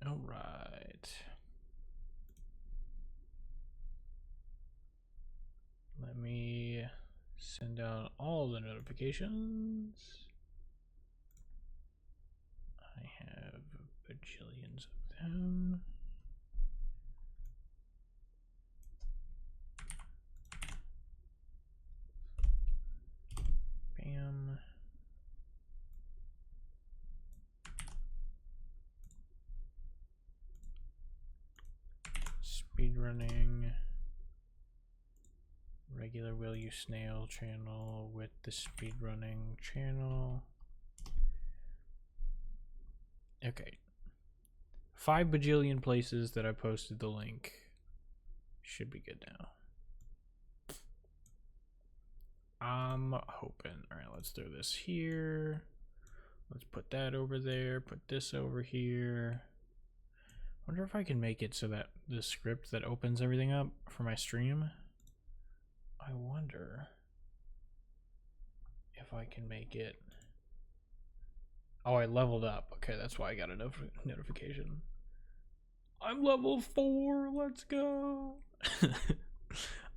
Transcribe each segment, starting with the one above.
All right. Let me send out all the notifications. I have bajillions of them. Bam. Speedrunning. Regular Will You Snail channel with the speedrunning channel. Okay. 5 bajillion places that I posted the link. Should be good now. I'm hoping. Alright, let's throw this here. Let's put that over there. Put this over here. Wonder if I can make it so that the script that opens everything up for my stream, I wonder if I can make it. Oh, I leveled up. Okay, that's why I got a notification. I'm level 4. Let's go.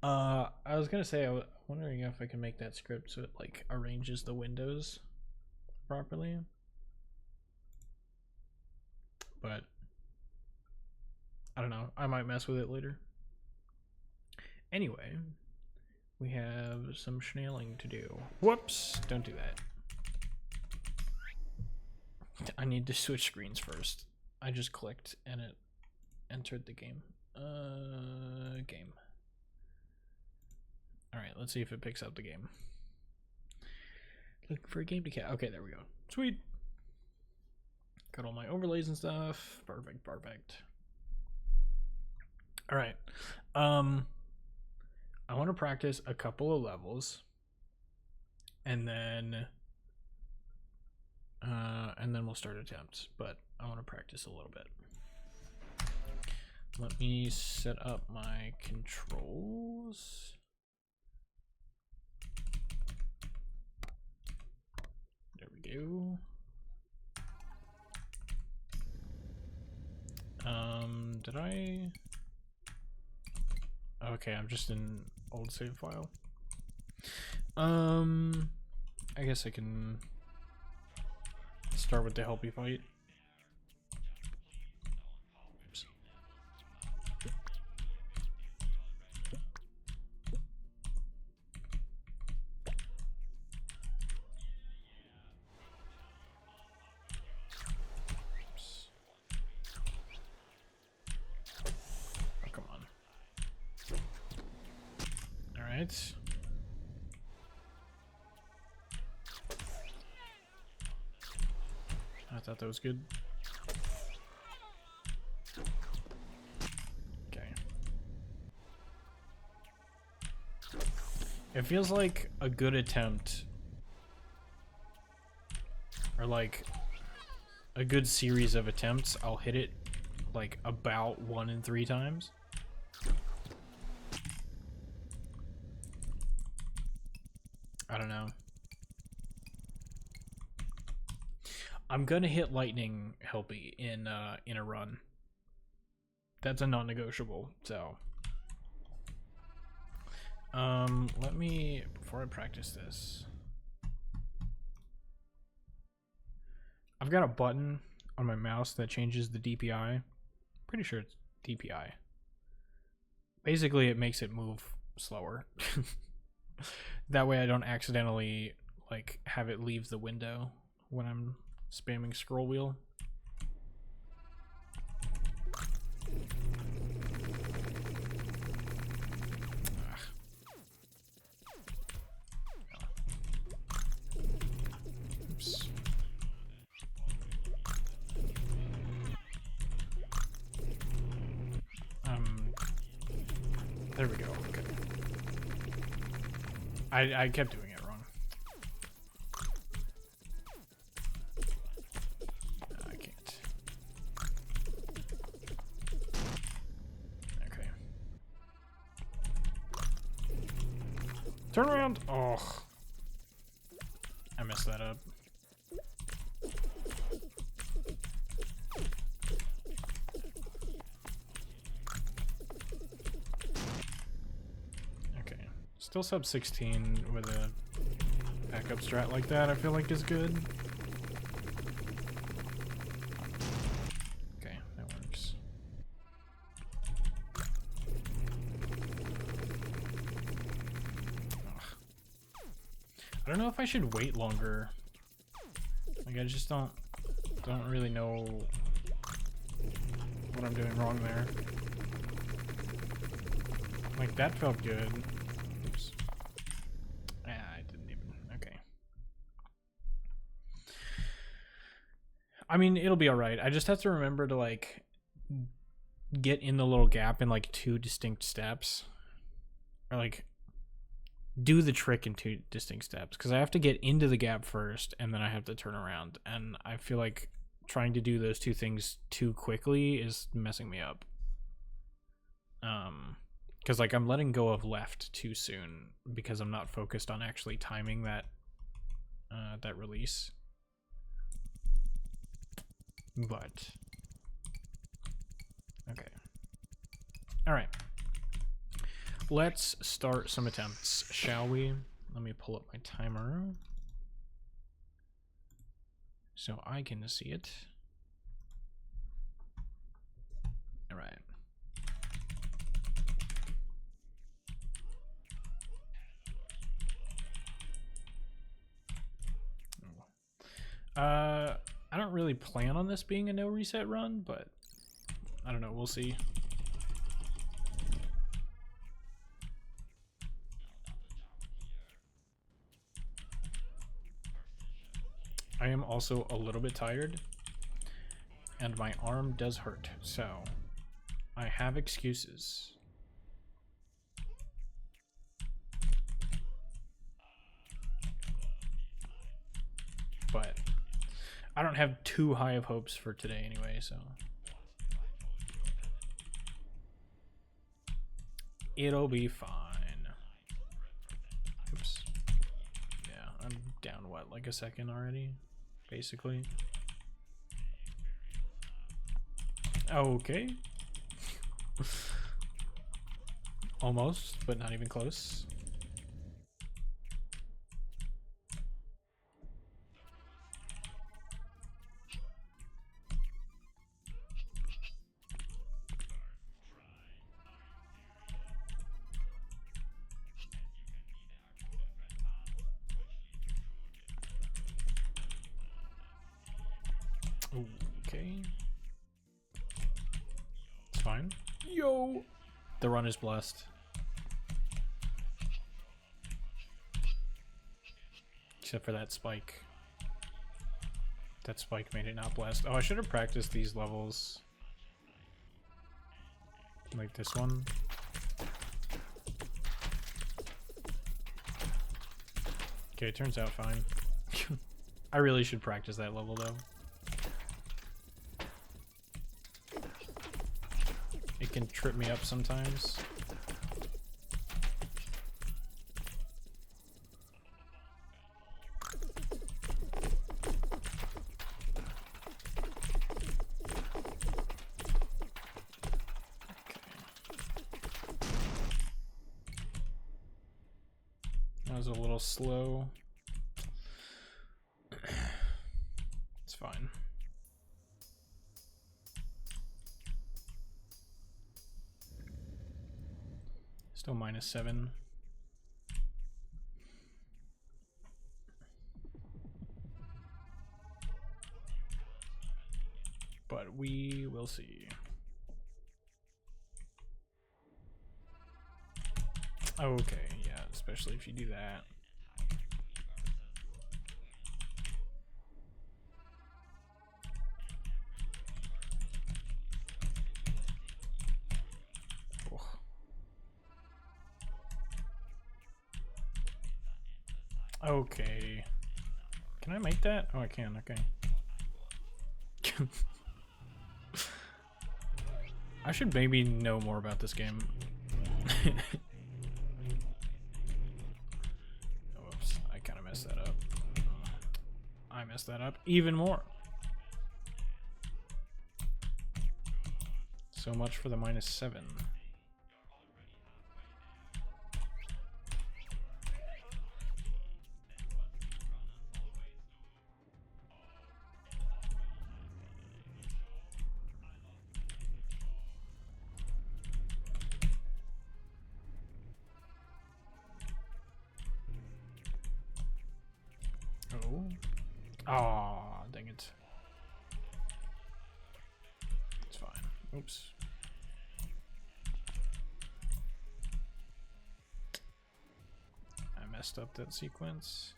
I was gonna say, I was wondering if I can make that script so it like arranges the windows properly, but I don't know. I might mess with it later. Anyway, we have some schnailing to do. Whoops! Don't do that. I need to switch screens first. I just clicked and it entered the game. Game. Alright, let's see if it picks up the game. Looking for a game to catch. Okay, there we go. Sweet. Got all my overlays and stuff. Perfect, perfect. Alright. I want to practice a couple of levels. And then we'll start attempts. But I want to practice a little bit. Let me set up my controls. There we go. Did I? Okay, I'm just in old save file. I guess I can start with the help you fight. Oops. Oh, come on. All right. I thought that was good. Okay. It feels like a good attempt, or like a good series of attempts. I'll hit it like about 1 in 3 times. I don't know. I'm gonna hit lightning helpy in a run. That's a non-negotiable. So, let me, before I practice this, I've got a button on my mouse that changes the DPI. Pretty sure it's DPI. Basically, it makes it move slower. That way I don't accidentally like have it leave the window when I'm spamming scroll wheel. Oops. There we go. Okay. I kept doing it wrong. I can't. Okay. Turn around. Oh. I missed messed that up. Okay. Still sub 16 with a backup strat like that, I feel like is good. Okay, that works. Ugh. I don't know if I should wait longer. Like, I just don't really know what I'm doing wrong there. Like, that felt good. Oops. Ah, I didn't even... Okay. I mean, it'll be alright. I just have to remember to, like, get in the little gap in, like, 2 distinct steps. Or, like, do the trick in 2 distinct steps. Because I have to get into the gap first, and then I have to turn around. And I feel like trying to do those 2 things too quickly is messing me up. Because, like, I'm letting go of left too soon because I'm not focused on actually timing that that release. But okay, all right. Let's start some attempts, shall we? Let me pull up my timer so I can see it. All right. I don't really plan on this being a no reset run, but I don't know, we'll see. I am also a little bit tired, and my arm does hurt, so I have excuses. But I don't have too high of hopes for today anyway, so it'll be fine. Oops. Yeah, I'm down, what, like a second already, basically. Okay. Almost, but not even close. Okay. It's fine. Yo! The run is blessed. Except for that spike. That spike made it not blessed. Oh, I should have practiced these levels. Like this one. Okay, it turns out fine. I really should practice that level though. It can trip me up sometimes. That was a little slow. It's fine. Still -7. But we will see. Okay, yeah, especially if you do that. Okay. Can I make that? Oh, I can. Okay. I should maybe know more about this game. Whoops, I kind of messed that up. I messed that up even more. So much for the -7. Oh. Aw, dang it. It's fine. Oops. I messed up that sequence.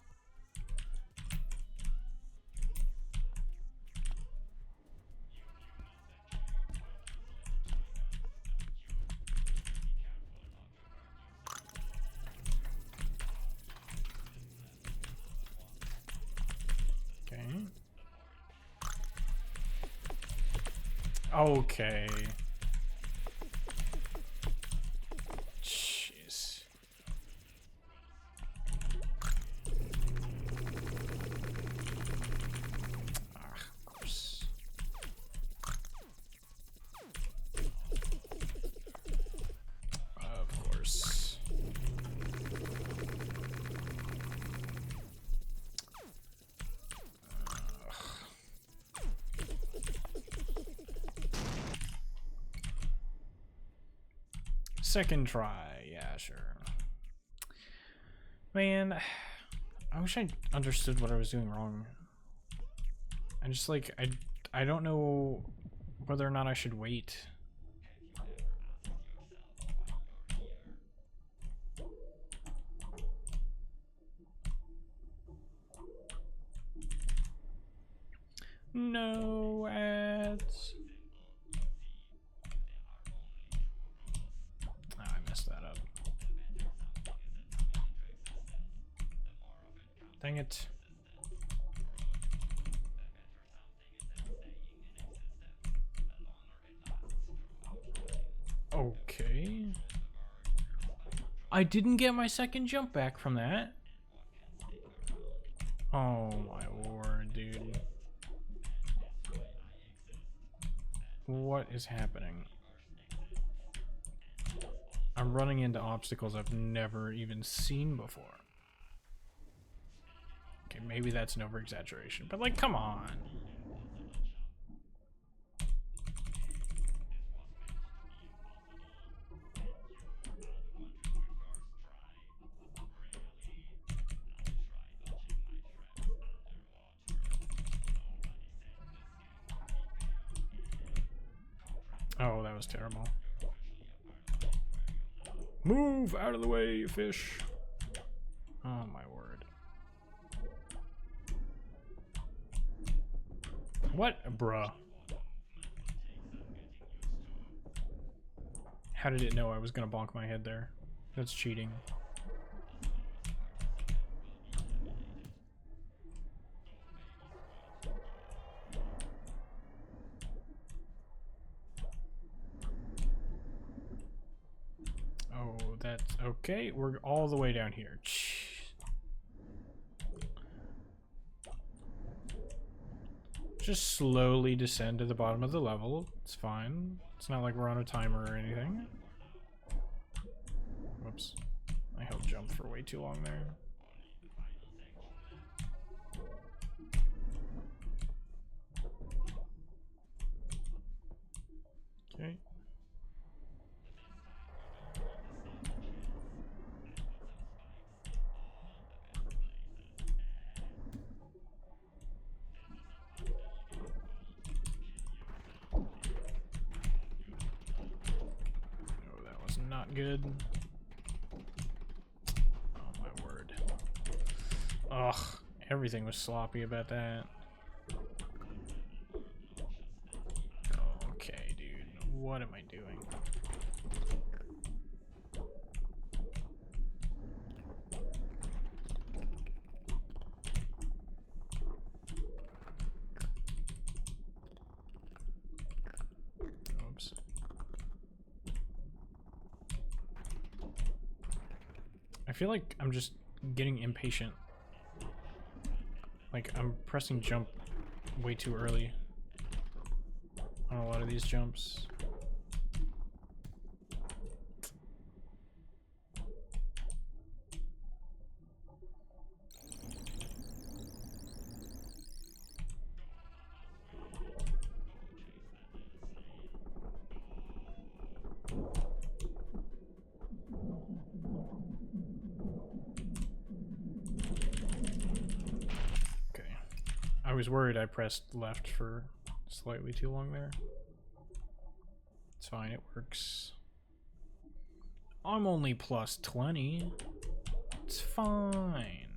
Okay. Jeez. Ah, of course. Of course. Second try, yeah, sure. Man, I wish I understood what I was doing wrong. I just like, I don't know whether or not I should wait. No ads. Oh, I messed that up. Dang it. Okay. I didn't get my second jump back from that. Oh my lord, dude. What is happening? I'm running into obstacles I've never even seen before. Okay, maybe that's an over-exaggeration, but like, come on. Oh, that was terrible. Move out of the way, fish. Oh my word. What? Bruh. How did it know I was gonna bonk my head there? That's cheating. Oh, that's okay. We're all the way down here. Just slowly descend to the bottom of the level. It's fine. It's not like we're on a timer or anything. Whoops. I held jump for way too long there. Okay. Not good. Oh my word. Ugh, everything was sloppy about that. Okay, dude, what am I doing? Oops. I feel like I'm just getting impatient. Like, I'm pressing jump way too early on a lot of these jumps. I was worried I pressed left for slightly too long there. It's fine, it works. I'm only plus 20. It's fine.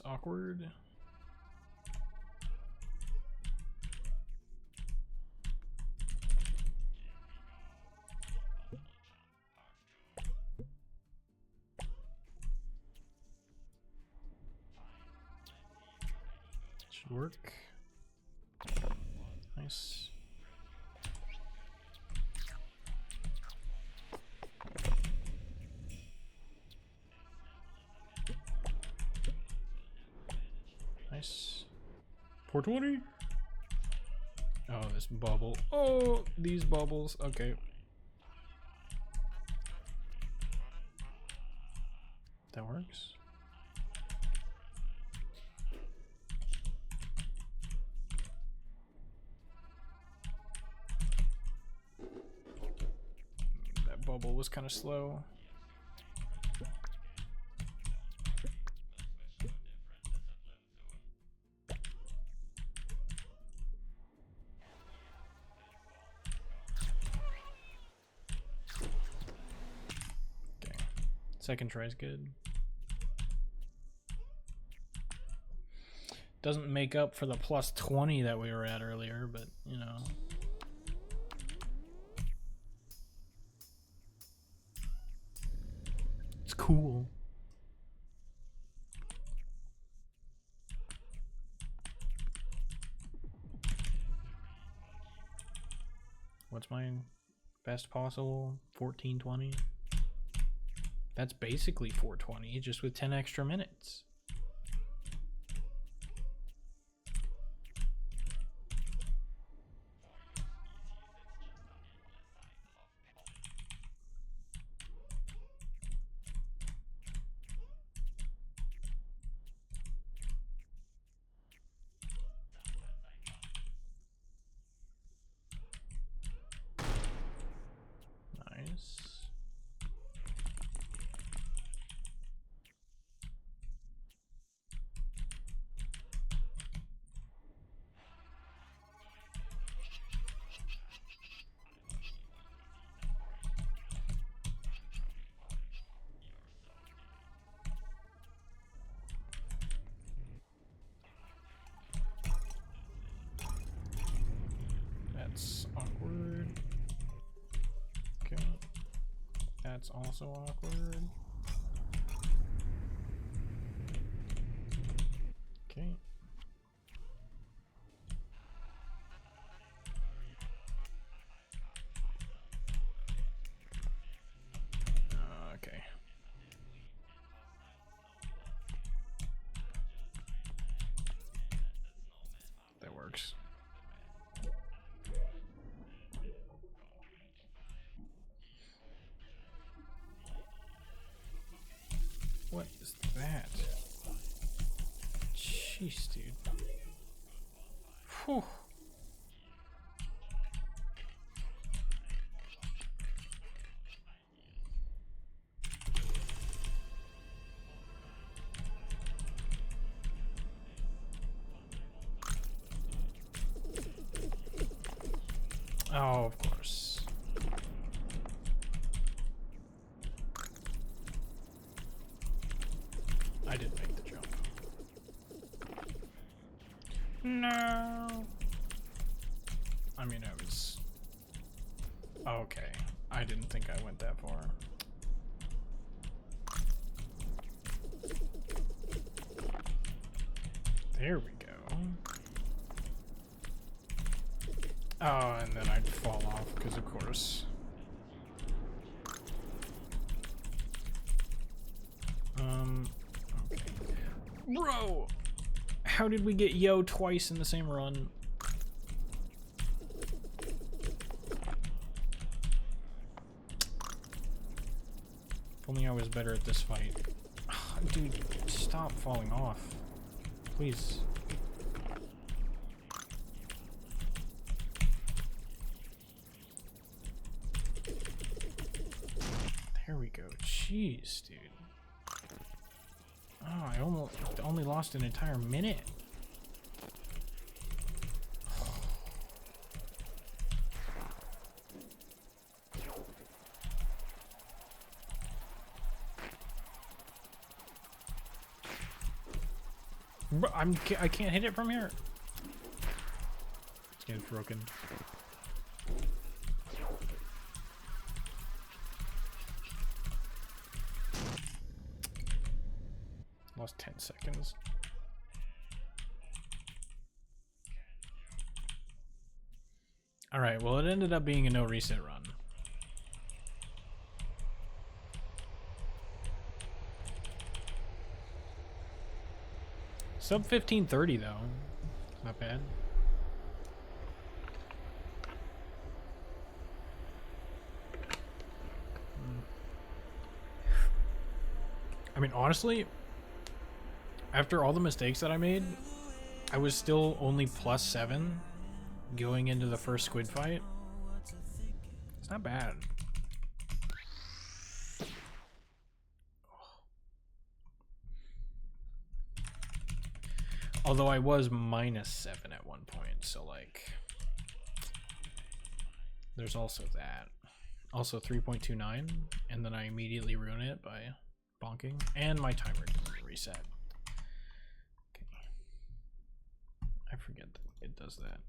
Awkward. Should work. Nice. Nice. 420. Oh, this bubble. Oh, these bubbles. Okay. That works. That bubble was kind of slow. Second try is good. Doesn't make up for the plus 20 that we were at earlier, but you know. It's cool. What's my best possible? 1420? That's basically 420, just with 10 extra minutes. Nice. That's awkward. Okay. That's also awkward. Okay. Okay. That works. What is that? Jeez, dude. Whew. Oh, of course. I mean, I was... Okay. I didn't think I went that far. There we go. Oh, and then I'd fall off, because of course. Okay. Bro! How did we get yo twice in the same run? If only I was better at this fight. Dude, stop falling off. Please. There we go. Jeez, dude. Oh, I almost only lost an entire minute. Bro, I can't hit it from here. This game's broken. Lost 10 seconds. Alright, well it ended up being a no reset run. Sub 1530 though. Not bad. I mean, honestly, after all the mistakes that I made, I was still only +7 going into the first squid fight. It's not bad. Although I was -7 at one point, so like, there's also that. Also 3.29, and then I immediately ruin it by bonking, and my timer didn't reset. Okay. I forget that it does that.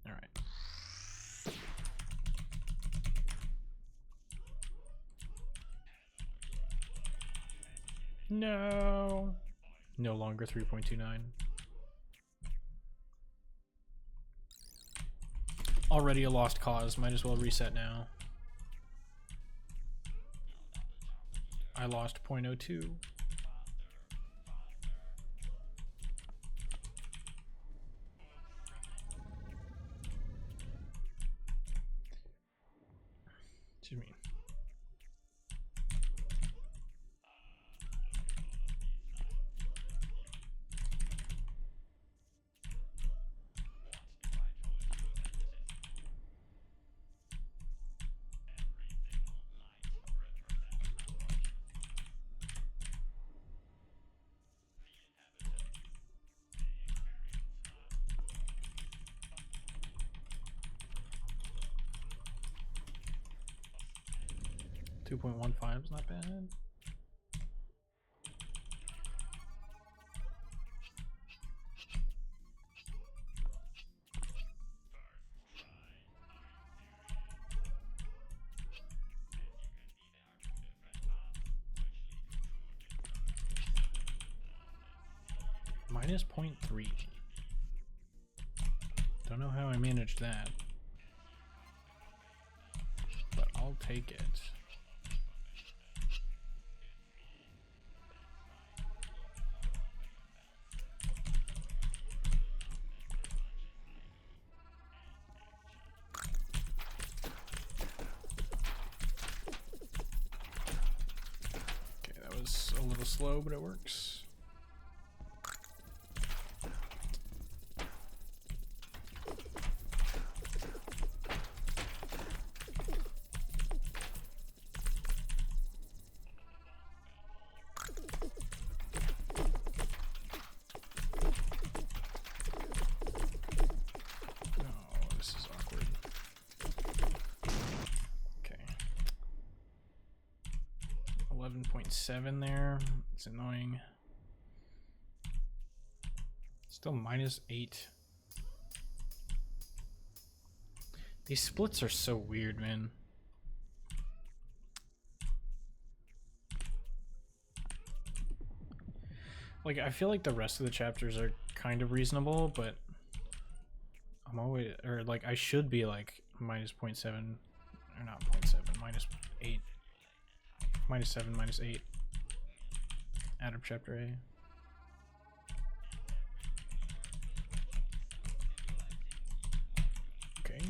All right. No. No longer 3.29. Already a lost cause. Might as well reset now. I lost 0.02. Excuse me. .15 is not bad. -0.3. Don't know how I managed that, but I'll take it. Okay, that was a little slow, but it works. 11.7 there. It's annoying. Still -8. These splits are so weird, man. Like, I feel like the rest of the chapters are kind of reasonable, but I'm always, or like, I should be like -0.7, or not 0.7, -8, -7, -8 out of chapter A. Okay.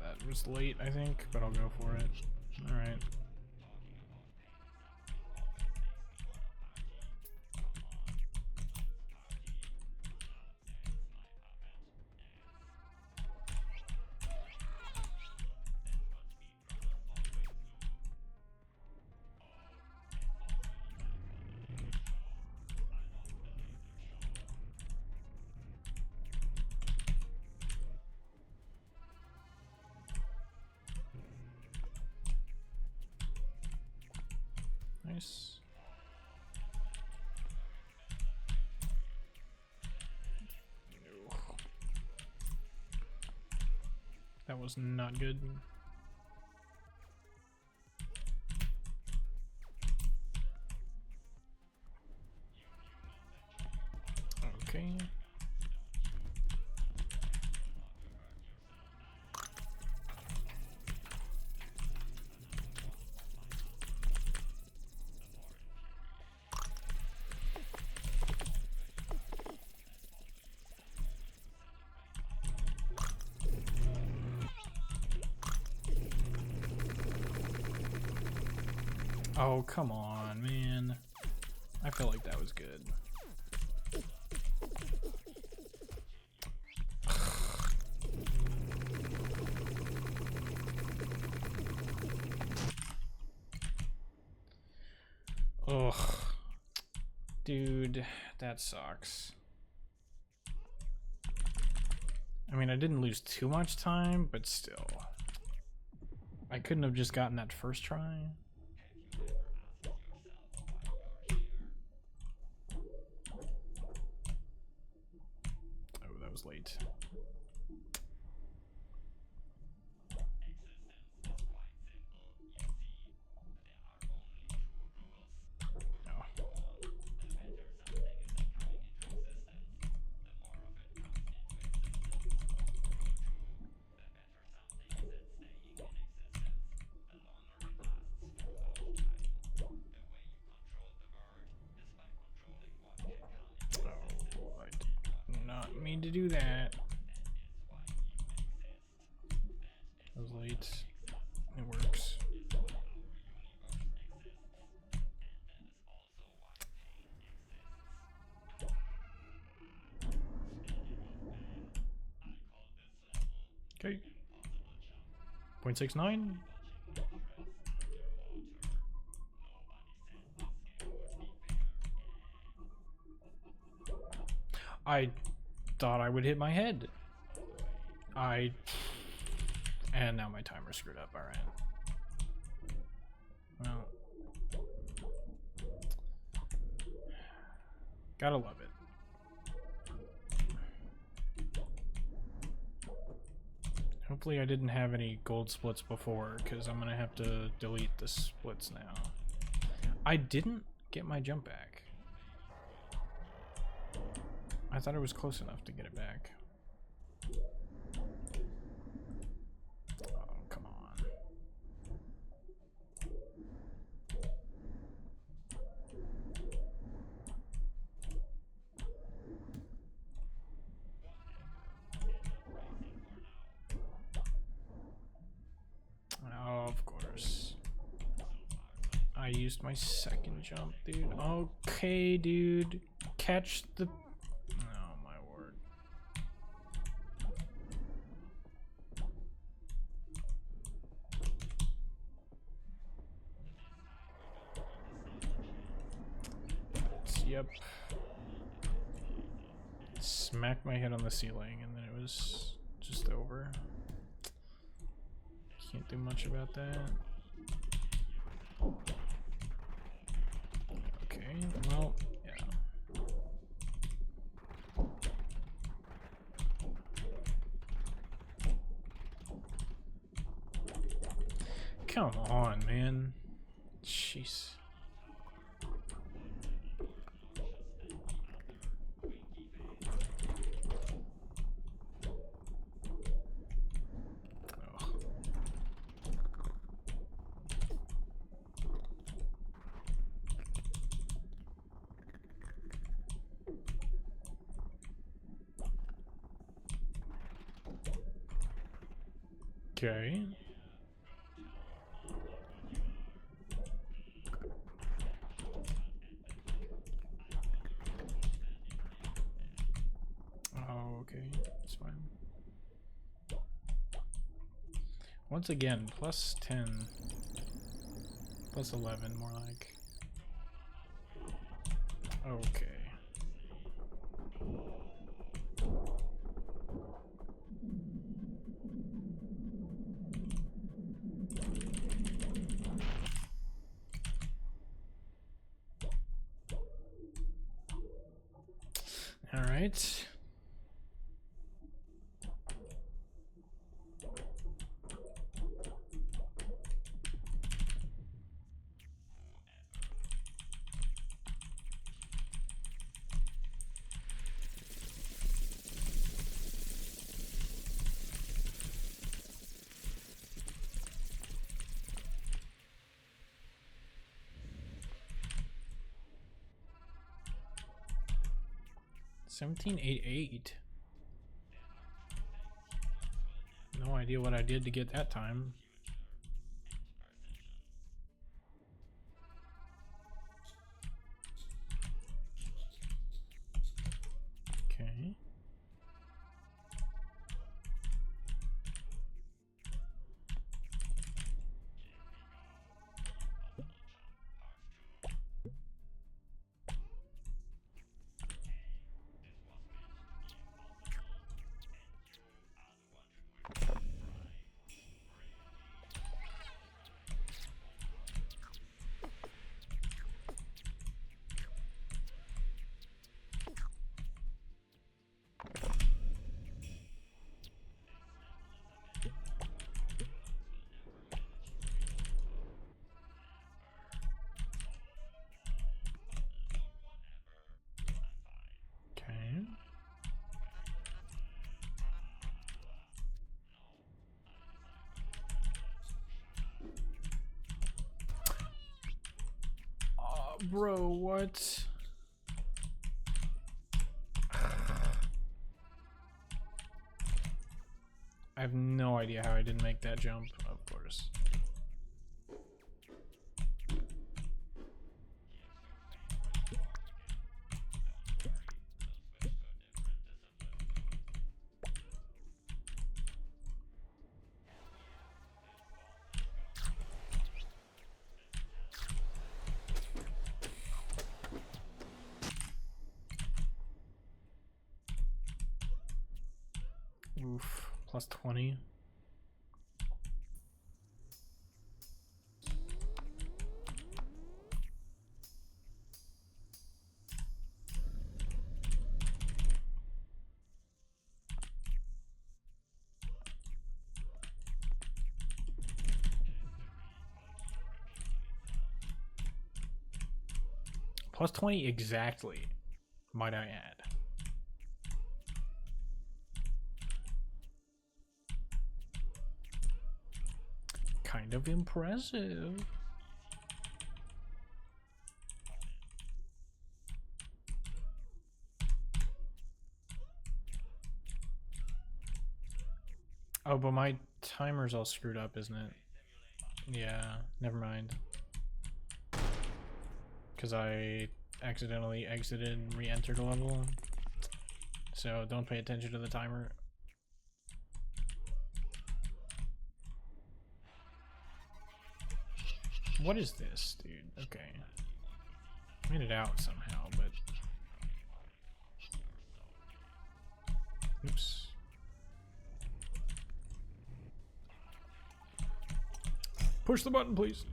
That was late, I think, but I'll go for it. All right. Nice. That was not good. Okay. Oh, come on, man. I felt like that was good. Ugh. Dude, that sucks. I mean, I didn't lose too much time, but still. I couldn't have just gotten that first try. Oh, that was late. Mean to do that. That was late. It works. Okay. 0.69. I thought I would hit my head. And now my timer screwed up. All right. Well, gotta love it. Hopefully I didn't have any gold splits before, because I'm gonna have to delete the splits now. I didn't get my jump back. I thought it was close enough to get it back. Oh, come on. Oh, of course. I used my second jump, dude. Okay, dude. Catch the... Yep. Smacked my head on the ceiling and then it was just over. Can't do much about that. Okay, well, yeah. Come on, man. Jeez. Okay. Oh, okay. That's fine. Once again, plus 10. Plus 11, more like. Okay. All right. $17.88. No idea what I did to get that time. Okay. Bro, what? I have no idea how I didn't make that jump, of course. Oof, plus 20. Plus 20 exactly, might I add. Kind of impressive. Oh, but my timer's all screwed up, isn't it? Yeah, never mind. Because I accidentally exited and re-entered a level. So don't pay attention to the timer. What is this, dude? Okay. Made it out somehow, but... Oops. Push the button, please.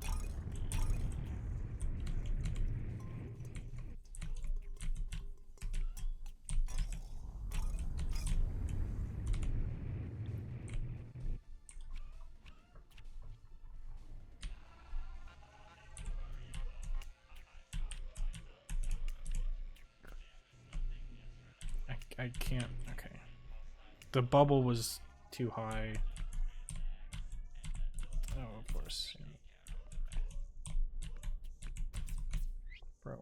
I can't. Okay. The bubble was too high. Oh, of course. Bro.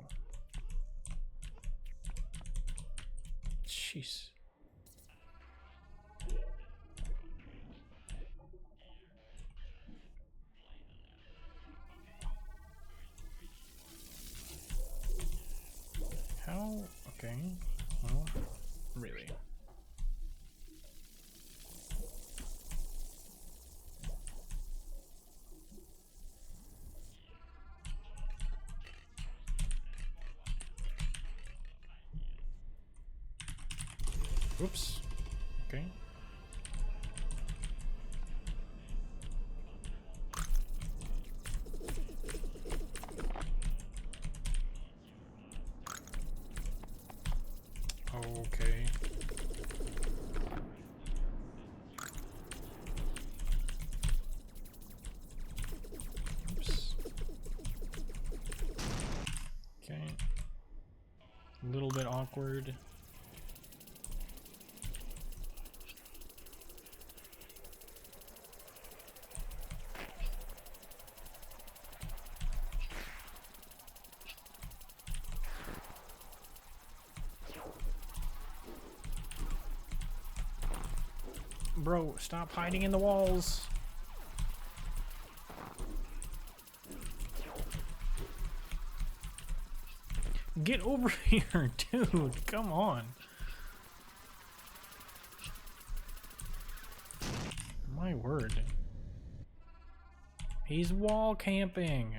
Jeez. How? Okay. Well, really. Oops. Okay. Okay. Oops. Okay. A little bit awkward. Bro, stop hiding in the walls. Get over here, dude. Come on. My word. He's wall camping.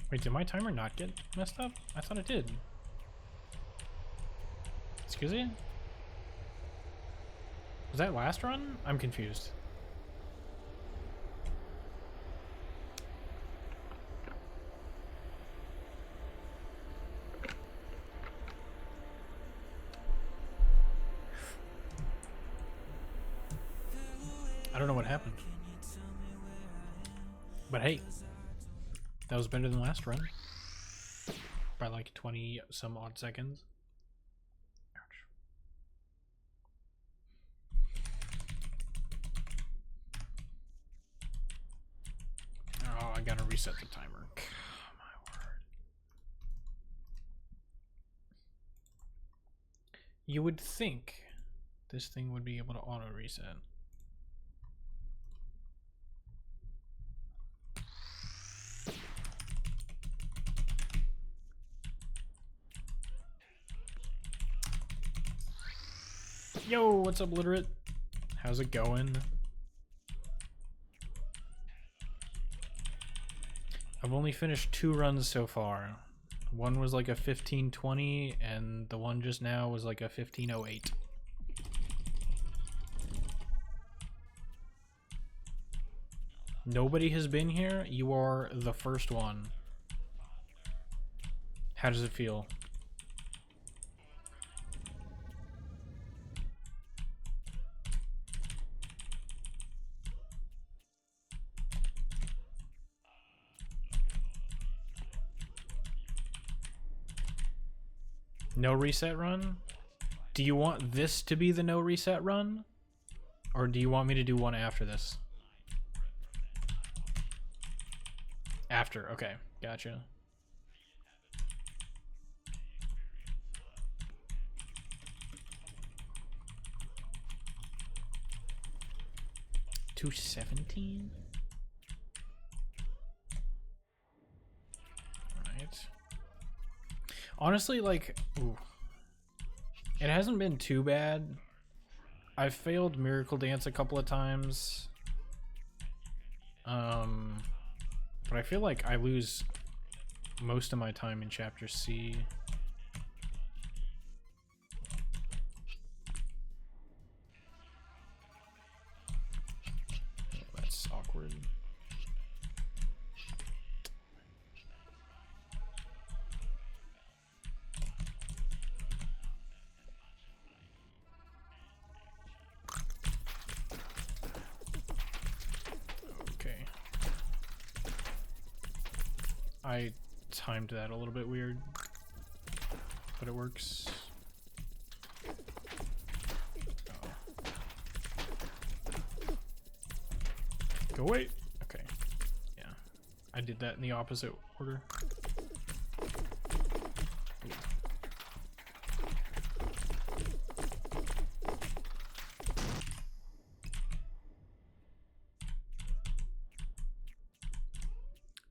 Wait, did my timer not get messed up? I thought it did. Excuse me? Was that last run? I'm confused. I don't know what happened. But hey, that was better than last run. By like 20 some odd seconds. Oh, I gotta reset the timer. My word. You would think this thing would be able to auto reset. Yo, what's up, Literate? How's it going? I've only finished 2 runs so far. One was like a 15:20, and the one just now was like a 15:08. Nobody has been here. You are the first one. How does it feel? No reset run? Do you want this to be the no reset run? Or do you want me to do one after this? After, okay, gotcha. $217? Right. Honestly, like, ooh, it hasn't been too bad. I've failed Miracle Dance a couple of times. But I feel like I lose most of my time in Chapter C. Oh, that's awkward. Okay. I timed that a little bit weird, but it works. Oh. Go away. Okay. Yeah. I did that in the opposite order.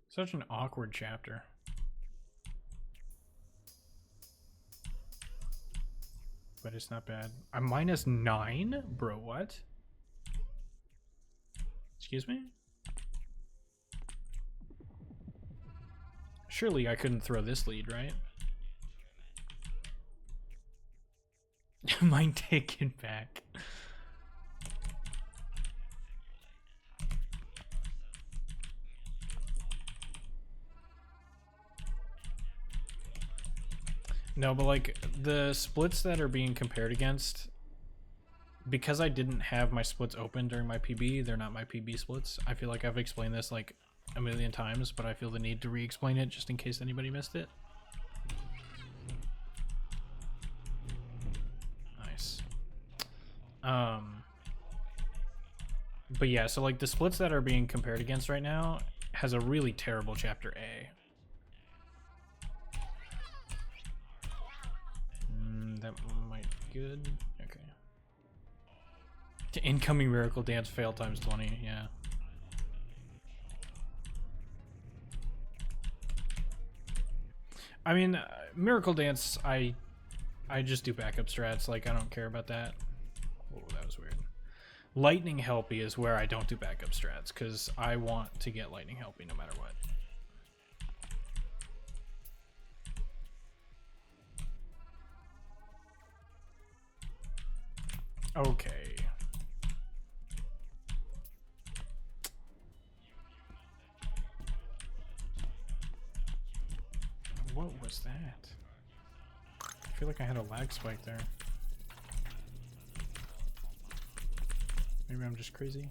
Such an awkward chapter. But it's not bad. I'm -9? Bro, what? Excuse me? Surely I couldn't throw this lead, right? Mine taken back. No, but like the splits that are being compared against, because I didn't have my splits open during my PB, they're not my PB splits. I feel like I've explained this like a million times, but I feel the need to re-explain it just in case anybody missed it. Nice. But yeah, so like the splits that are being compared against right now has a really terrible Chapter A. That might be good. Okay. Incoming Miracle Dance fail times 20, yeah. I mean, Miracle Dance, I just do backup strats, like I don't care about that. Oh, that was weird. Lightning Helpy is where I don't do backup strats, because I want to get Lightning Helpy no matter what. Okay. What was that? I feel like I had a lag spike there. Maybe I'm just crazy.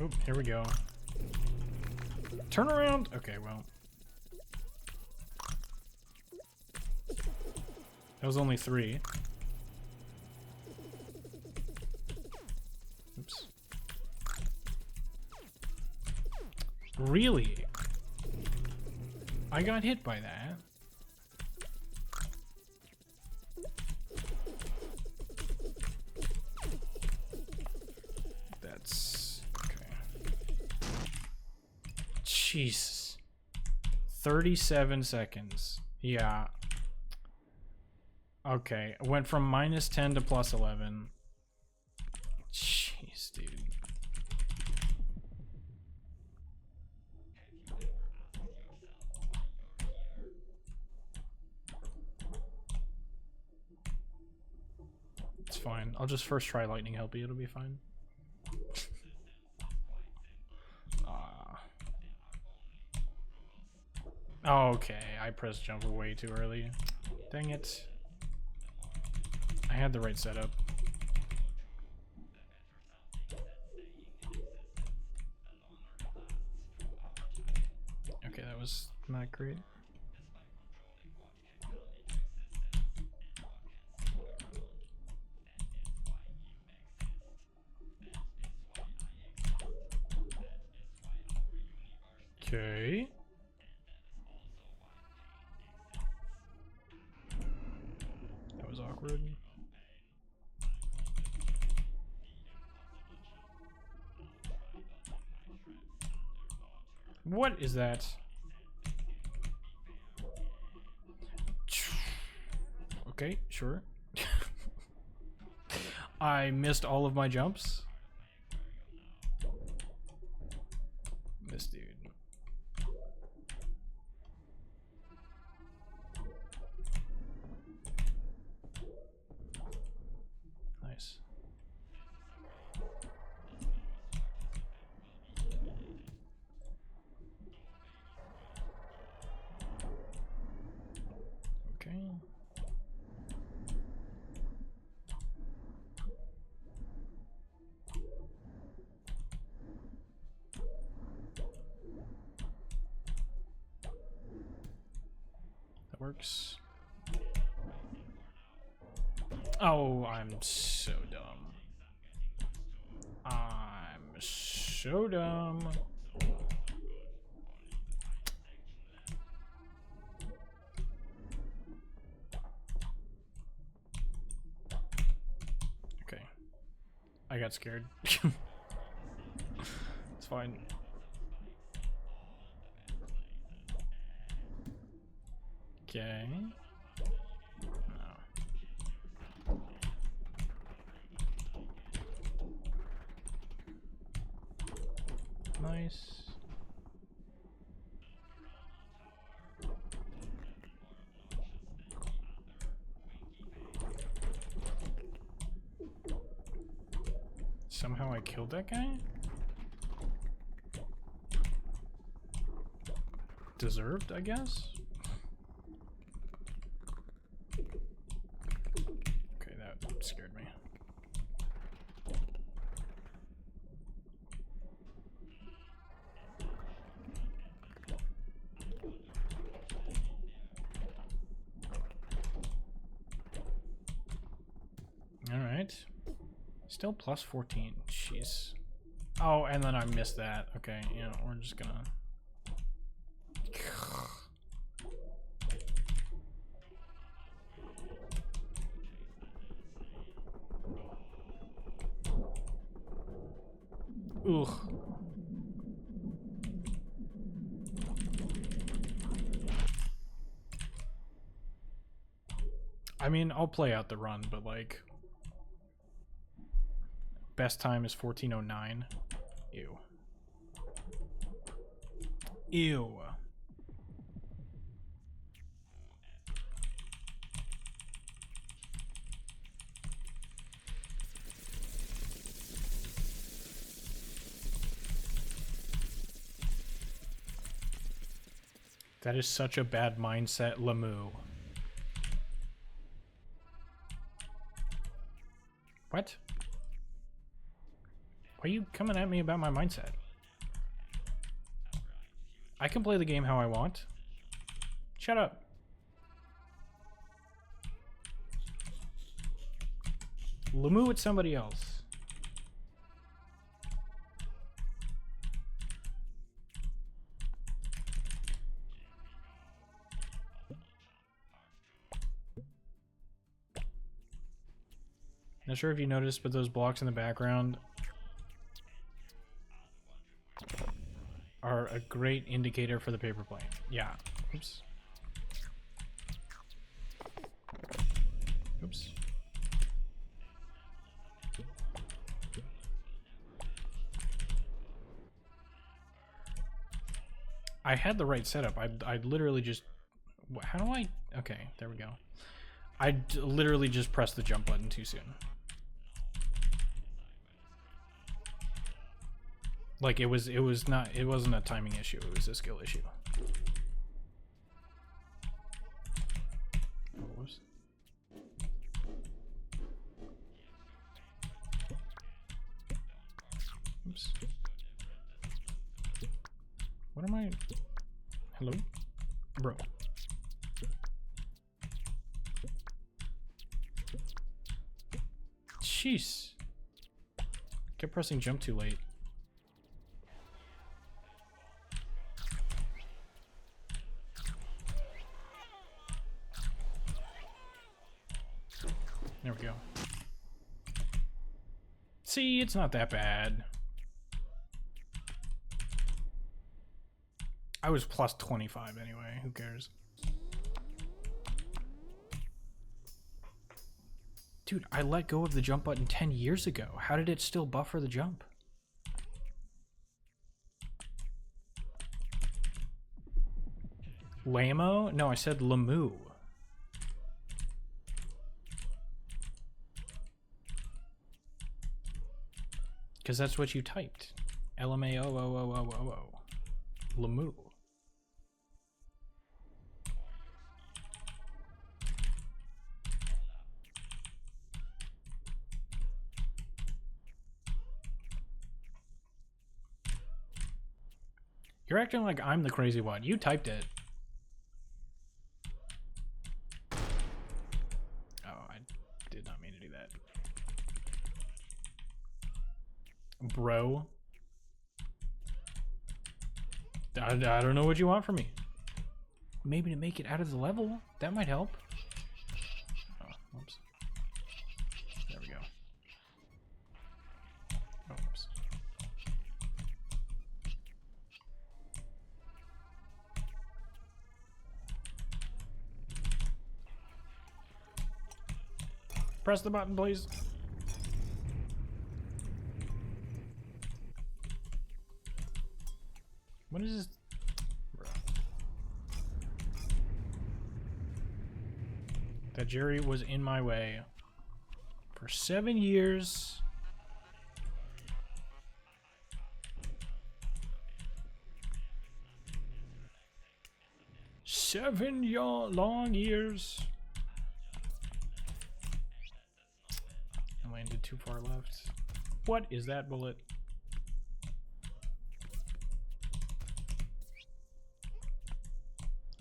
Oh, here we go. Turn around! Okay, well. That was only 3. Oops. Really? I got hit by that. That's... okay. Jesus. 37 seconds. Yeah. Okay, went from -10 to +11. Jeez, dude. It's fine. I'll just first try Lightning Helpy. It'll be fine. Okay, I pressed jump way too early. Dang it. I had the right setup. Okay, that was not great. Okay. That was awkward. What is that? Okay, sure. I missed all of my jumps. This dude. Nice. Okay. That works. Oh, I'm so dumb. I'm so dumb. Okay. I got scared. It's fine. Okay. No. Nice. Somehow I killed that guy? Deserved, I guess? Okay, that scared me. Alright. Still plus 14. Jeez. Oh, and then I missed that. Okay, yeah, we're just gonna... Ugh. I mean, I'll play out the run, but like... Best time is 14:09. Ew. Ew. That is such a bad mindset, Lamu. What? Why are you coming at me about my mindset? I can play the game how I want. Shut up. Lamu, it's somebody else. Not sure if you noticed, but those blocks in the background are a great indicator for the paper plane. Yeah. Oops. Oops. I had the right setup. I literally just... How do I... Okay, there we go. I literally just pressed the jump button too soon. Like it wasn't a timing issue, it was a skill issue. Oh, whoops. Oops. What am I? Hello? Bro. Jeez. Kept pressing jump too late. There we go. See, it's not that bad. I was plus 25 anyway, who cares? Dude, I let go of the jump button 10 years ago. How did it still buffer the jump? Lamo? No, I said Lamu. Because that's what you typed. L-M-A-O-O-O-O-O-O. Lamu. You're acting like I'm the crazy one. You typed it. Oh, I did not mean to do that. Bro. I don't know what you want from me. Maybe to make it out of the level. That might help. Oh, whoops. There we go. Oh, whoops. Press the button, please. What is this? Bro. That jury was in my way for 7 years. Long years. I landed too far left. What is that bullet?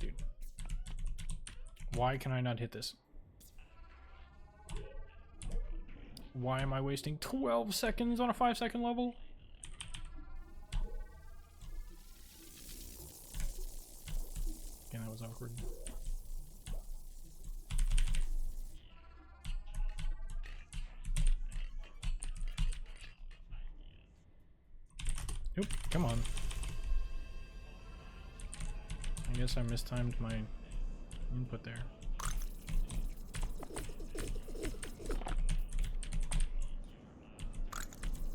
Dude. Why can I not hit this? Why am I wasting 12 seconds on a 5-second level? Okay, that was awkward. Oop, come on. I guess I mistimed my input there.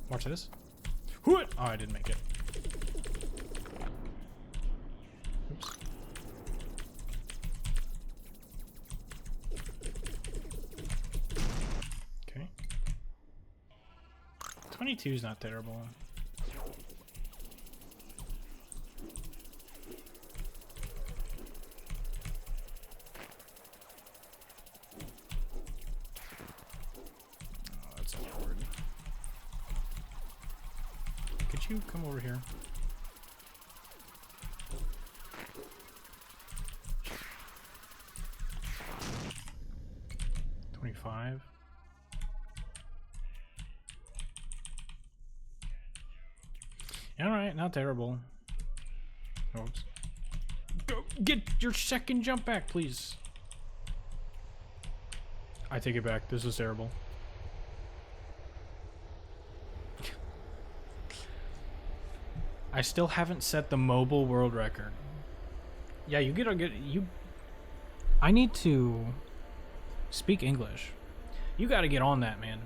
Watch this. Oh, I didn't make it. Oops. Okay. 22 is not terrible. You come over here. $25. All right, not terrible. Oops. Go get your second jump back, please. I take it back. This is terrible. I still haven't set the mobile world record. Yeah, you get you. I need to speak English. You gotta get on that, man.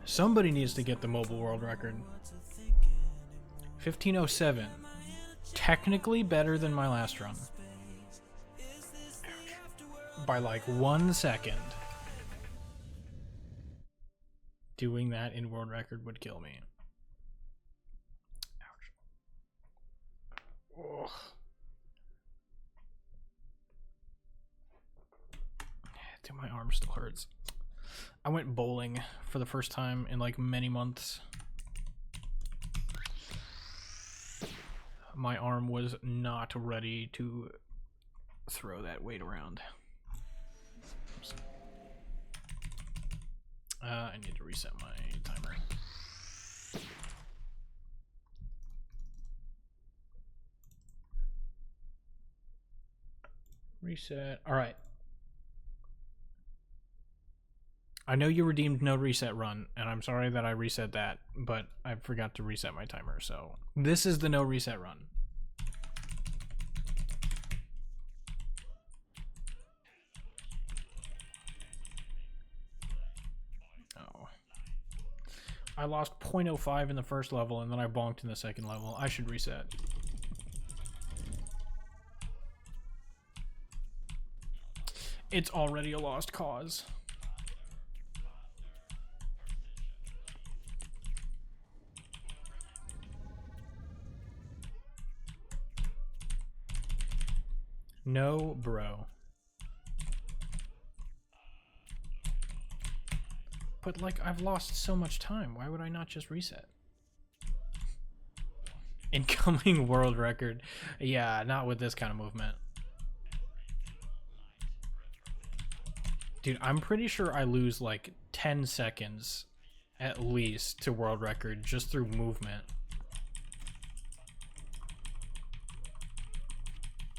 Somebody needs to get the mobile world record. 1507. Technically better than my last run. By like 1 second. Doing that in world record would kill me. Ouch. Ugh. Dude, my arm still hurts. I went bowling for the first time in like many months. My arm was not ready to throw that weight around. Oops. I need to reset my timer. Reset. All right. I know you redeemed no reset run, and I'm sorry that I reset that, but I forgot to reset my timer, so this is the no reset run. I lost 0.05 in the first level, and then I bonked in the second level. I should reset. It's already a lost cause. No, bro. But, like, I've lost so much time. Why would I not just reset? Incoming world record. Yeah, not with this kind of movement. Dude, I'm pretty sure I lose, like, 10 seconds at least to world record just through movement.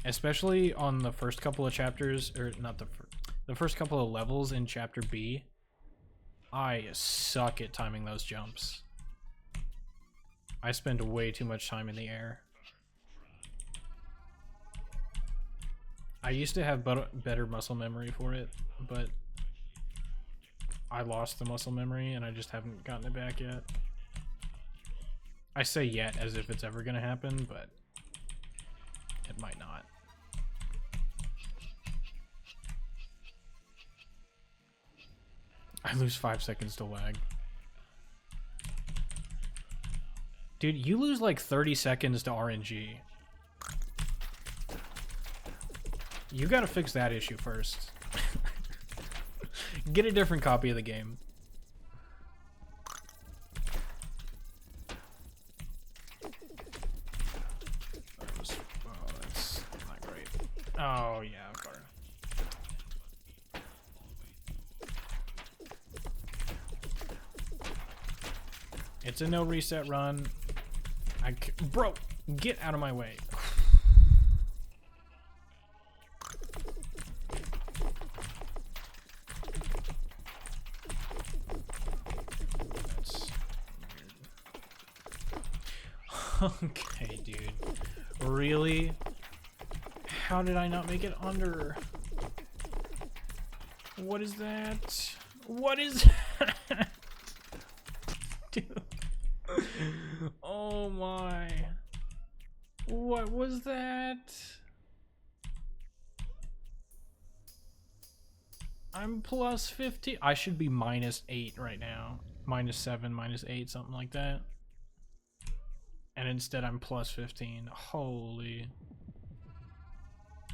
Especially on the first couple of chapters, or not the first couple of levels in Chapter B. I suck at timing those jumps. I spend way too much time in the air. I used to have better muscle memory for it, but I lost the muscle memory and I just haven't gotten it back yet. I say yet as if it's ever gonna happen, but it might not. I lose 5 seconds to lag. Dude, you lose like 30 seconds to RNG. You gotta fix that issue first. Get a different copy of the game. Oh, that's not great. Oh, yeah, of course. It's a no reset run. Bro, get out of my way. That's weird. Okay, dude. Really? How did I not make it under? What is that? What is that? Dude. Oh my. What was that? I'm plus 50. I should be -8 right now. -7, -8, something like that. And instead I'm plus 15. Holy.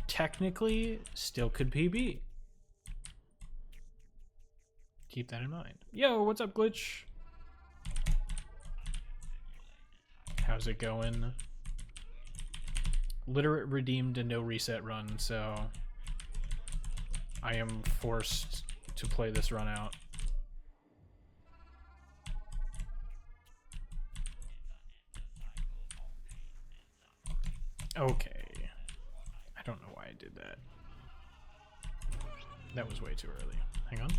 Technically, still could PB. Keep that in mind. Yo, what's up, Glitch? How's it going? Literate redeemed a no reset run, so I am forced to play this run out. Okay. I don't know why I did that. That was way too early. Hang on.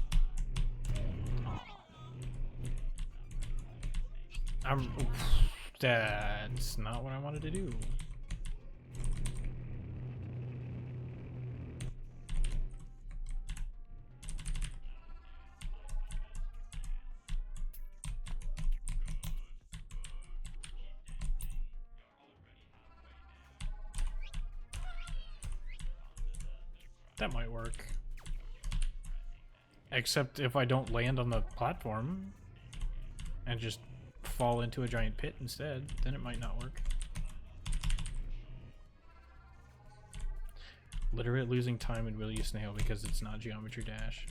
That's not what I wanted to do. That might work. Except if I don't land on the platform and just fall into a giant pit instead, then it might not work. Literate losing time in Will You Snail because it's not Geometry Dash.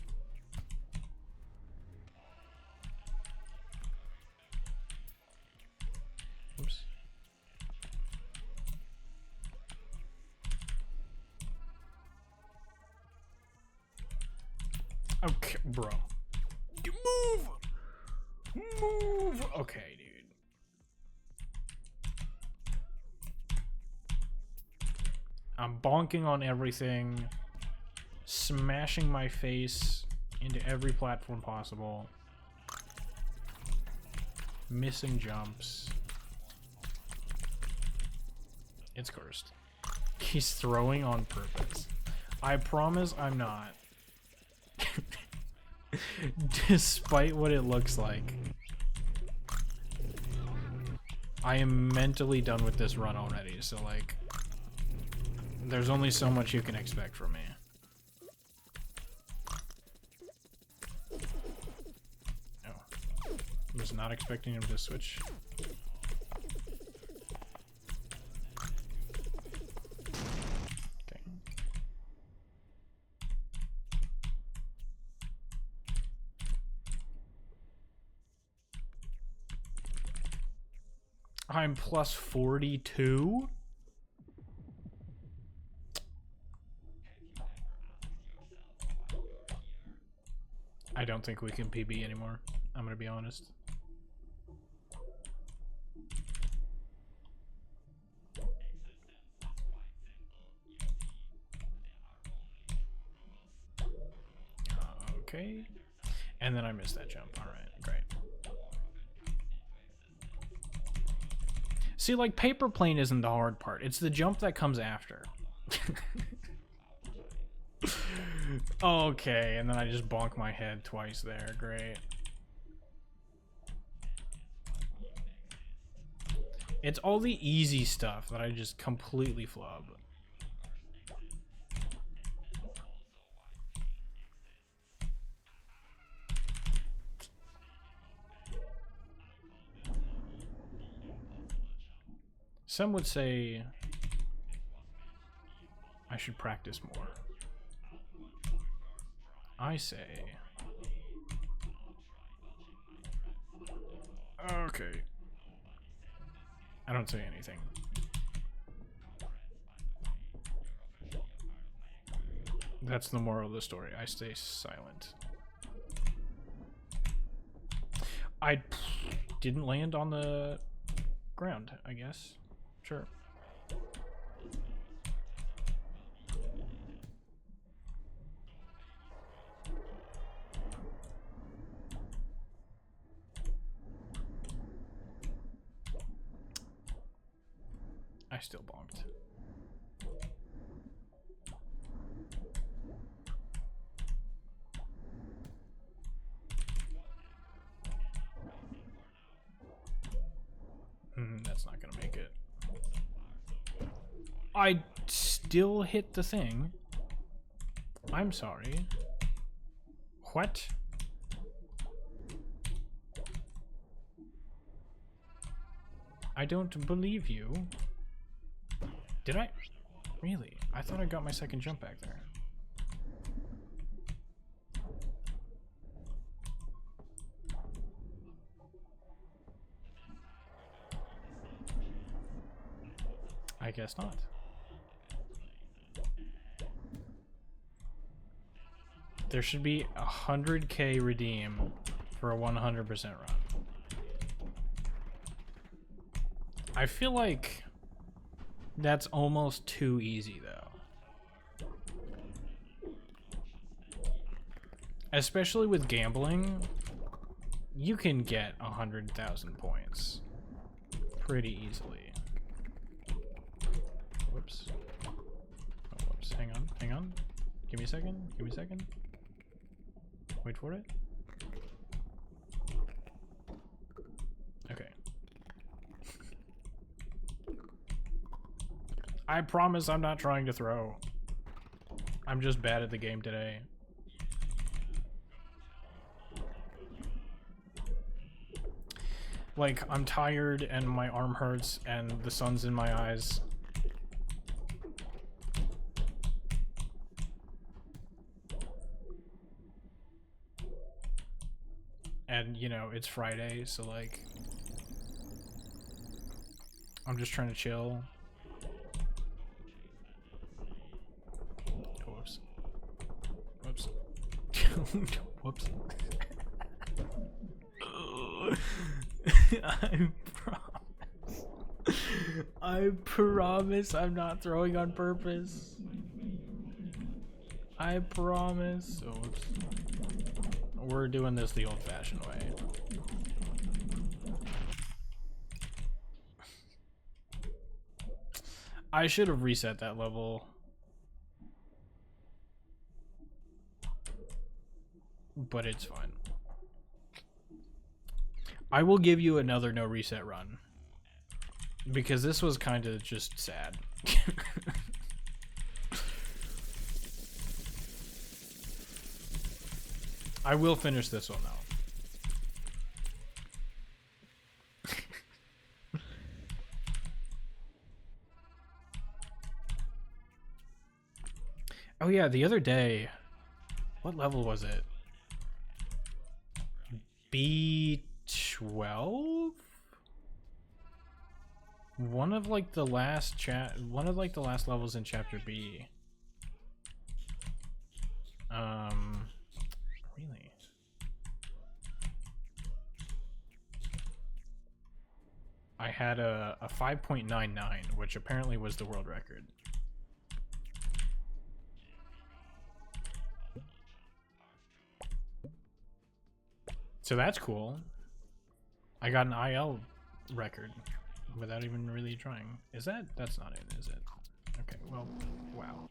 Oops. Okay, bro. Move! Move! Okay, dude. I'm bonking on everything, smashing my face into every platform possible, missing jumps. It's cursed. He's throwing on purpose. I promise I'm not. Despite what it looks like. I am mentally done with this run already, so like, there's only so much you can expect from me. Oh. I was not expecting him to switch. Okay. I'm plus 42? I don't think we can PB anymore. I'm gonna be honest. Okay. And then I missed that jump. Alright, great. See, like, paper plane isn't the hard part. It's the jump that comes after. Okay, and then I just bonk my head twice there. Great. It's all the easy stuff that I just completely flub. Some would say I should practice more. I say... Okay. I don't say anything. That's the moral of the story. I stay silent. I didn't land on the ground, I guess. Sure. I still bonked. That's not gonna make it. I still hit the thing. I'm sorry. What? I don't believe you. Did I? Really? I thought I got my second jump back there. I guess not. There should be 100k redeem for a 100% run. I feel like that's almost too easy though. Especially with gambling, you can get 100,000 points pretty easily. Whoops. Oh, whoops. Hang on. Hang on. Give me a second. Give me a second. Wait for it. Okay. I promise I'm not trying to throw. I'm just bad at the game today. Like, I'm tired and my arm hurts and the sun's in my eyes. And, you know, it's Friday, so like, I'm just trying to chill. Whoops. Whoops. Whoops. I promise I'm not throwing on purpose. I promise. Oh, whoops. We're doing this the old-fashioned way. I should have reset that level. But it's fine. I will give you another no reset run. Because this was kind of just sad. I will finish this one though. Oh yeah, the other day, what level was it? B12? One of like the last levels in chapter B. Really? I had a 5.99, which apparently was the world record. So that's cool. I got an IL record without even really trying. Is that? That's not it, is it? Okay, well, wow.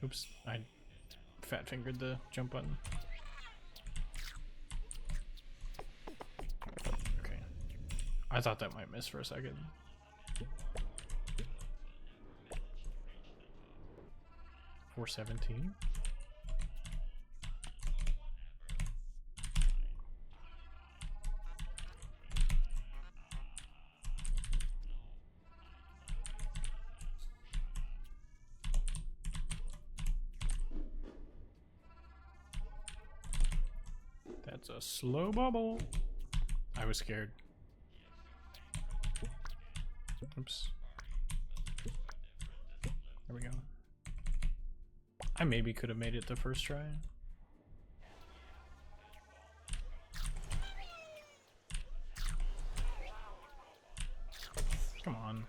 Oops, I fat fingered the jump button. Okay. I thought that might miss for a second. $417. That's a slow bubble. I was scared. Oops. There we go. I maybe could have made it the first try. Come on.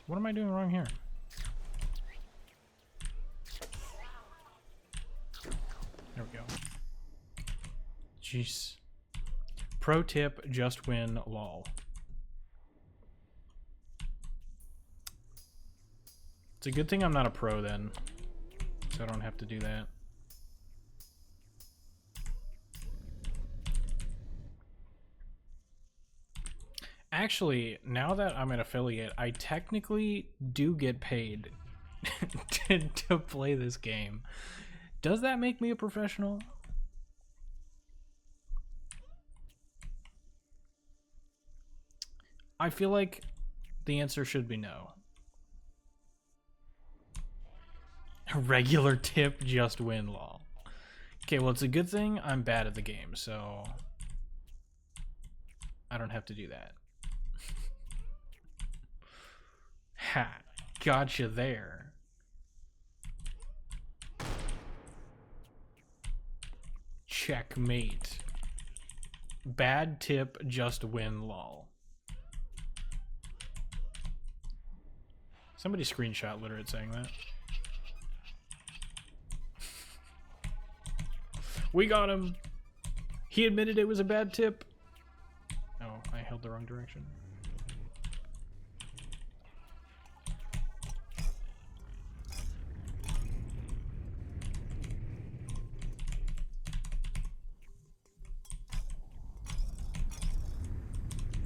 What am I doing wrong here? There we go. Jeez. Pro tip, just win lol. It's a good thing I'm not a pro then, so I don't have to do that. Actually, now that I'm an affiliate, I technically do get paid to play this game. Does that make me a professional? I feel like the answer should be no. A regular tip, just win lol. Okay, well, it's a good thing I'm bad at the game, so I don't have to do that. Ha, gotcha there. Checkmate. Bad tip, just win lol. Somebody screenshot literate saying that. We got him. He admitted it was a bad tip. Oh, I held the wrong direction.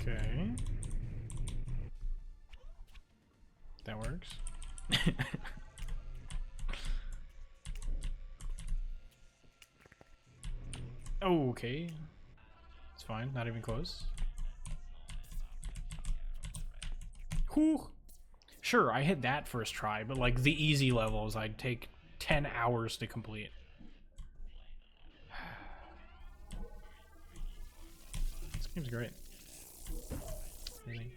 Okay. That works. Oh, okay. It's fine, not even close. Whew. Sure, I hit that first try, but like the easy levels, I'd take 10 hours to complete. This game's great. Really?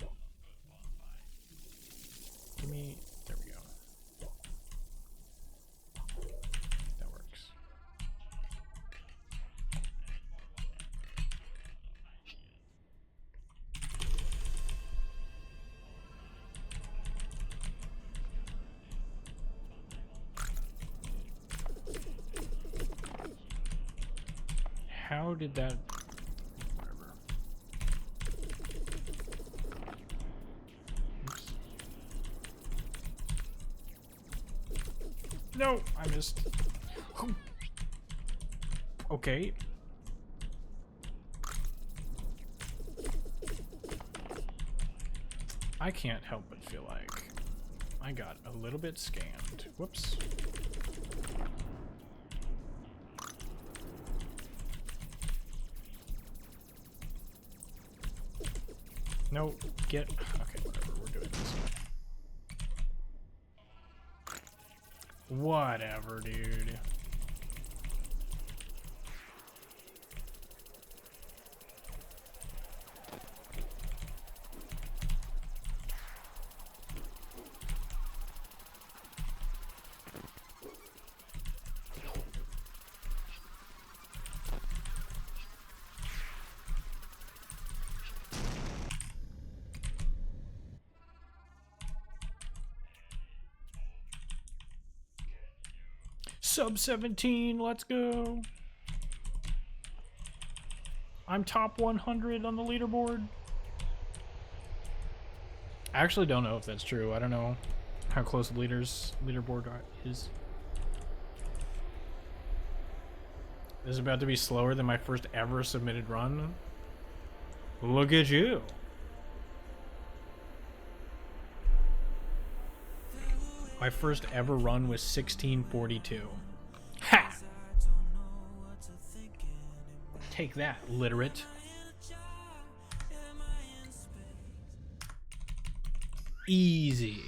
Give me... There we go. That works. How did that... Whatever. Oops. No, I missed. Okay. I can't help but feel like I got a little bit scammed. Whoops. No, get... Okay, whatever, we're doing this. Whatever, dude. Sub 17, let's go. I'm top 100 on the leaderboard. I actually don't know if that's true. I don't know how close the leaderboard is. This is about to be slower than my first ever submitted run. Look at you. My first ever run was 1642. Ha! Take that, literate. Easy.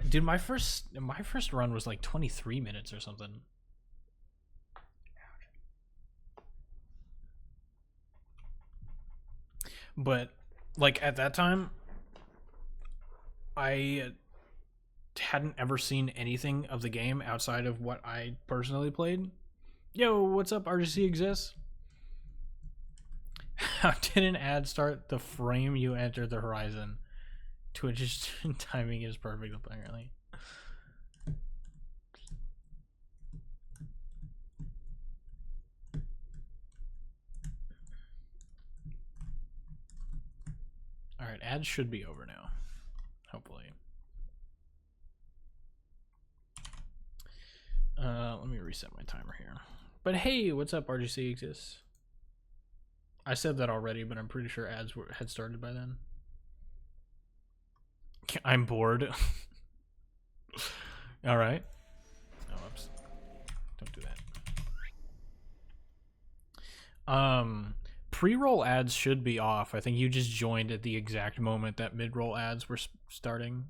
Dude, my first run was like 23 minutes or something. But like at that time, I hadn't ever seen anything of the game outside of what I personally played. Yo, what's up, RGC exists? How did an ad start the frame you enter the horizon? Twitch's timing is perfect, apparently. Alright, ads should be over now. Hopefully. Let me reset my timer here. But hey, what's up, RGC exists? I said that already, but I'm pretty sure ads had started by then. I'm bored. Alright. Oh, oops. Don't do that. Pre-roll ads should be off. I think you just joined at the exact moment that mid-roll ads were starting.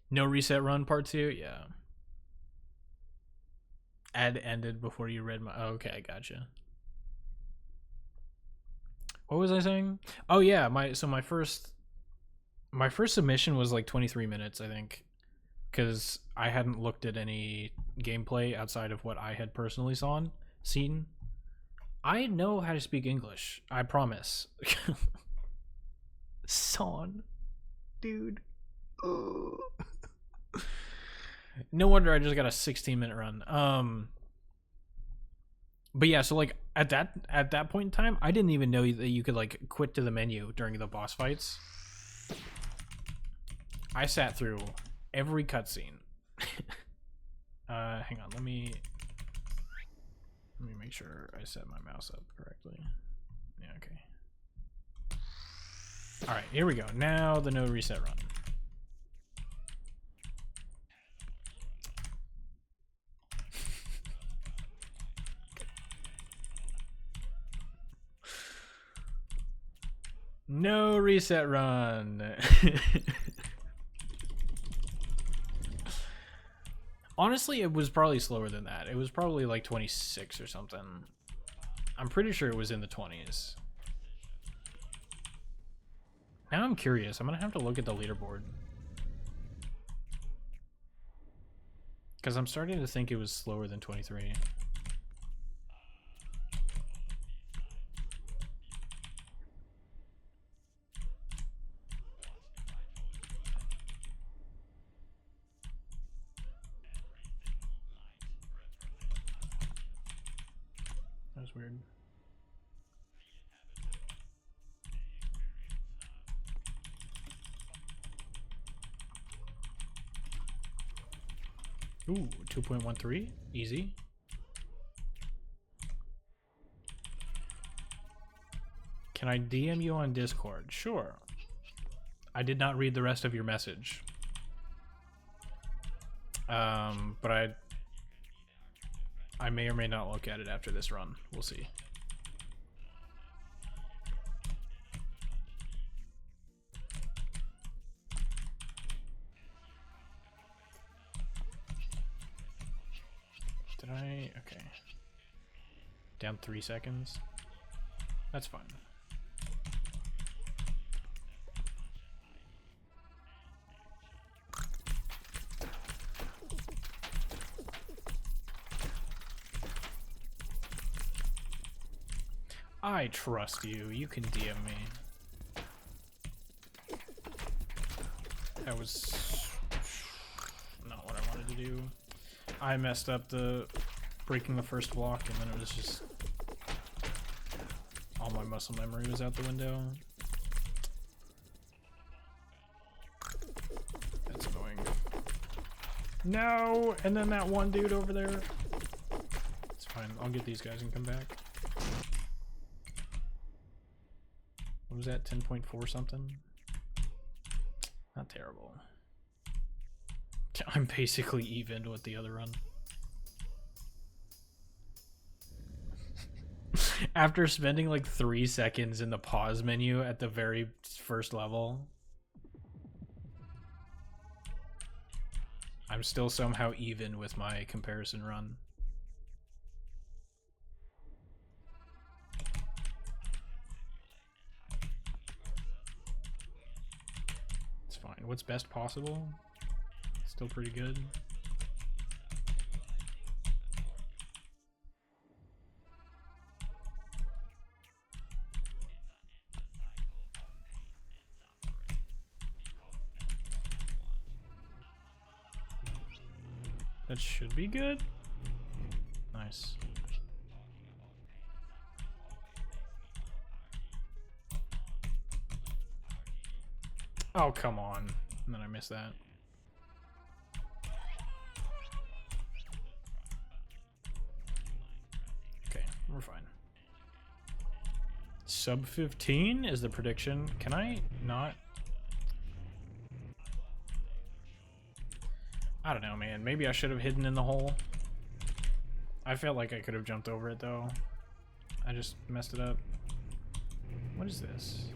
No reset run part 2? Yeah. Ad ended before you read my... Oh, okay, I gotcha. What was I saying? Oh yeah, my first submission was like 23 minutes, I think. Because I hadn't looked at any gameplay outside of what I had personally seen. I know how to speak English. I promise. Son. Dude. Oh. No wonder I just got a 16-minute run. But yeah, so like at that point in time, I didn't even know that you could like quit to the menu during the boss fights. I sat through every cutscene. Hang on, let me make sure I set my mouse up correctly. Yeah, okay. All right, here we go. Now the no reset run. No reset run. Honestly, it was probably slower than that. It was probably like 26 or something. I'm pretty sure it was in the 20s. Now I'm curious. I'm gonna have to look at the leaderboard. Because I'm starting to think it was slower than 23. That was weird. Ooh, 2.13? Easy. Can I DM you on Discord? Sure. I did not read the rest of your message. But I may or may not look at it after this run. We'll see. Did I? Okay. Down 3 seconds. That's fine. I trust you. You can DM me. That was not what I wanted to do. I messed up the breaking the first block, and then it was just all my muscle memory was out the window. That's annoying. No! And then that one dude over there. It's fine. I'll get these guys and come back. What was that? 10.4 something? Not terrible. I'm basically even with the other run. After spending like 3 seconds in the pause menu at the very first level, I'm still somehow even with my comparison run. It's fine. What's best possible? Still pretty good. That should be good. Nice. Oh, come on. And then I missed that. Okay, we're fine. Sub 15 is the prediction. Can I not? I don't know, man. Maybe I should have hidden in the hole. I felt like I could have jumped over it, though. I just messed it up. What is this?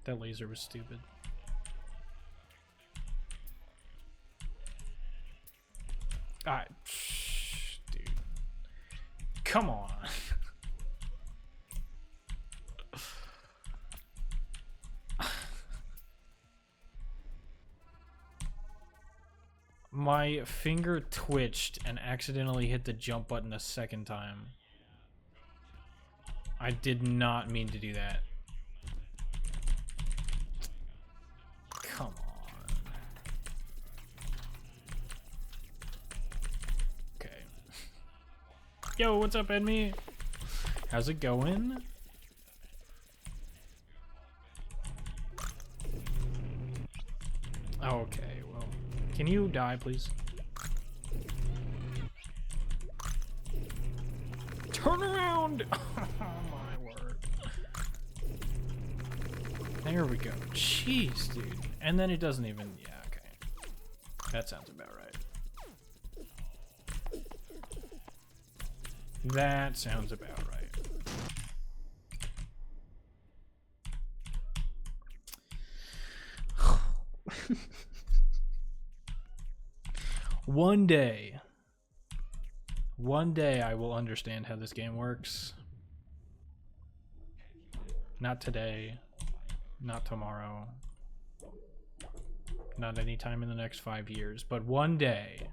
That laser was stupid. Ah, dude. Come on. My finger twitched and accidentally hit the jump button a second time. I did not mean to do that. Come on. Okay. Yo, what's up, Edme? How's it going? Oh, okay. Well, can you die, please? Turn around! Oh my word. There we go. Jeez, dude. And then it doesn't even... Yeah, okay. That sounds about right. That sounds about right. One day I will understand how this game works. Not today, not tomorrow, not anytime in the next 5 years, but one day.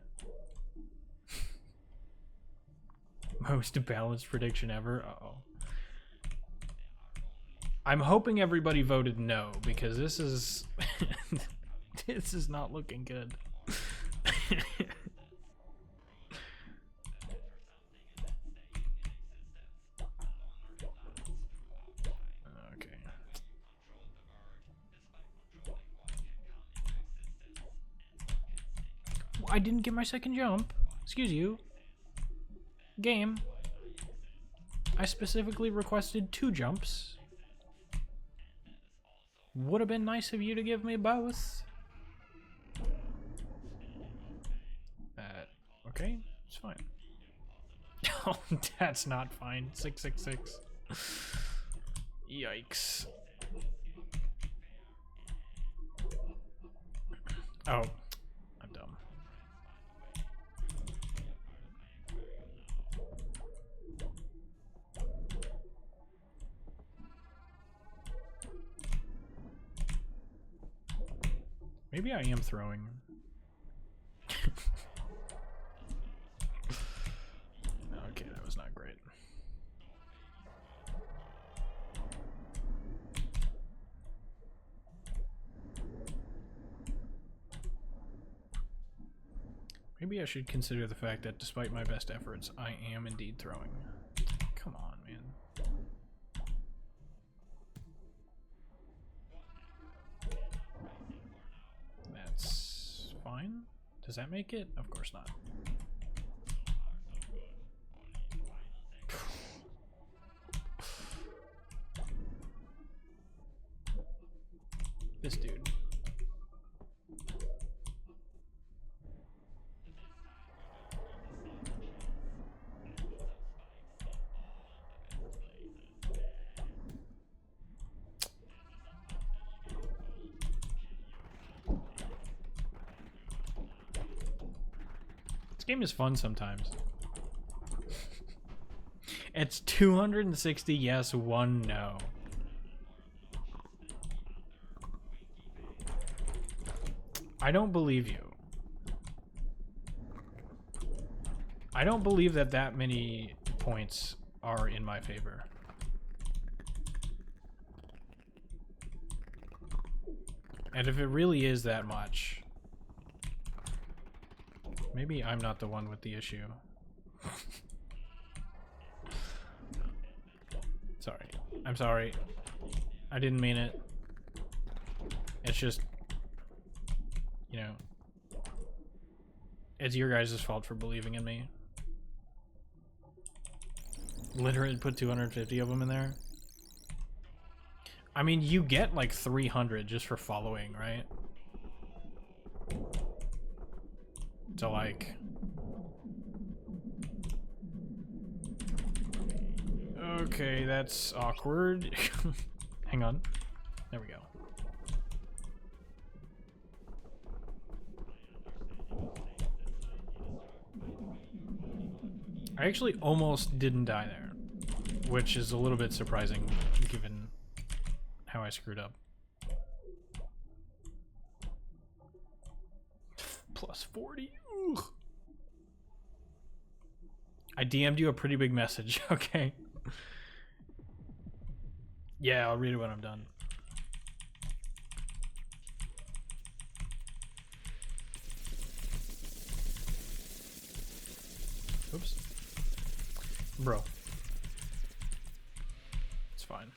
Most balanced prediction ever. Uh-oh. I'm hoping everybody voted no, because this is this is not looking good. Okay. I didn't get my second jump. Excuse you. Game. I specifically requested 2 jumps. Would have been nice of you to give me both. Okay, it's fine. Oh, that's not fine. 666. Yikes. Oh, I'm dumb. Maybe I am throwing. Okay, that was not great. Maybe I should consider the fact that despite my best efforts, I am indeed throwing. Come on, man. That's fine. Does that make it? Of course not. This dude. This game is fun sometimes. It's 260 yes, 1 no. I don't believe you. I don't believe that that many points are in my favor. And if it really is that much, maybe I'm not the one with the issue. Sorry. I'm sorry. I didn't mean it. It's just, you know, it's your guys' fault for believing in me. Literally put 250 of them in there. I mean, you get like 300 just for following, right? So like... Okay, that's awkward. Hang on. There we go. I actually almost didn't die there, which is a little bit surprising given how I screwed up. Plus 40. Ugh. I DM'd you a pretty big message, okay? Yeah, I'll read it when I'm done. Oops. Bro. It's fine.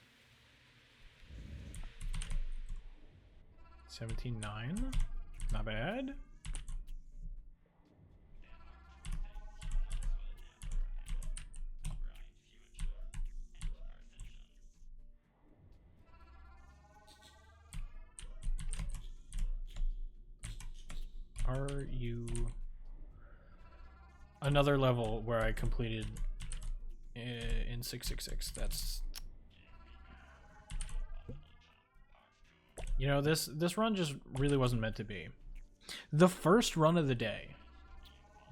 17.9? Not bad. Are you another level where I completed in 666? That's, you know, this run just really wasn't meant to be. The first run of the day,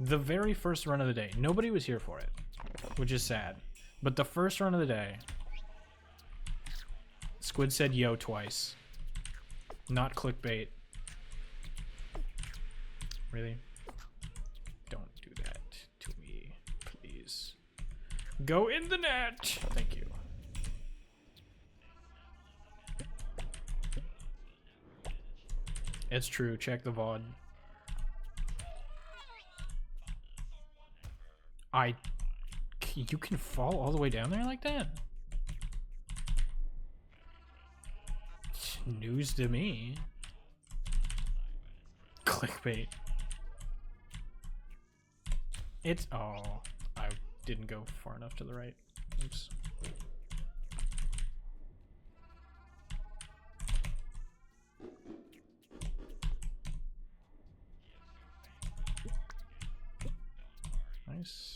the very first run of the day, nobody was here for it, which is sad. But the first run of the day, Squid said yo twice. Not clickbait. Really? Don't do that to me, please. Go in the net! Thank you. It's true, check the VOD. You can fall all the way down there like that? It's news to me. Clickbait. It's... Oh, I didn't go far enough to the right. Oops. Nice.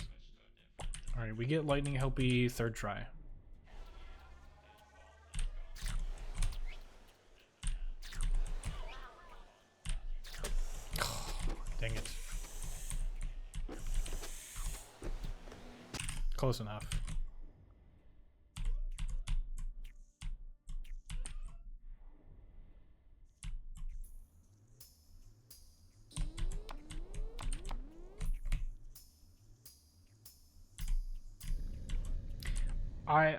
Alright, we get lightning helpy third try. Dang it. Close enough.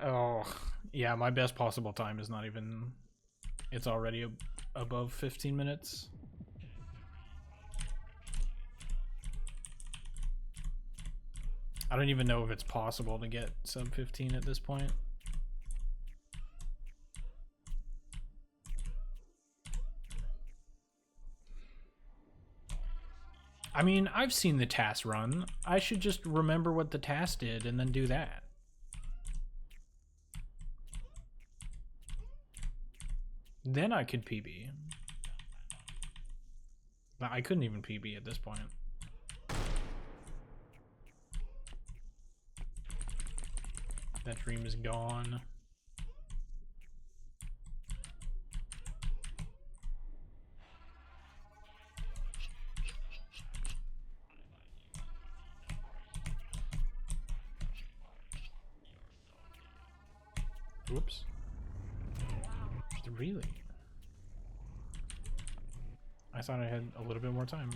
Oh, yeah, my best possible time is not even, it's already above 15 minutes. I don't even know if it's possible to get sub 15 at this point. I mean, I've seen the task run. I should just remember what the task did and then do that. Then I could PB. But I couldn't even PB at this point. That dream is gone. Whoops. Really? I thought I had a little bit more time.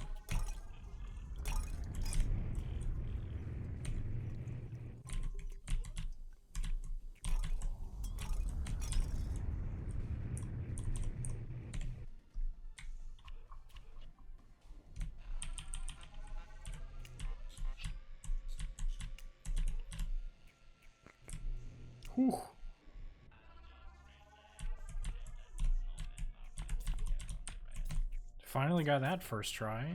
Whew. Finally got that first try.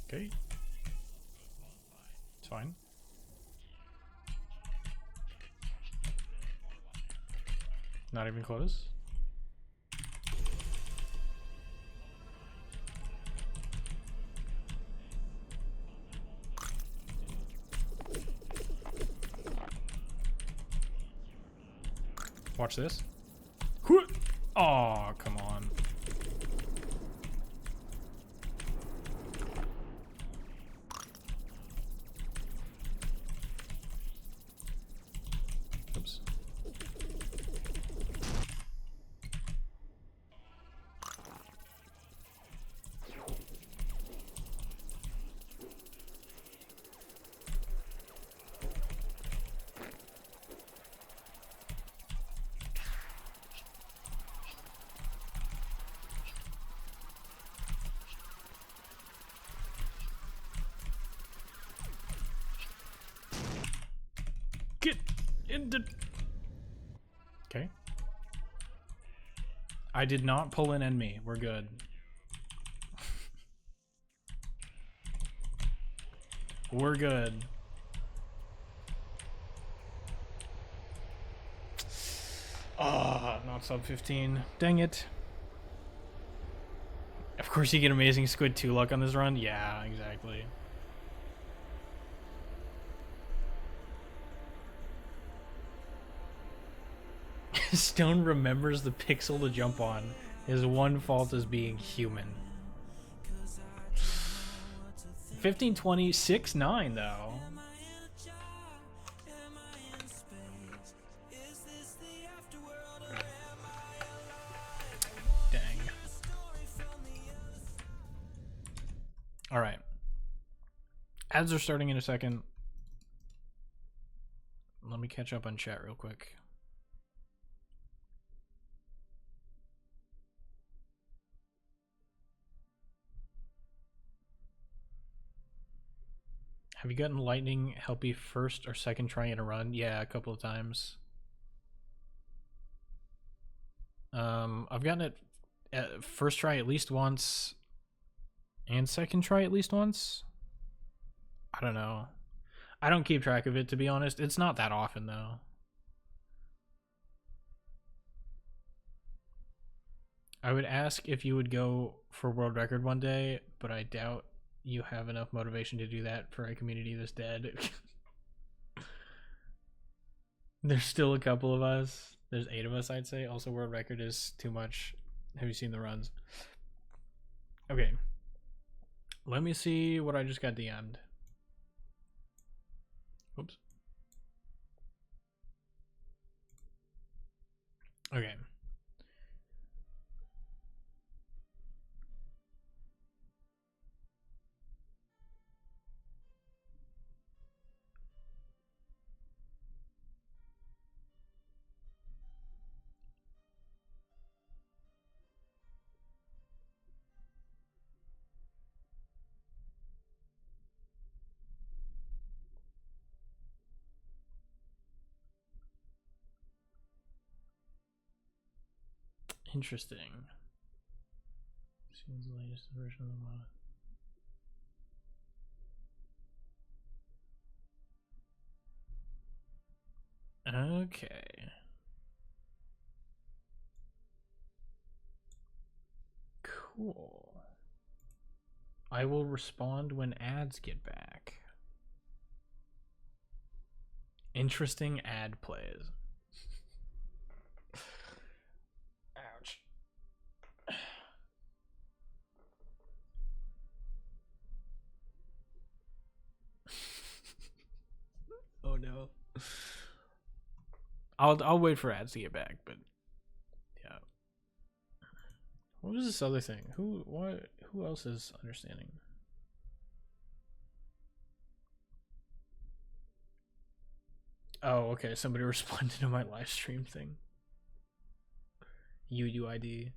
Okay. It's fine. Not even close. Watch this. Oh, come on. Oops. Get into... Okay. I did not pull an enemy. We're good. We're good. Ah, not sub 15. Dang it. Of course you get amazing squid 2 luck on this run. Yeah, exactly. Stone remembers the pixel to jump on. His one fault is being human. 1520, 6-9 though. Dang. Alright. Ads are starting in a second. Let me catch up on chat real quick. Have you gotten lightning helpy first or second try in a run? Yeah, a couple of times. I've gotten it at first try at least once, and second try at least once. I don't know. I don't keep track of it, to be honest. It's not that often, though. I would ask if you would go for world record one day, but I doubt you have enough motivation to do that for a community that's dead. There's still a couple of us. There's 8 of us, I'd say. Also, world record is too much. Have you seen the runs? Okay. Let me see what I just got DM'd. Oops. Okay. Interesting. Seems the latest version of the mod. Okay. Cool. I will respond when ads get back. Interesting ad plays. Ouch. Oh no. I'll wait for ads to get back, but yeah. What was this other thing? Who else is understanding? Oh, okay. Somebody responded to my live stream thing. UUID.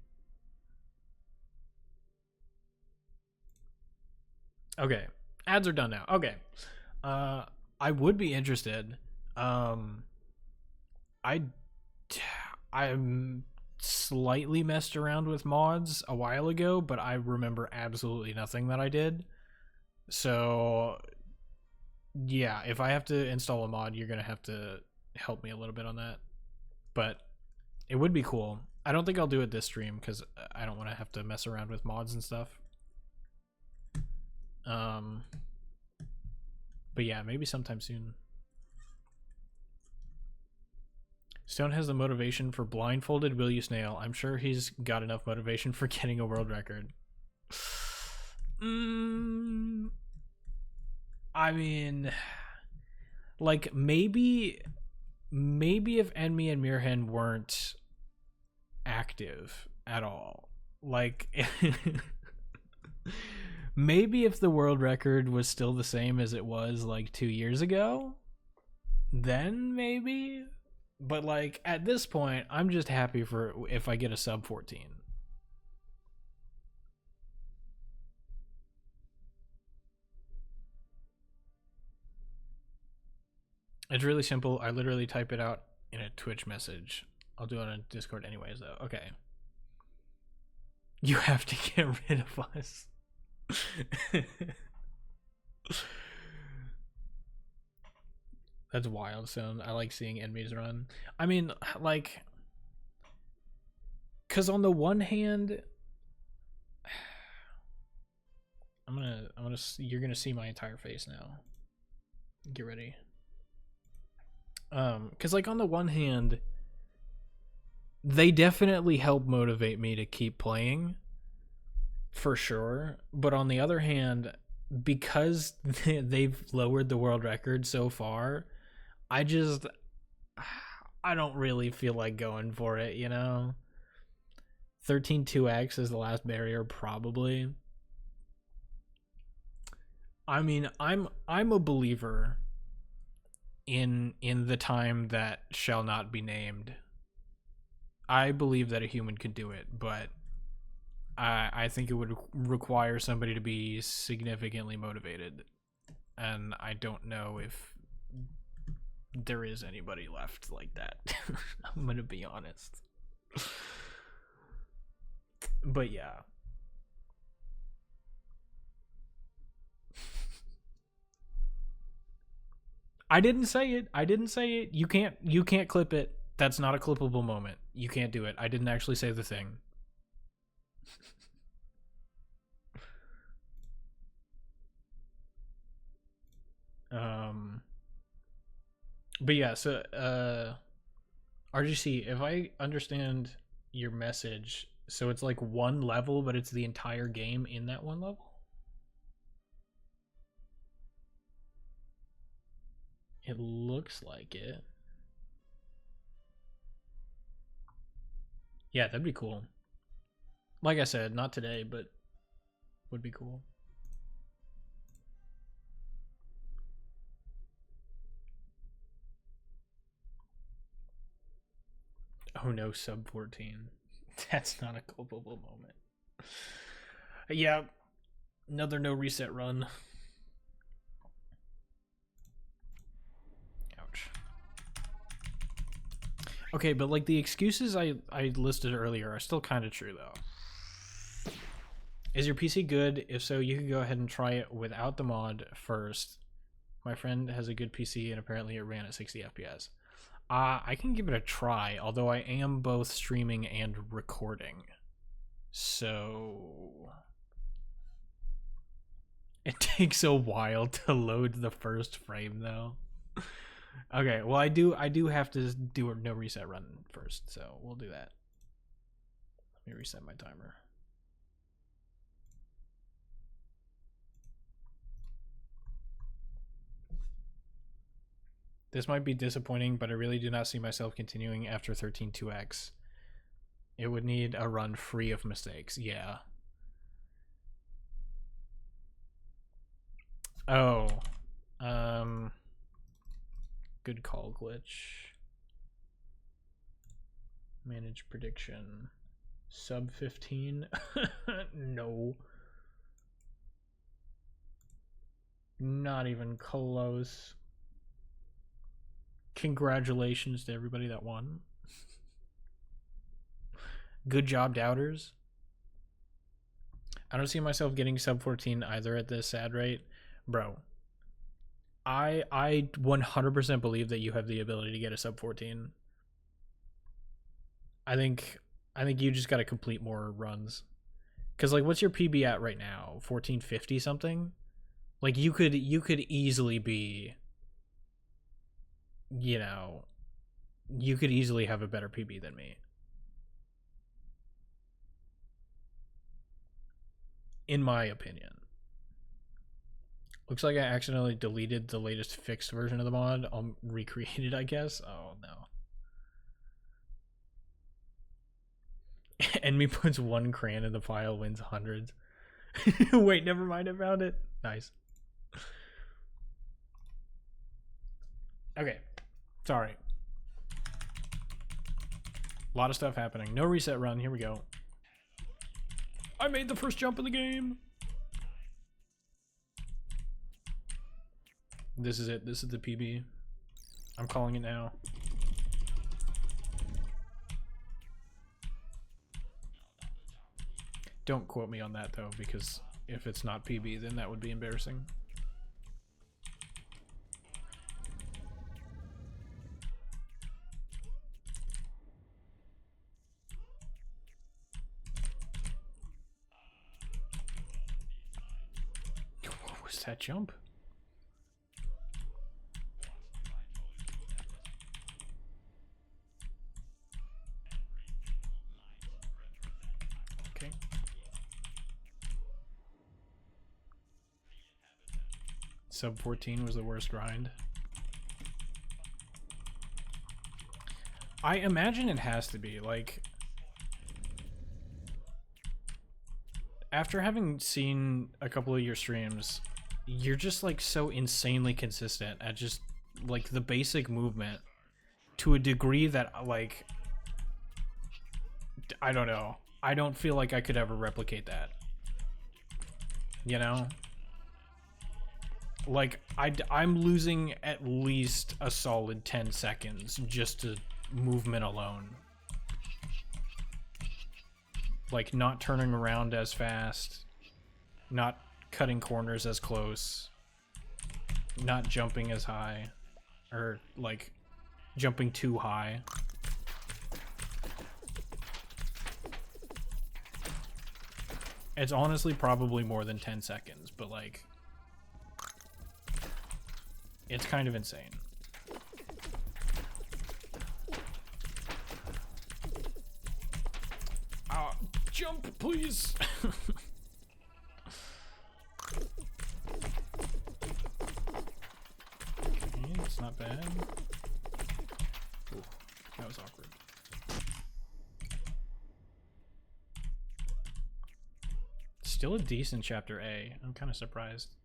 Okay. Ads are done now. Okay. I would be interested. I'm slightly messed around with mods a while ago, but I remember absolutely nothing that I did. So yeah, if I have to install a mod, you're gonna have to help me a little bit on that. But it would be cool. I don't think I'll do it this stream because I don't want to have to mess around with mods and stuff. But yeah, maybe sometime soon. Stone has the motivation for blindfolded Will You Snail. I'm sure he's got enough motivation for getting a world record. I mean, like maybe if Enmi and Mirhen weren't active at all, like maybe if the world record was still the same as it was like 2 years ago, then maybe. But like at this point, I'm just happy for if I get a sub 14. It's really simple. I literally type it out in a Twitch message. I'll do it on Discord anyways, though. Okay. You have to get rid of us. That's wild, son. I like seeing enemies run. I mean, like, because on the one hand, you're gonna see my entire face now. Get ready. Because like on the one hand, they definitely help motivate me to keep playing, for sure. But on the other hand, because they've lowered the world record so far, I don't really feel like going for it, you know? 13-2x is the last barrier, probably. I mean, I'm a believer in the time that shall not be named. I believe that a human could do it, but I think it would require somebody to be significantly motivated, and I don't know if there is anybody left like that. I'm gonna be honest. But yeah. I didn't say it. I didn't say it. You can't clip it. That's not a clippable moment. You can't do it. I didn't actually say the thing. But yeah, so RGC, if I understand your message, so it's like one level, but it's the entire game in that one level? It looks like it. Yeah, that'd be cool. Like I said, not today, but would be cool. Oh no, sub 14. That's not a culpable moment. Yeah, another no reset run. Ouch. Okay, but like the excuses I listed earlier are still kind of true though. Is your PC good? If so, you can go ahead and try it without the mod first. My friend has a good PC and apparently it ran at 60 FPS. I can give it a try, although I am both streaming and recording. So it takes a while to load the first frame though. Okay, well I do have to do a no reset run first, so we'll do that. Let me reset my timer. This might be disappointing, but I really do not see myself continuing after 13.2x. It would need a run free of mistakes. Yeah. Oh. Good call, glitch. Manage prediction. Sub 15? No. Not even close. Congratulations to everybody that won. Good job, doubters. I don't see myself getting sub 14 either at this sad rate. Bro, I 100% believe that you have the ability to get a sub 14. I think you just got to complete more runs. Cuz like what's your PB at right now? 1450 something? Like you could easily be, you know, you could easily have a better PB than me. In my opinion. Looks like I accidentally deleted the latest fixed version of the mod. I'll recreate it, I guess. Oh no. Enemy puts one crayon in the file, wins hundreds. Wait, never mind, I found it. Nice. Okay, sorry. A lot of stuff happening. No reset run, here we go. I made the first jump in the game. This is it, this is the PB. I'm calling it now. Don't quote me on that though, because if it's not PB, then that would be embarrassing. What was that jump? Okay. Sub 14 was the worst grind. I imagine it has to be, like, after having seen a couple of your streams, you're just like so insanely consistent at just like the basic movement to a degree that like I don't know. I don't feel like I could ever replicate that. You know? Like I'm losing at least a solid 10 seconds just to movement alone. Like, not turning around as fast, not cutting corners as close, not jumping as high, or, like, jumping too high. It's honestly probably more than 10 seconds, but, like, it's kind of insane. Jump, please! Okay, that's not bad. Ooh, that was awkward. Still a decent chapter A. I'm kind of surprised.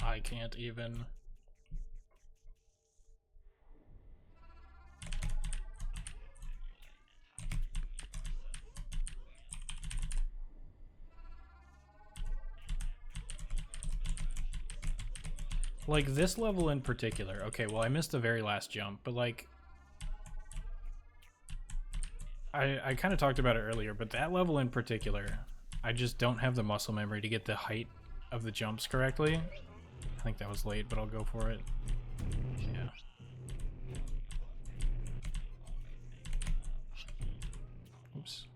I can't even. Like, this level in particular. Okay, well, I missed the very last jump, but, like, I kind of talked about it earlier, but that level in particular, I just don't have the muscle memory to get the height of the jumps correctly. I think that was late, but I'll go for it. Yeah. Oops.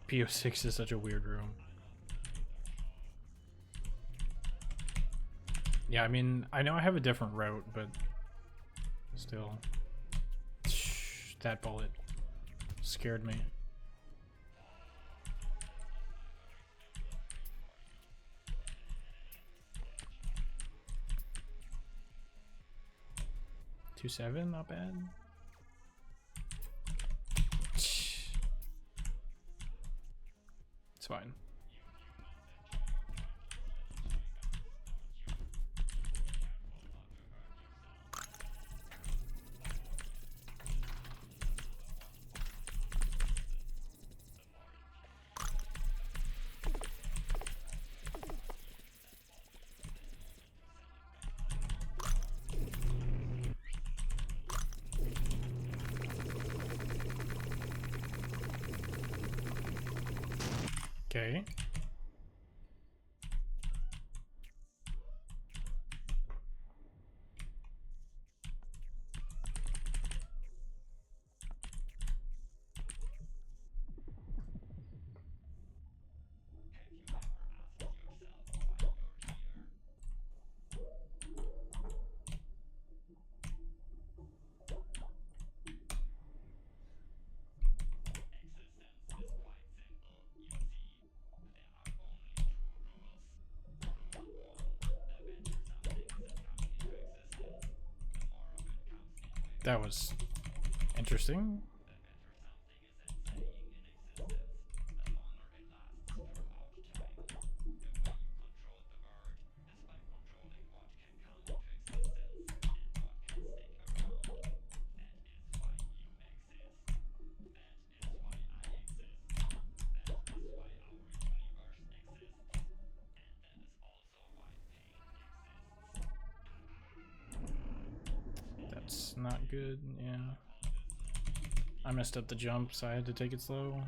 PO6 is such a weird room. Yeah, I mean, I know I have a different route, but still. That bullet scared me. $2.7, not bad. It's fine. Okay. That was interesting. That's not good, yeah. I messed up the jump, so I had to take it slow.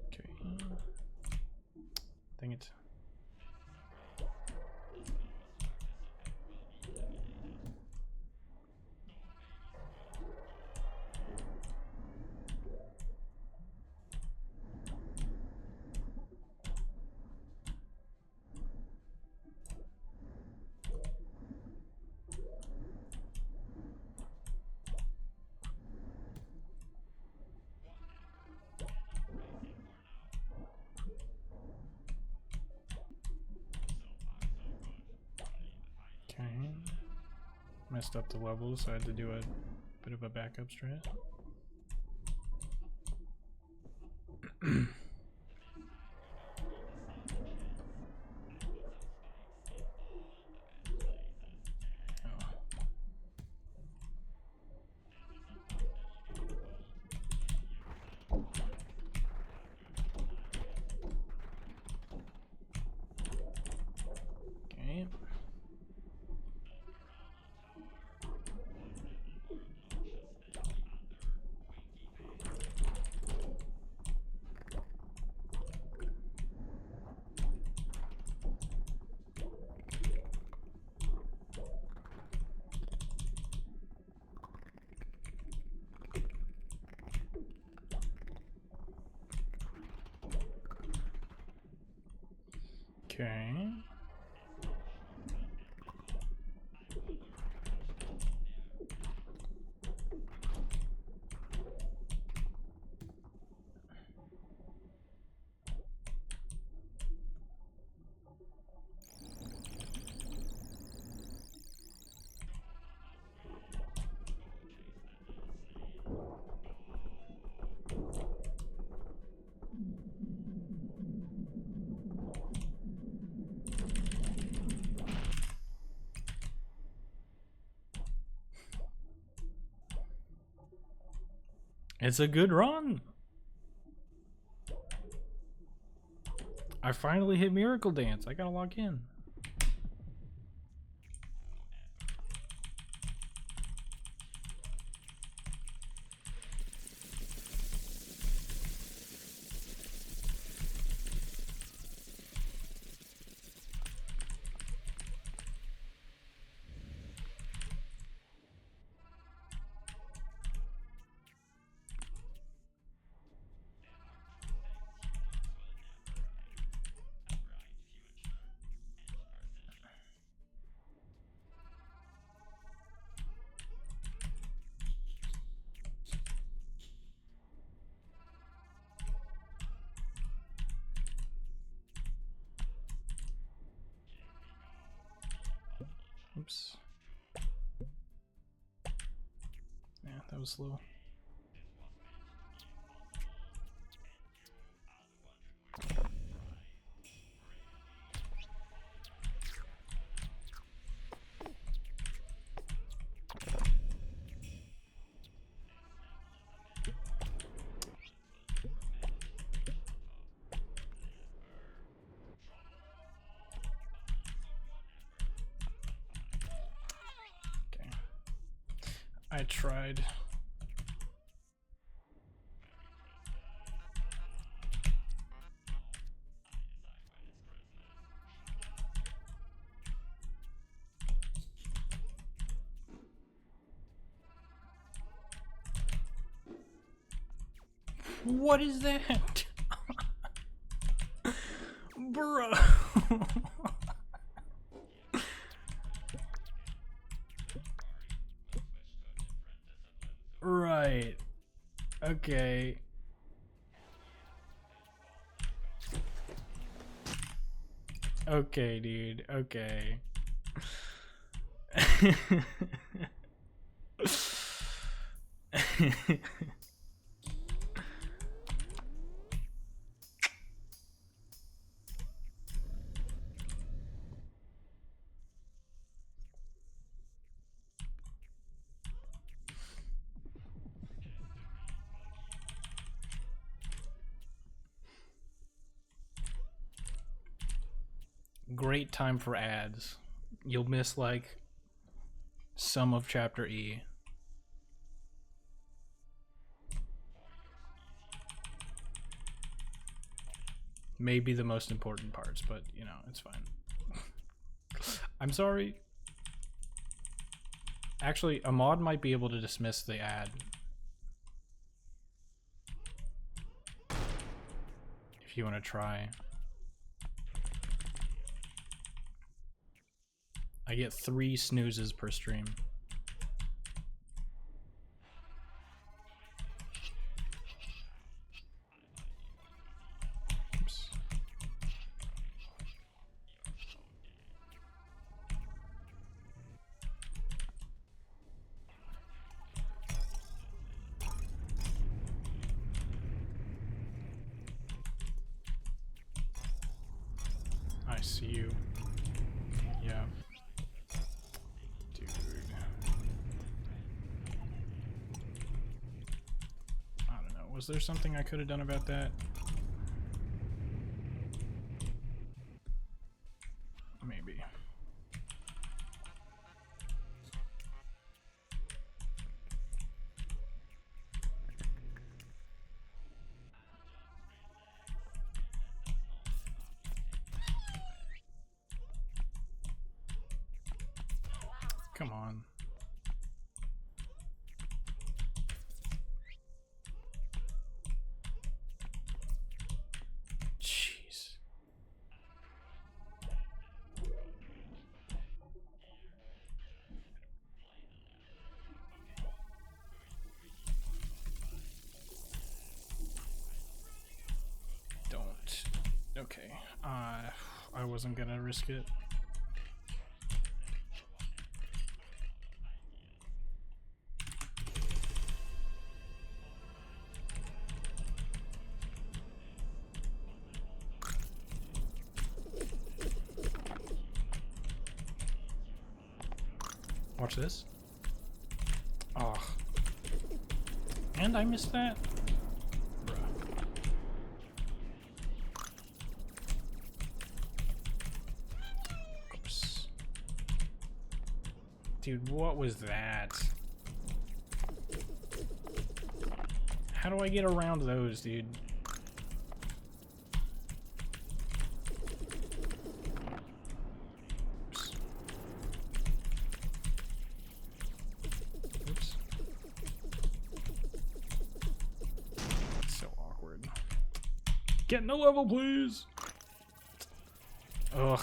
Okay. Dang it. messed up the levels, so I had to do a bit of a backup strat. Okay. It's a good run. I finally hit Miracle Dance. I gotta log in. Oops. Yeah, that was slow. I tried. What is that? Bro. Right. Okay. Okay, dude. Okay. Great time for ads. You'll miss like some of chapter E. Maybe the most important parts, but you know, it's fine. I'm sorry. Actually, a mod might be able to dismiss the ad. If you want to try. I get 3 snoozes per stream. Oops. see you. Yeah. Dude. I don't know. Was there something I could have done about that? Maybe. Come on. Jeez. Don't. Okay. I wasn't gonna risk it. Watch this. Oh. And I missed that? Bruh. Of course. Dude, what was that? How do I get around those, dude? Oops. So awkward. Get in the level, please! Ugh.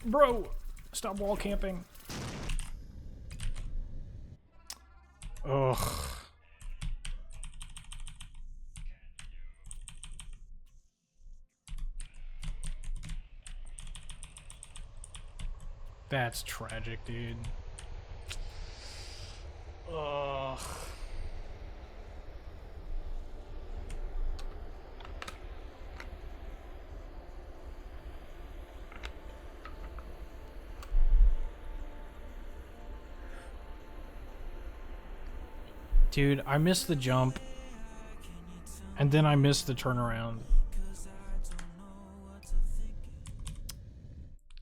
Bro, stop wall camping. Ugh. That's tragic, dude. Ugh. Dude, I missed the jump, and then I missed the turnaround.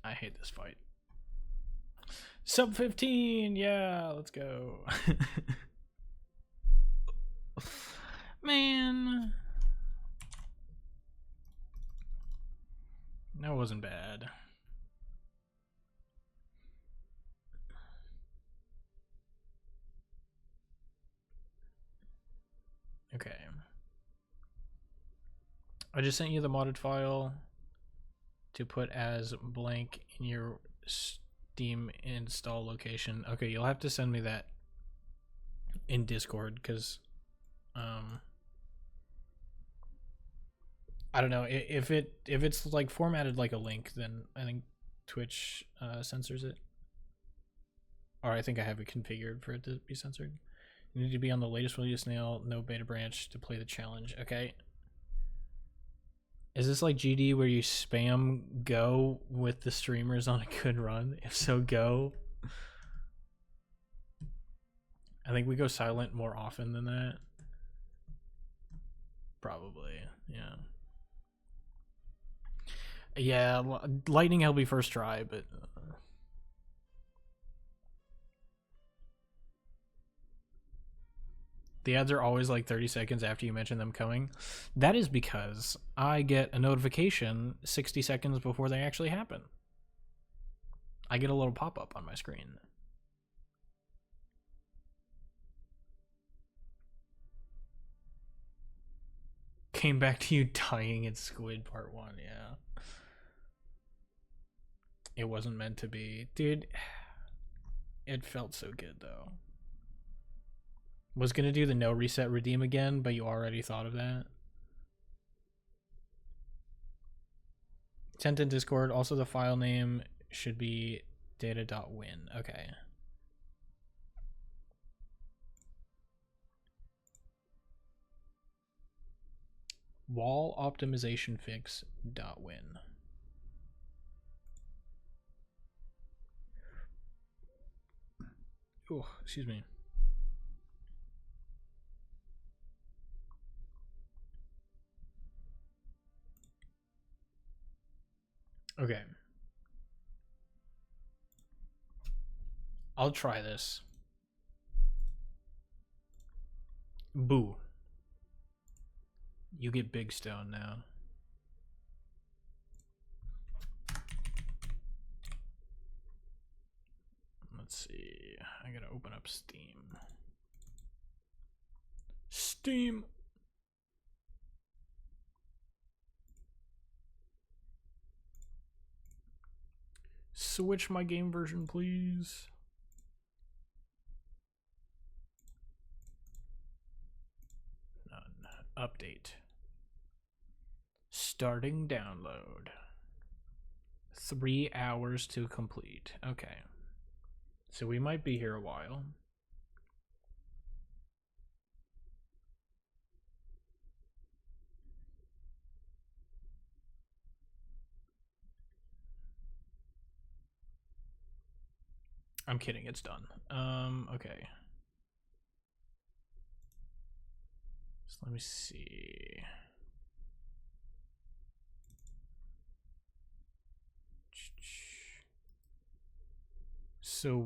I hate this fight. Sub 15, yeah, let's go. Man. That wasn't bad. Okay. I just sent you the modded file to put as blank in your Steam install location. Okay, you'll have to send me that in Discord because I don't know if it's like formatted like a link, then I think Twitch censors it. Or I think I have it configured for it to be censored. You need to be on the latest release now, no beta branch to play the challenge. Okay. Is this like GD where you spam go with the streamers on a good run? If so, go. I think we go silent more often than that. Probably, yeah. Yeah, Lightning LB first try, but... The ads are always like 30 seconds after you mention them coming. That is because I get a notification 60 seconds before they actually happen. I get a little pop-up on my screen. Came back to you dying in Squid Part 1, yeah. It wasn't meant to be. Dude, it felt so good, though. Was gonna do the no reset redeem again, but you already thought of that. Sent in Discord. Also, the file name should be data.win. Okay. Wall optimization fix.win. Oh, excuse me. Okay. I'll try this. Boo. You get Big Stone now. Let's see. I gotta open up Steam. Steam. Switch my game version, please. None. Update. Starting download. 3 hours to complete. Okay. So we might be here a while. I'm kidding, it's done. Okay. So let me see. So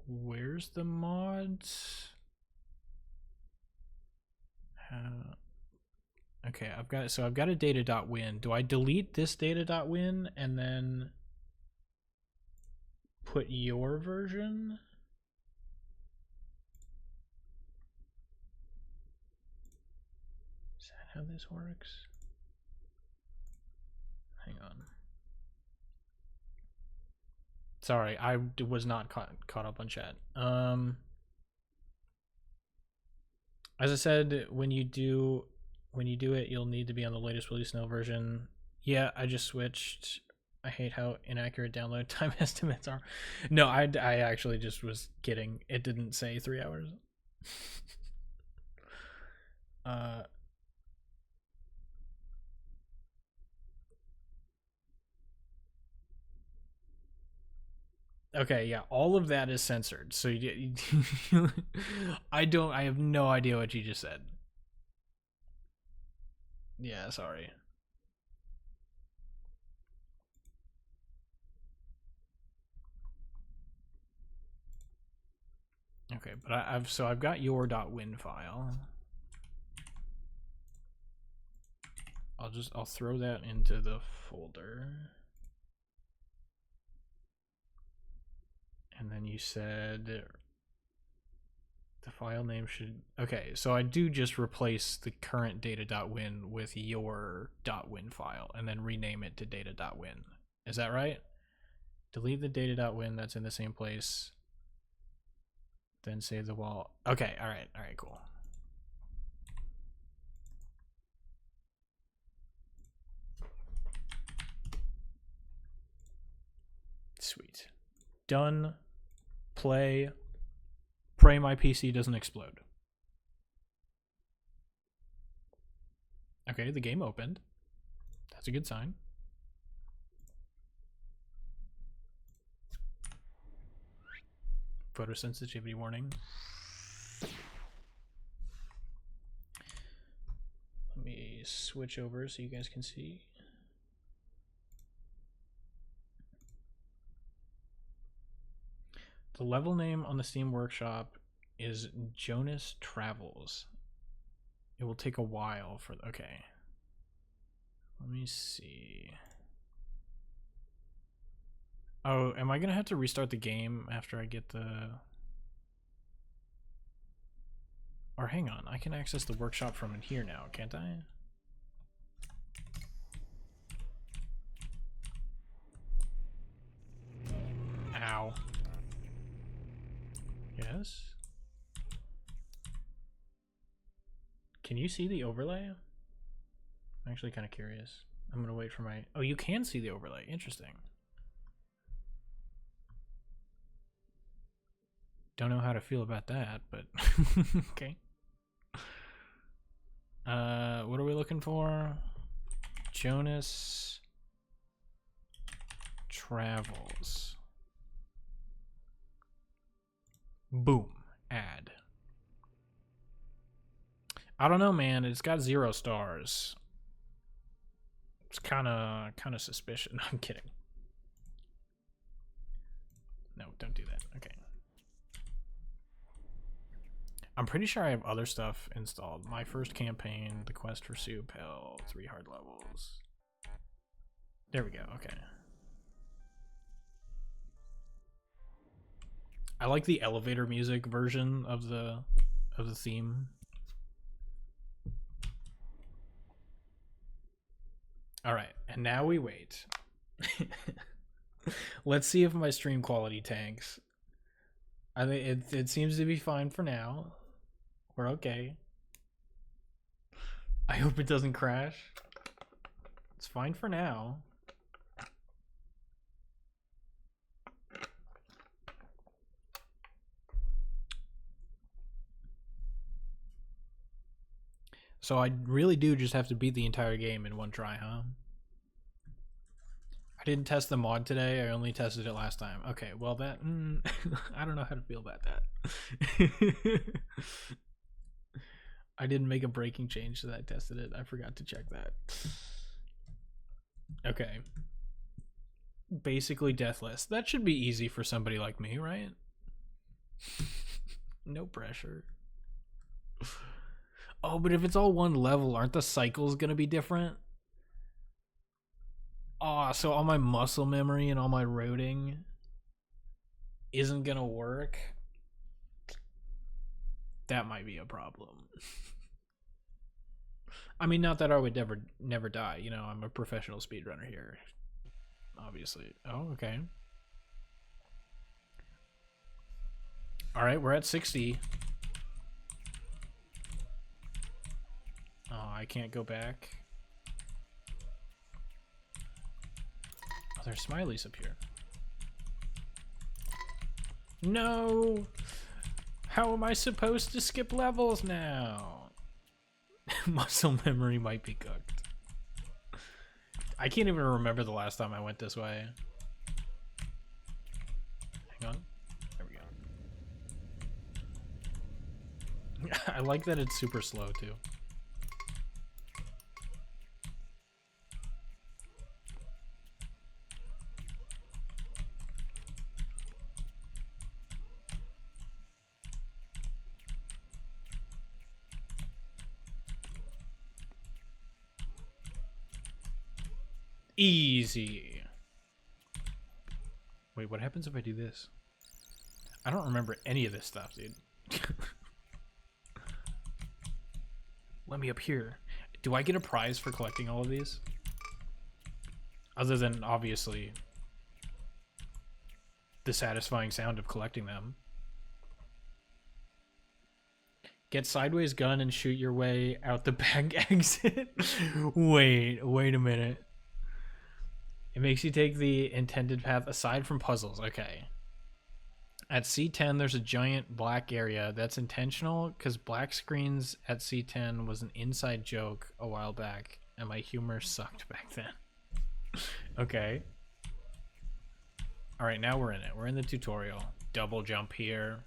where's the mods? Okay, I've got a data.win. Do I delete this data.win and then put your version? Is that how this works? Hang on. Sorry, I was not caught up on chat. As I said, when you do it, you'll need to be on the latest release no version. Yeah, I just switched. I hate how inaccurate download time estimates are. No, I actually just was kidding. It didn't say 3 hours. Okay, yeah, all of that is censored. So I have no idea what you just said. Yeah, sorry. Okay, but I've got your .win file. I'll throw that into the folder. And then you said the file name should... Okay, so I do just replace the current data.win with your .win file and then rename it to data.win. Is that right? Delete the data.win that's in the same place. Then save the wall. Okay, alright, cool. Sweet. Done. Play. Pray my PC doesn't explode. Okay, the game opened. That's a good sign. Photosensitivity warning. Let me switch over so you guys can see. The level name on the Steam Workshop is Jonas Travels. It will take a while for... Okay. Let me see. Oh, am I going to have to restart the game after I get the... Or hang on, I can access the workshop from in here now, can't I? Ow. Yes? Can you see the overlay? I'm actually kind of curious. I'm gonna wait for my... Oh, you can see the overlay. Interesting. Don't know how to feel about that, but okay. What are we looking for? Jonas Travels. Boom. Add. I don't know, man. It's got 0 stars. It's kind of suspicious. No, I'm kidding. No, don't do that. Okay. I'm pretty sure I have other stuff installed. My first campaign, the quest for Soup, hell, 3 hard levels. There we go. Okay. I like the elevator music version of the theme. All right, and now we wait. Let's see if my stream quality tanks. I think it seems to be fine for now. We're okay. I hope it doesn't crash. It's fine for now. So I really do just have to beat the entire game in one try, huh? I didn't test the mod today. I only tested it last time. Okay, well that... I don't know how to feel about that. I didn't make a breaking change so that I tested it. I forgot to check that. Okay. Basically deathless. That should be easy for somebody like me, right? No pressure. Oh, but if it's all one level, aren't the cycles gonna be different? Oh, so all my muscle memory and all my roading isn't gonna work? That might be a problem. I mean, not that I would never die. You know, I'm a professional speedrunner here. Obviously. Oh, okay. All right, we're at 60. Oh, I can't go back. Oh, there's smileys up here. No! How am I supposed to skip levels now? Muscle memory might be cooked. I can't even remember the last time I went this way. Hang on. There we go. I like that it's super slow too. Easy. Wait, what happens if I do this? I don't remember any of this stuff, dude. Let me up here. Do I get a prize for collecting all of these? Other than, obviously, the satisfying sound of collecting them. Get sideways gun and shoot your way out the back exit. Wait a minute. It makes you take the intended path aside from puzzles. Okay. At C10, there's a giant black area. That's intentional because black screens at C10 was an inside joke a while back, and my humor sucked back then. Okay. All right, now we're in it. We're in the tutorial. Double jump here.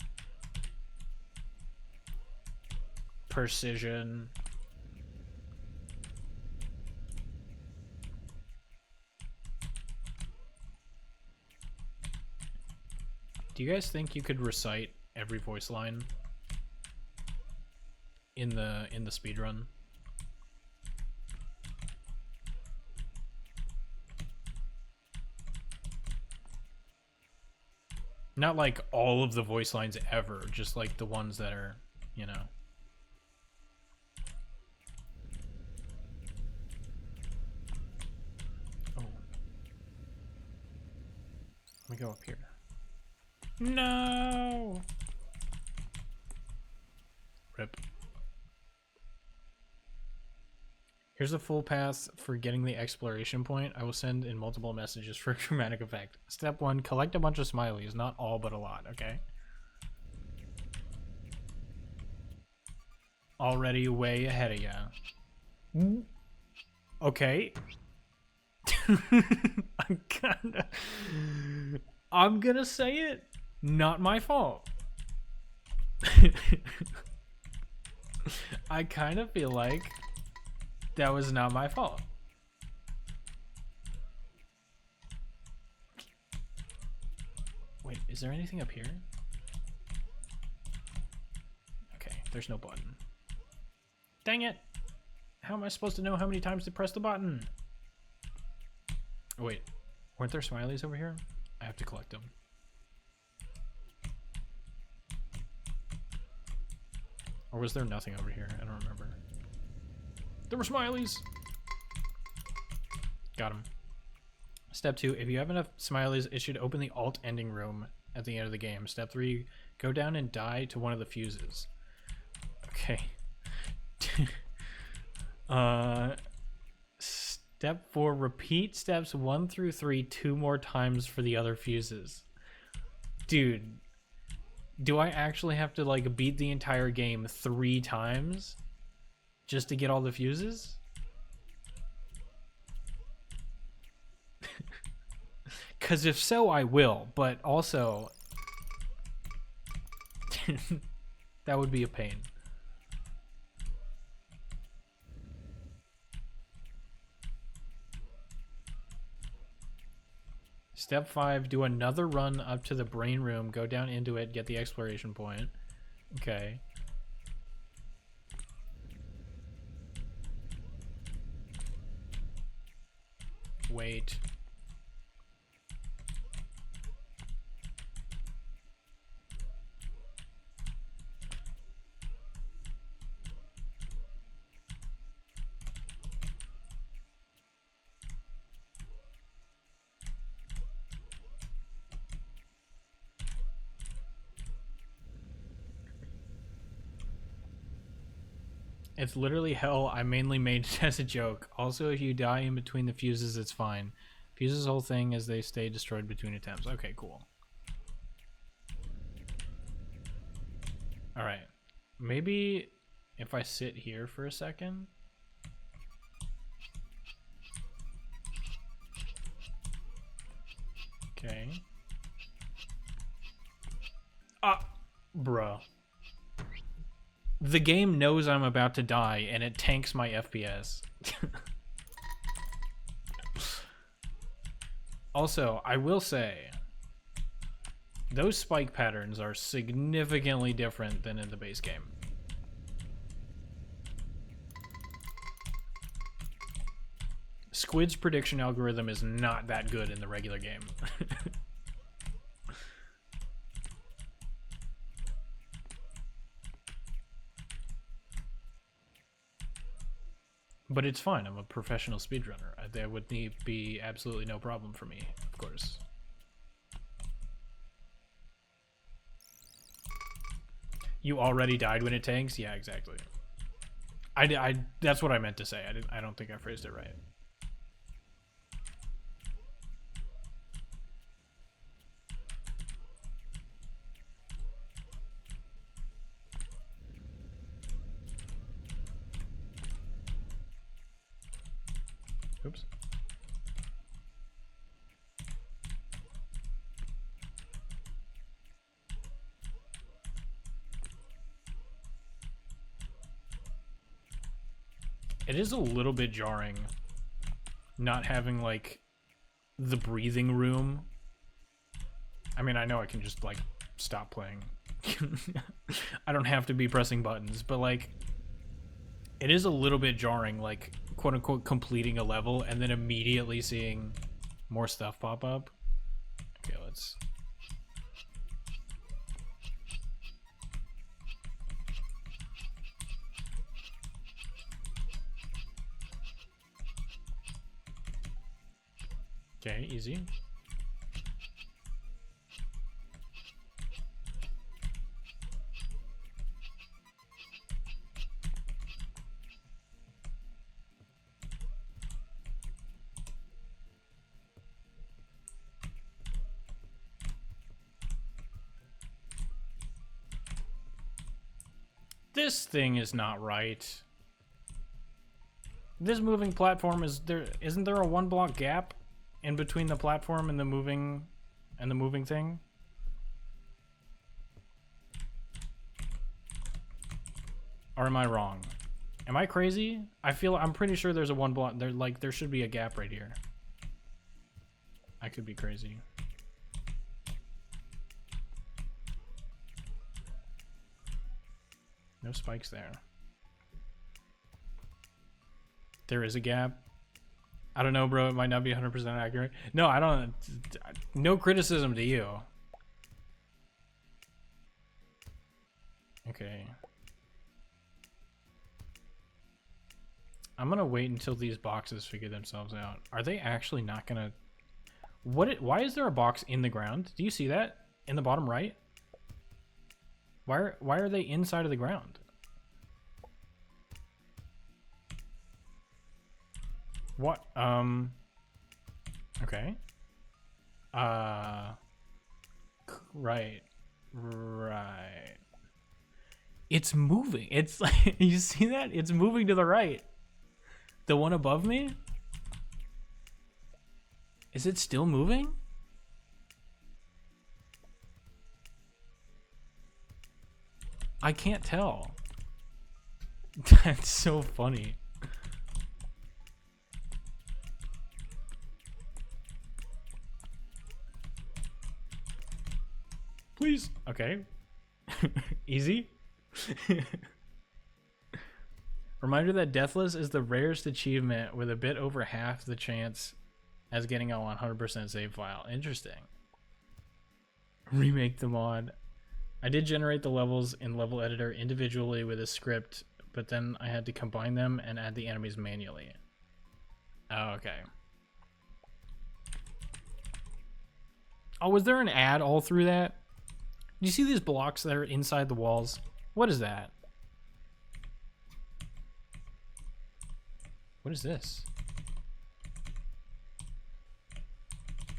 Precision. Do you guys think you could recite every voice line in the speedrun? Not like all of the voice lines ever, just like the ones that are, you know. Oh. Let me go up here. No. Rip. Here's the full path for getting the exploration point. I will send in multiple messages for dramatic effect. Step 1, collect a bunch of smileys. Not all, but a lot, okay? Already way ahead of ya. Okay. I'm gonna say it. Not my fault. I kind of feel like that was not my fault. Wait, is there anything up here? Okay, there's no button. Dang it! How am I supposed to know how many times to press the button? Oh, wait, weren't there smileys over here? I have to collect them. Or was there nothing over here? I don't remember. There were smileys! Got him. Step 2, if you have enough smileys, it should open the alt ending room at the end of the game. Step 3, go down and die to one of the fuses. Okay. Step 4, repeat steps 1 through 3 2 more times for the other fuses. Dude, do I actually have to like beat the entire game 3 times just to get all the fuses? Because if so, I will, but also that would be a pain. Step 5, do another run up to the brain room, go down into it, get the exploration point. Okay. Wait. It's literally hell. I mainly made it as a joke. Also, if you die in between the fuses, it's fine. Fuses whole thing as they stay destroyed between attempts. Okay, cool. Alright. Maybe if I sit here for a second. Okay. Ah, bruh. The game knows I'm about to die, and it tanks my FPS. Also, I will say, those spike patterns are significantly different than in the base game. Squid's prediction algorithm is not that good in the regular game. But it's fine. I'm a professional speedrunner. There would be absolutely no problem for me, of course. You already died when it tanks? Yeah, exactly. That's what I meant to say. I don't think I phrased it right. Oops. It is a little bit jarring not having like the breathing room. I mean, I know I can just like stop playing. I don't have to be pressing buttons, but like it is a little bit jarring, like quote unquote completing a level and then immediately seeing more stuff pop up. Okay, let's... Okay, easy. This thing is not right. This moving platform is there. Isn't there a 1 block gap in between the platform and the moving thing? Or am I wrong? Am I crazy? I'm pretty sure there's a 1 block. There should be a gap right here. I could be crazy. No spikes there. There is a gap. I don't know, bro. It might not be 100% accurate. No, I don't. No criticism to you. Okay. I'm gonna wait until these boxes figure themselves out. Are they actually not gonna... Why is there a box in the ground? Do you see that? In the bottom right? Why are they inside of the ground? What? Okay. Right. It's moving. It's like, you see that? It's moving to the right. The one above me? Is it still moving? I can't tell. That's so funny. Please. Okay. Easy. Reminder that Deathless is the rarest achievement with a bit over half the chance as getting a 100% save file. Interesting. Remake the mod. I did generate the levels in level editor individually with a script, but then I had to combine them and add the enemies manually. Oh, okay. Oh, was there an ad all through that? Do you see these blocks that are inside the walls? What is that? What is this?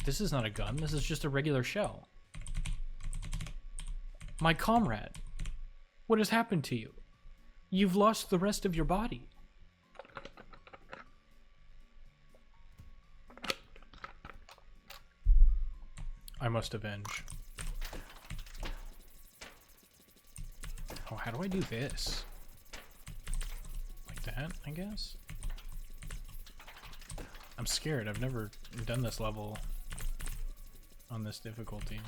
This is not a gun. This is just a regular shell. My comrade, what has happened to you? You've lost the rest of your body. I must avenge. Oh, how do I do this? Like that, I guess? I'm scared. I've never done this level on this difficulty.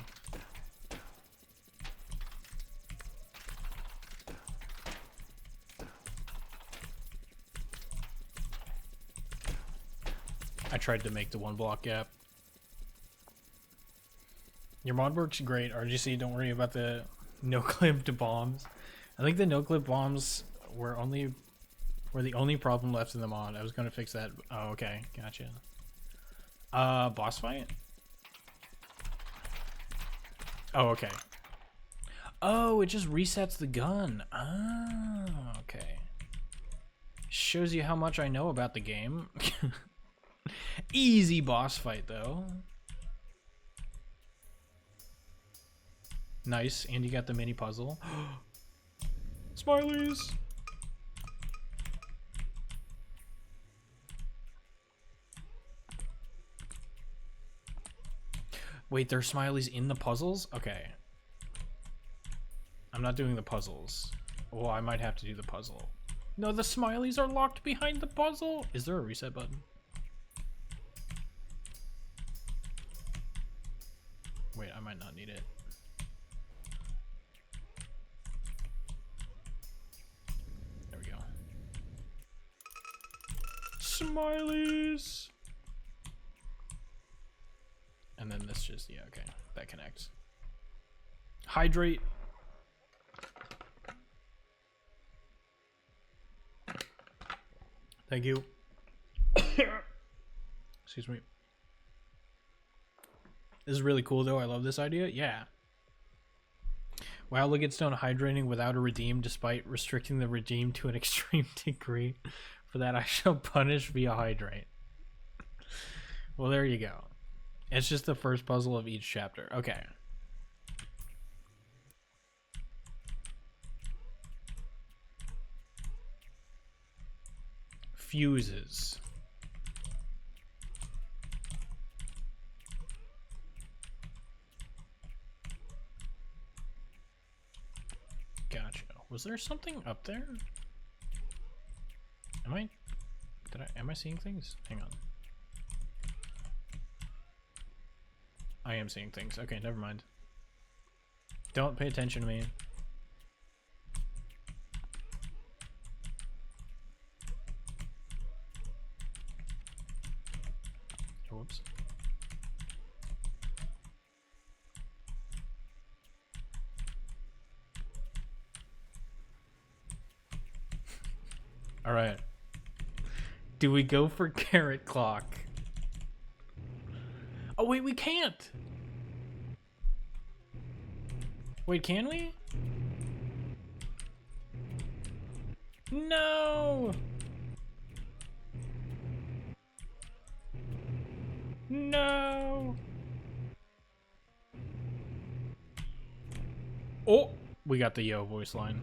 I tried to make the 1 block gap. Your mod works great. RGC, don't worry about the no-clipped bombs. I think the no-clip bombs were the only problem left in the mod. I was gonna fix that. Oh, okay, gotcha. Boss fight? Oh, okay. Oh, it just resets the gun. Oh, okay. Shows you how much I know about the game. Easy boss fight, though. Nice, and you got the mini puzzle. Smileys! Wait, there's smileys in the puzzles? Okay. I'm not doing the puzzles. Well, I might have to do the puzzle. No, the smileys are locked behind the puzzle! Is there a reset button? Wait, I might not need it. There we go. Smileys! And then this just, yeah, okay. That connects. Hydrate. Thank you. Excuse me. This is really cool, though. I love this idea. Yeah. Wow, look at Stone hydrating without a redeem, despite restricting the redeem to an extreme degree. For that, I shall punish via hydrate. Well, there you go. It's just the first puzzle of each chapter. Okay. fuses. Gotcha. Was there something up there? Am I seeing things? Hang on. I am seeing things. Okay, never mind. Don't pay attention to me. Whoops. All right. Do we go for carrot clock? Oh wait, we can't. Wait, can we? No. No. Oh, we got the yo voice line.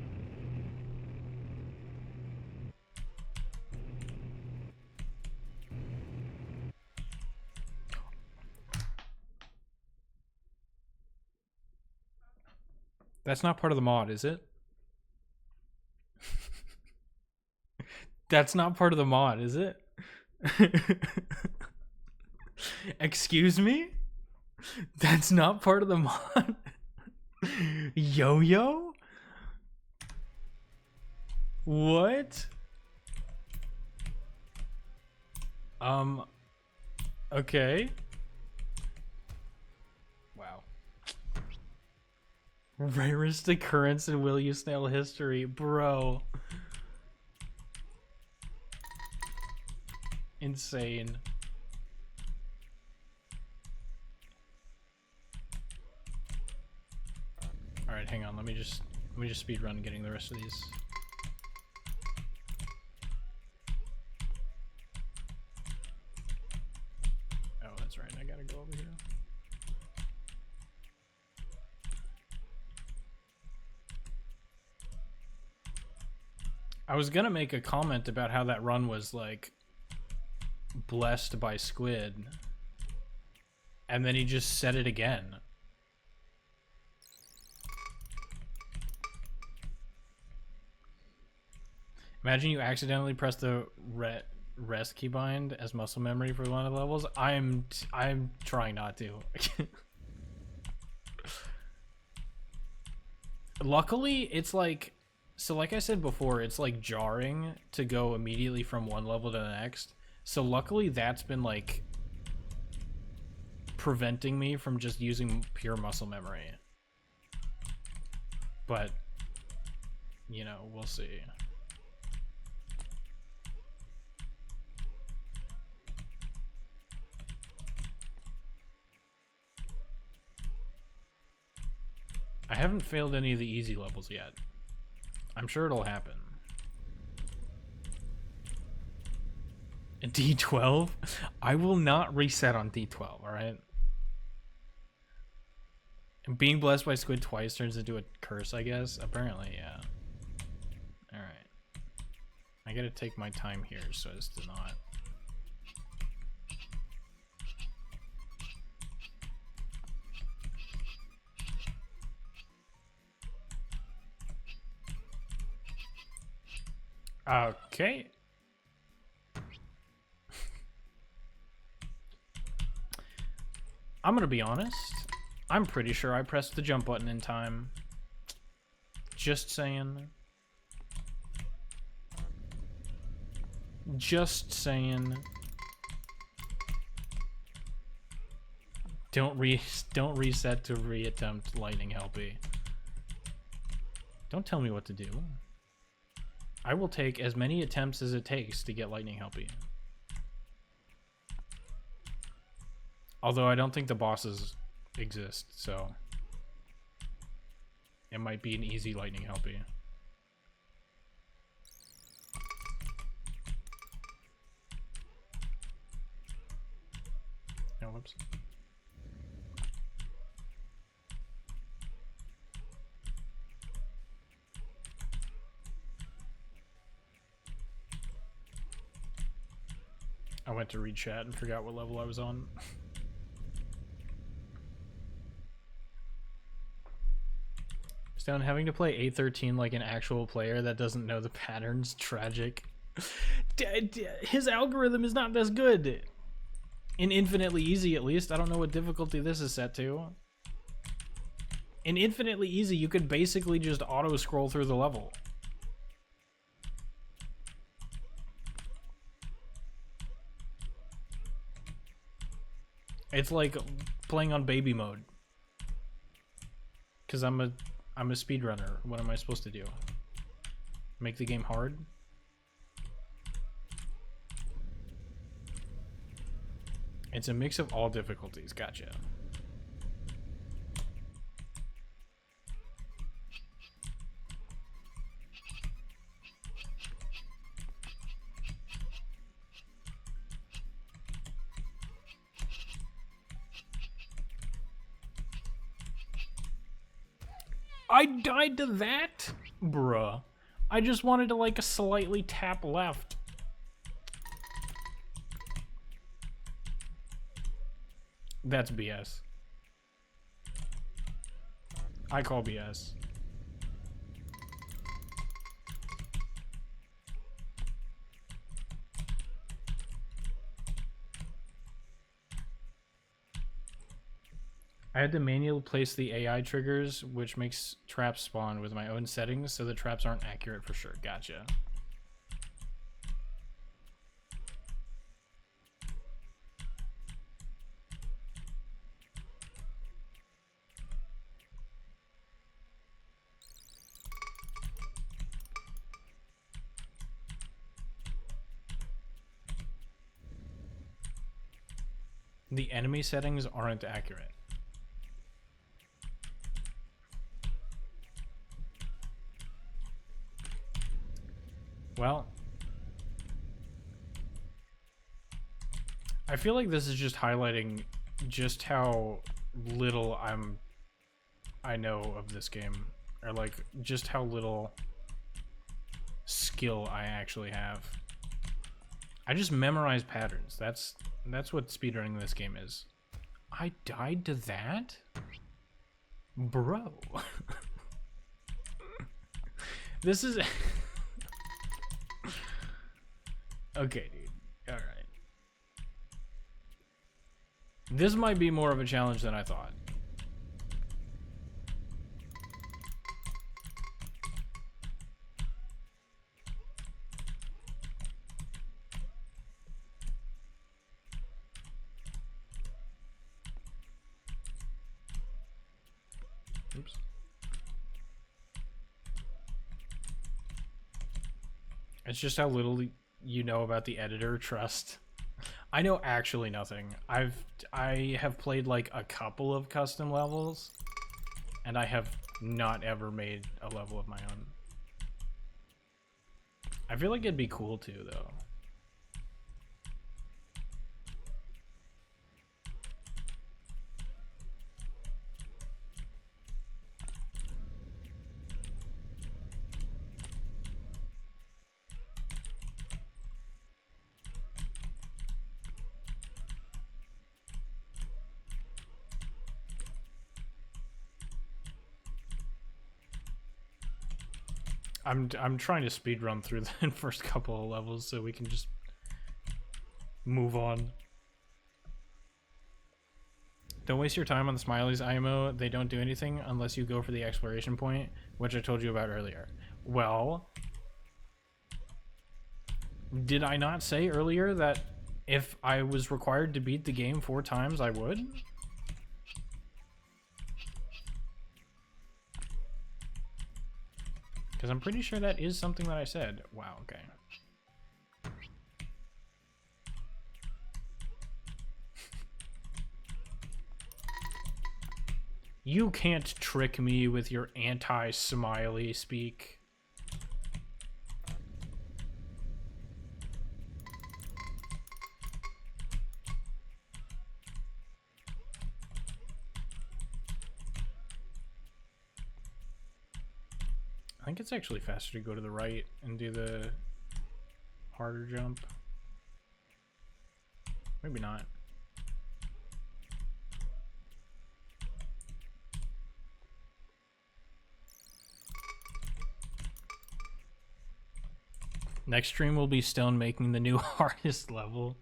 That's not part of the mod, is it? That's not part of the mod, is it? Excuse me? That's not part of the mod? Yo-yo? What? Okay. Wow. Rarest occurrence in Will You Snail history, bro. Insane. All right, hang on. Let me just speed run getting the rest of these. Oh, that's right. I gotta go over here. I was gonna make a comment about how that run was like blessed by Squid, and then he just said it again. Imagine you accidentally press the rest keybind as muscle memory for one of the levels. I'm trying not to. Luckily, it's like, so like I said before, it's like jarring to go immediately from one level to the next. So luckily that's been like preventing me from just using pure muscle memory. But, you know, we'll see. I haven't failed any of the easy levels yet. I'm sure it'll happen. D12? I will not reset on D12, alright? And being blessed by Squid twice turns into a curse, I guess? Apparently, yeah. Alright. I gotta take my time here so as to not... Okay. I'm gonna be honest. I'm pretty sure I pressed the jump button in time. Just saying. Just saying. Don't reset to reattempt lightning helpy. Don't tell me what to do. I will take as many attempts as it takes to get lightning helpy. Although I don't think the bosses exist, so it might be an easy lightning helpy. No, whoops. went to read chat and forgot what level I was on. Stone, having to play A13 like an actual player that doesn't know the patterns, tragic. His algorithm is not as good. In infinitely easy, at least. I don't know what difficulty this is set to. In infinitely easy, you could basically just auto-scroll through the level. It's like playing on baby mode. Because I'm a speedrunner. What am I supposed to do? Make the game hard? It's a mix of all difficulties. Gotcha. I died to that? Bruh. I just wanted to like slightly tap left. That's BS. I call BS. I had to manually place the AI triggers, which makes traps spawn with my own settings, so the traps aren't accurate for sure. Gotcha. The enemy settings aren't accurate. Well, I feel like this is just highlighting just how little I know of this game, or like just how little skill I actually have. I just memorize patterns. That's what speedrunning this game is. I died to that? Bro. This is okay, dude. Alright. This might be more of a challenge than I thought. Oops. It's just how little you know about the editor. Trust. I know actually nothing. I have played like a couple of custom levels, and I have not ever made a level of my own. I feel like it'd be cool too, though. I'm trying to speed run through the first couple of levels so we can just move on. Don't waste your time on the Smileys IMO. They don't do anything unless you go for the exploration point, which I told you about earlier. Well, did I not say earlier that if I was required to beat the game 4 times, I would? Because I'm pretty sure that is something that I said. Wow, okay. You can't trick me with your anti-smiley speak. I think it's actually faster to go to the right and do the harder jump. Maybe not. Next stream will be Stone making the new hardest level.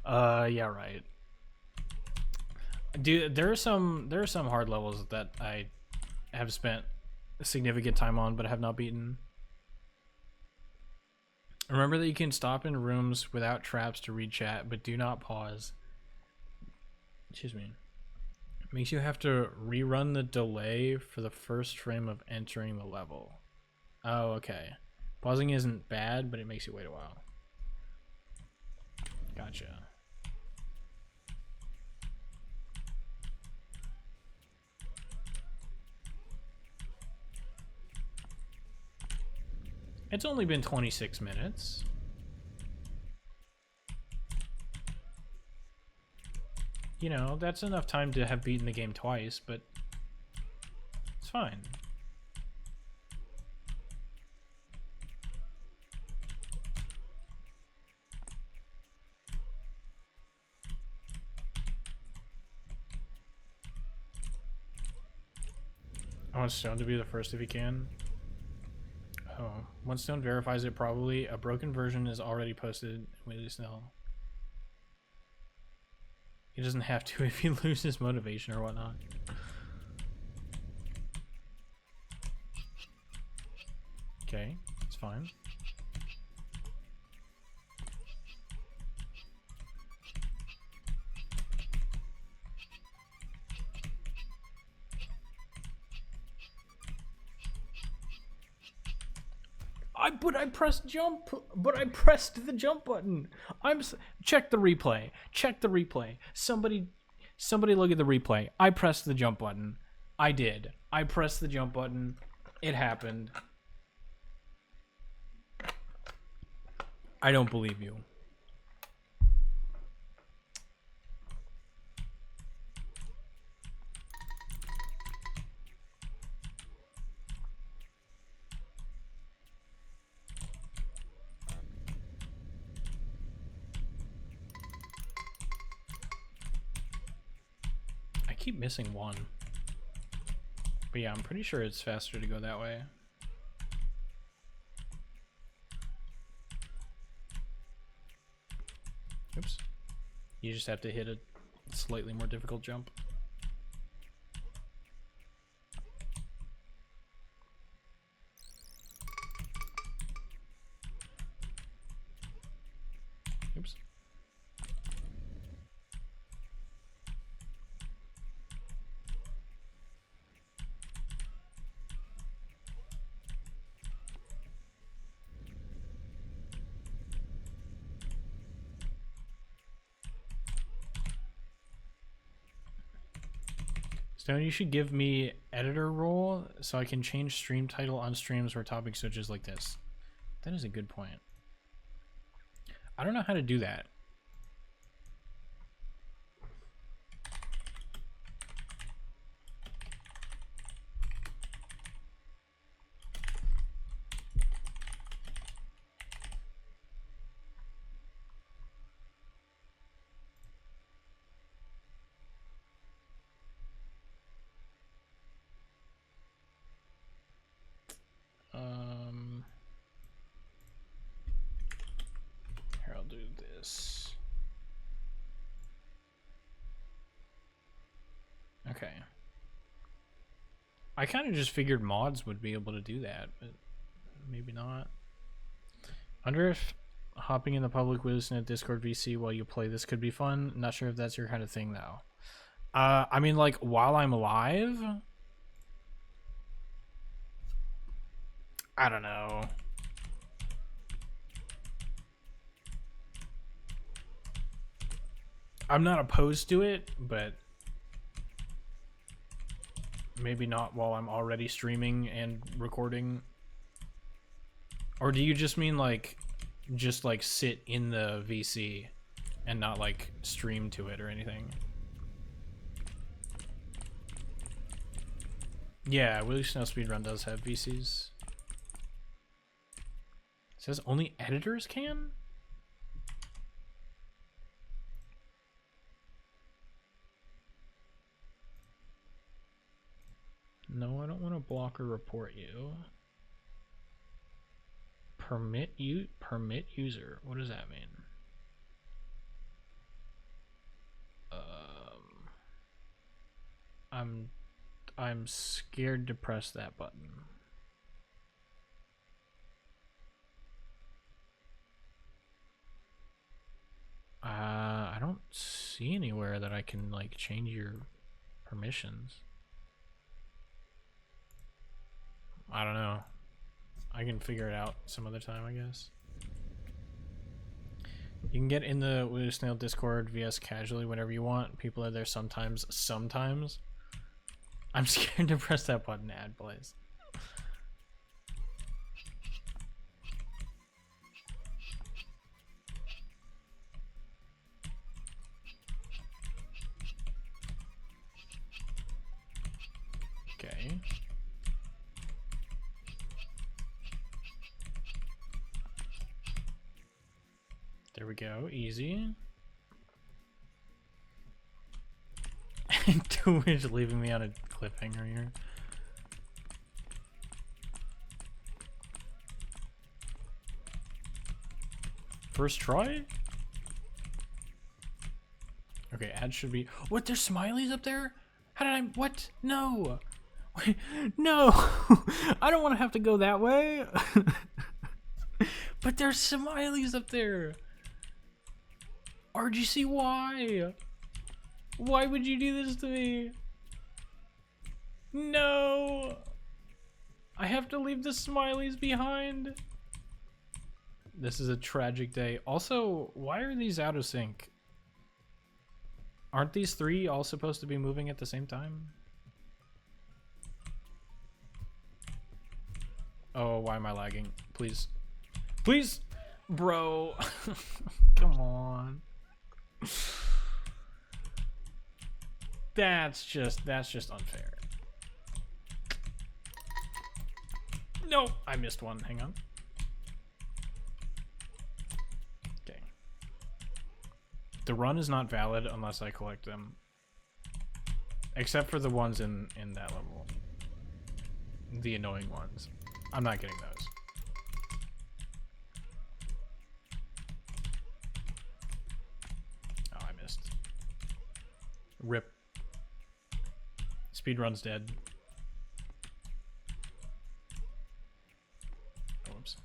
Yeah, right. Dude, there are some hard levels that I have spent a significant time on but have not beaten. Remember that you can stop in rooms without traps to read chat, but do not pause. Excuse me. It makes you have to rerun the delay for the first frame of entering the level. Oh, okay. Pausing isn't bad, but it makes you wait a while. Gotcha. It's only been 26 minutes. You know, that's enough time to have beaten the game twice, but it's fine. I want Stone to be the first if he can. Oh, once Stone verifies it, probably a broken version is already posted. Wait, still. He doesn't have to if he loses motivation or whatnot. Okay, it's fine. I pressed jump, but I pressed the jump button. Check the replay. Check the replay. Somebody look at the replay. I pressed the jump button. I did. I pressed the jump button. It happened. I don't believe you. I keep missing one. But yeah, I'm pretty sure it's faster to go that way. Oops. You just have to hit a slightly more difficult jump. Oops. Stone, you should give me editor role so I can change stream title on streams where topic switches like this. That is a good point. I don't know how to do that. Here, I'll do this. Okay. I kind of just figured mods would be able to do that, but maybe not. I wonder if hopping in the public with a Discord VC while you play this could be fun. Not sure if that's your kind of thing, though. I mean, like, while I'm live? I don't know. I'm not opposed to it, but maybe not while I'm already streaming and recording. Or do you just mean like just like sit in the VC and not like stream to it or anything? Yeah, Willy Snow Speedrun does have VCs. It says only editors can? blocker report you. Permit user. What does that mean? I'm scared to press that button. I don't see anywhere that I can like change your permissions. I don't know. I can figure it out some other time, I guess. You can get in the Woo Snail Discord VS casually whenever you want. People are there sometimes. Sometimes. I'm scared to press that button to add plays. Okay. There we go. Easy. Twitch leaving me on a cliffhanger here. First try? Okay, ads should be. What? There's smileys up there? How did I? What? No. Wait, no. I don't want to have to go that way. But there's smileys up there. RGC, why? Why would you do this to me? No! I have to leave the smileys behind. This is a tragic day. Also, why are these out of sync? Aren't these three all supposed to be moving at the same time? Oh, why am I lagging? Please. Please! Bro. Come on. That's just unfair. No, I missed one. Hang on. Okay. The run is not valid unless I collect them. Except for the ones in that level. The annoying ones. I'm not getting those. Oh, I missed. Rip. Speedrun's dead. Oops.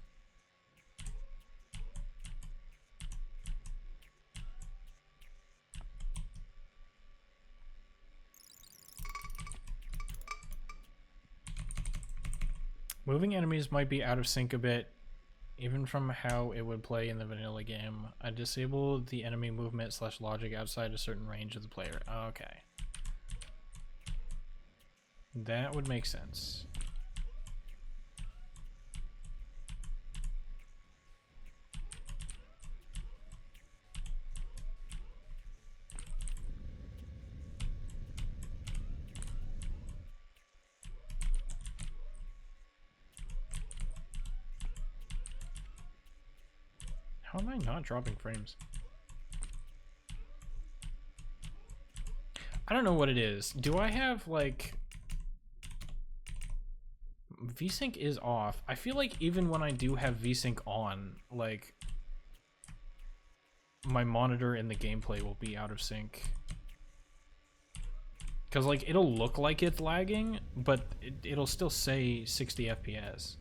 Moving enemies might be out of sync a bit, even from how it would play in the vanilla game. I disabled the enemy movement / logic outside a certain range of the player. Okay. That would make sense. How am I not dropping frames? I don't know what it is. Do I have like... VSync is off. I feel like even when I do have VSync on, like, my monitor and the gameplay will be out of sync. Because, like, it'll look like it's lagging, but it'll still say 60 FPS.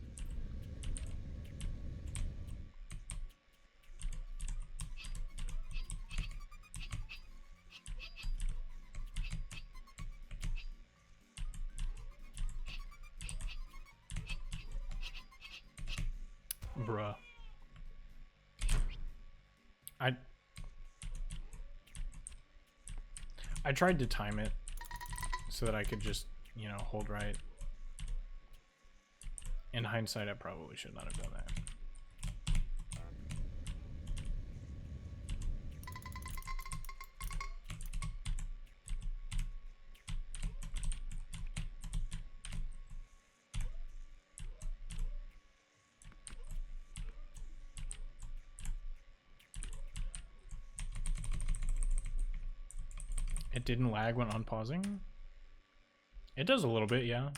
Bruh. I tried to time it so that I could just, you know, hold right. In hindsight, I probably should not have done that. It didn't lag when unpausing? It does a little bit, yeah.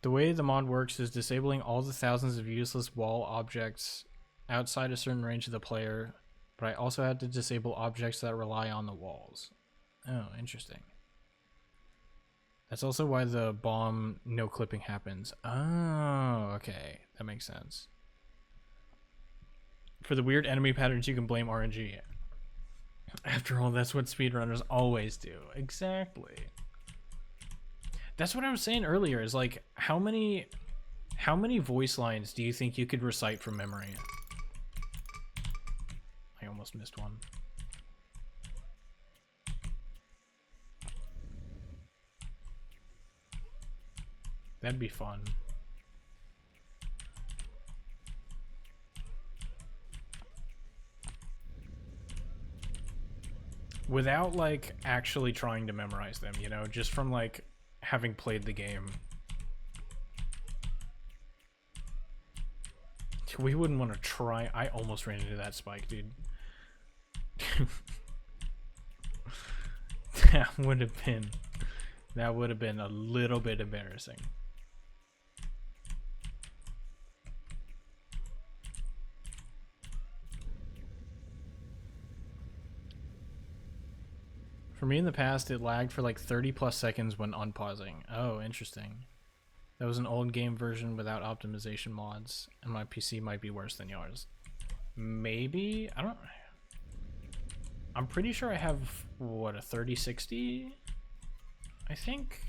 The way the mod works is disabling all the thousands of useless wall objects outside a certain range of the player, but I also had to disable objects that rely on the walls. Oh, interesting. That's also why the bomb no clipping happens. Oh, okay. That makes sense. For the weird enemy patterns, you can blame RNG. After all, that's what speedrunners always do. Exactly. That's what I was saying earlier, is like, how many voice lines do you think you could recite from memory? I almost missed one. That'd be fun. Without, like, actually trying to memorize them, you know? Just from, like, having played the game. We wouldn't want to try. I almost ran into that spike, dude. That would have been a little bit embarrassing. For me in the past, it lagged for like 30 plus seconds when unpausing. Oh, interesting. That was an old game version without optimization mods, and my PC might be worse than yours. Maybe? I don't... I'm pretty sure I have, what, a 3060? I think?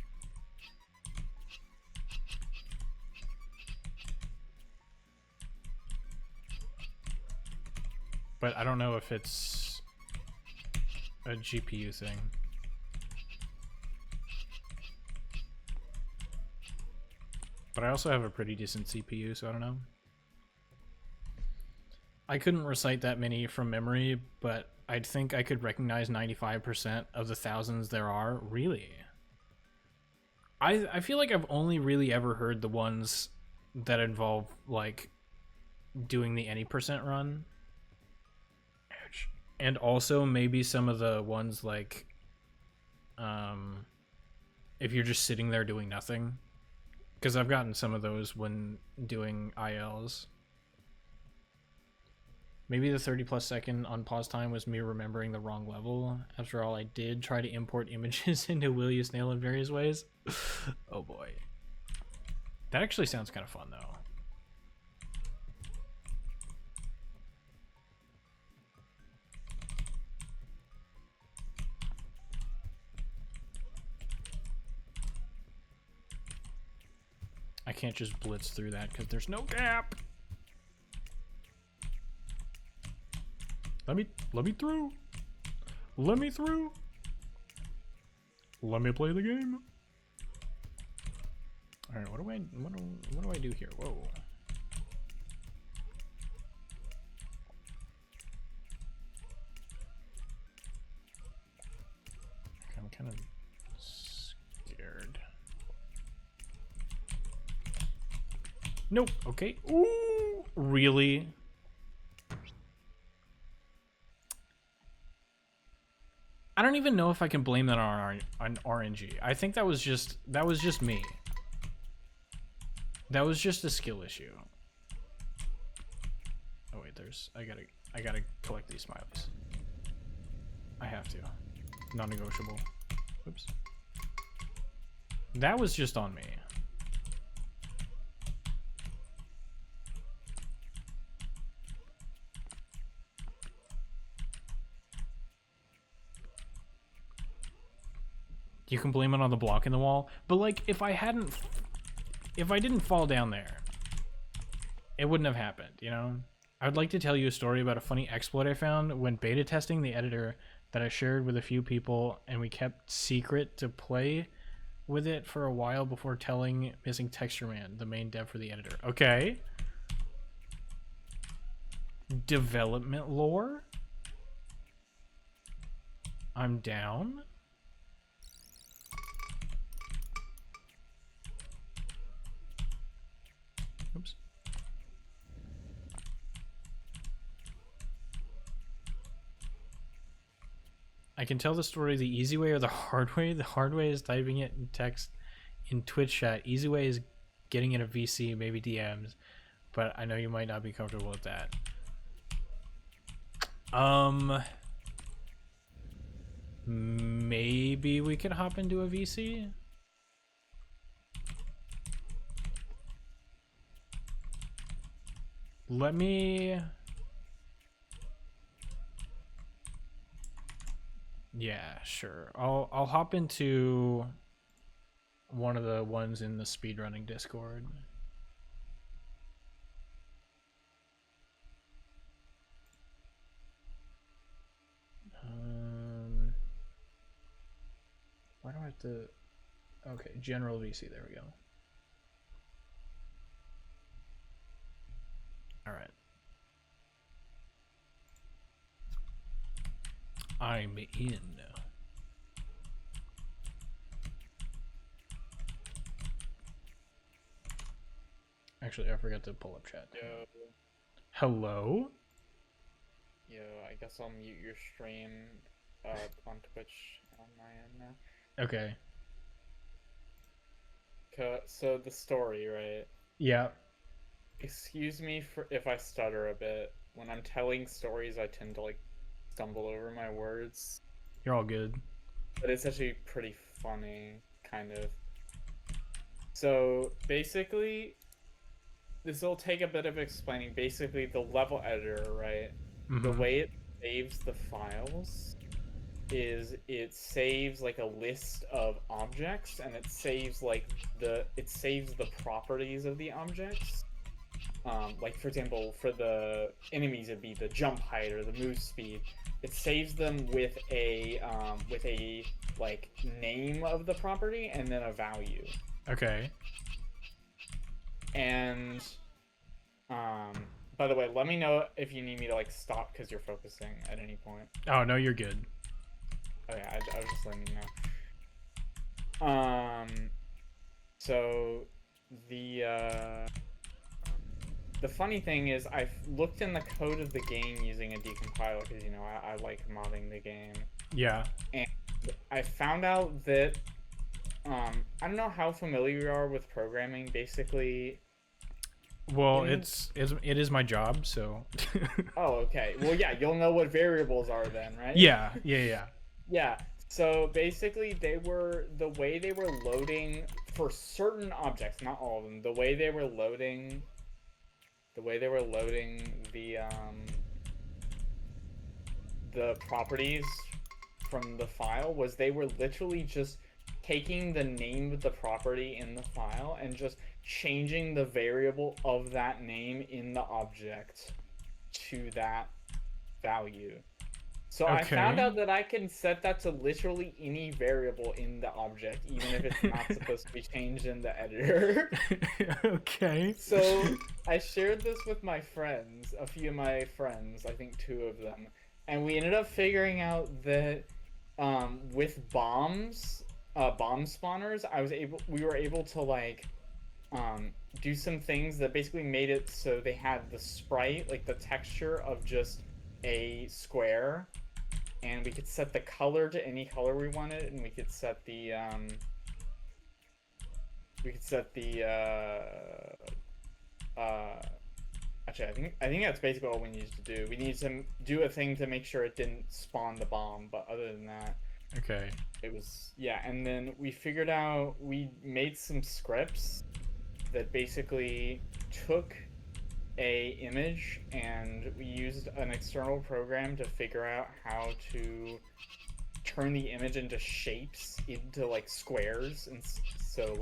But I don't know if it's a GPU thing. But I also have a pretty decent CPU, so I don't know. I couldn't recite that many from memory, but I'd think I could recognize 95% of the thousands there are. Really? I feel like I've only really ever heard the ones that involve, like, doing the any percent run. And also maybe some of the ones like, if you're just sitting there doing nothing. Because I've gotten some of those when doing ILs. Maybe the 30 plus second unpause time was me remembering the wrong level. After all, I did try to import images into Will You Snail in various ways. Oh boy. That actually sounds kind of fun though. I can't just blitz through that because there's no gap. Let me through. Let me through. Let me play the game. All right, what do I do here? Whoa. Okay, I'm kind of scared. Nope. Okay. Ooh, really? I don't even know if I can blame that on RNG. I think that was just me. That was just a skill issue. Oh wait, I gotta collect these smileys. I have to. Non-negotiable. Oops. That was just on me. You can blame it on the block in the wall, but like if I didn't fall down there, it wouldn't have happened, you know? I would like to tell you a story about a funny exploit I found when beta testing the editor that I shared with a few people, and we kept secret to play with it for a while before telling Missing Texture Man, the main dev for the editor. Okay. Development lore? I'm down. Oops. I can tell the story the easy way or the hard way. The hard way is typing it in text in Twitch chat. Easy way is getting in a VC, maybe DMs, but I know you might not be comfortable with that. Maybe we can hop into a VC. Let me... Yeah, sure. I'll hop into one of the ones in the speedrunning Discord. Why do I have to... Okay, general VC, there we go. Alright. I'm in. Actually, I forgot to pull up chat. Yo. Hello? Yo, I guess I'll mute your stream on Twitch on my end now. Okay. So the story, right? Yeah. Excuse me for if I stutter a bit. When I'm telling stories, I tend to like stumble over my words. You're all good. But it's actually pretty funny, kind of. So basically, this will take a bit of explaining. Basically, the level editor, right? Mm-hmm. The way it saves the files is it saves like a list of objects, and it saves like the properties of the objects. Like for example, for the enemies, it'd be the jump height or the move speed. It saves them with a like name of the property and then a value. Okay. And by the way, let me know if you need me to like stop because you're focusing at any point. Oh no, you're good. Okay, I was just letting you know. So the funny thing is, I looked in the code of the game using a decompiler because, you know, I like modding the game. Yeah. And I found out that, I don't know how familiar you are with programming. Basically, well, it is my job, so. Oh, okay. Well, yeah, you'll know what variables are then, right? Yeah. Yeah. So basically, the way they were loading for certain objects, not all of them. The way they were loading the properties from the file was they were literally just taking the name of the property in the file and just changing the variable of that name in the object to that value. So Okay. I found out that I can set that to literally any variable in the object, even if it's not supposed to be changed in the editor. Okay. So I shared this with my friends, a few of my friends, I think 2 of them, and we ended up figuring out that with bomb spawners, we were able to like do some things that basically made it so they had the sprite, like the texture of just a square, and we could set the color to any color we wanted, and we could set the actually I think that's basically all we needed to do. We needed to do a thing to make sure it didn't spawn the bomb, but other than that, okay, it was, yeah. And then we made some scripts that basically took a image, and we used an external program to figure out how to turn the image into shapes, into like squares, and so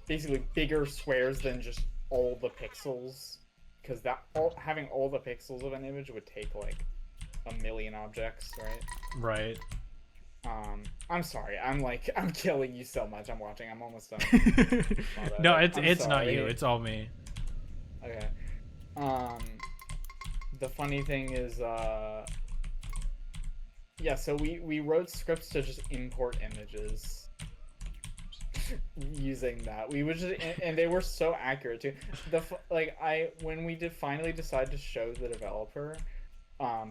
basically bigger squares than just all the pixels, because having all the pixels of an image would take like a million objects, right. I'm sorry. I'm killing you so much. I'm watching. I'm almost done. No, it's not you. It's all me. Okay. The funny thing is, yeah. So we wrote scripts to just import images using that. We would just, and they were so accurate too. When we finally decide to show the developer.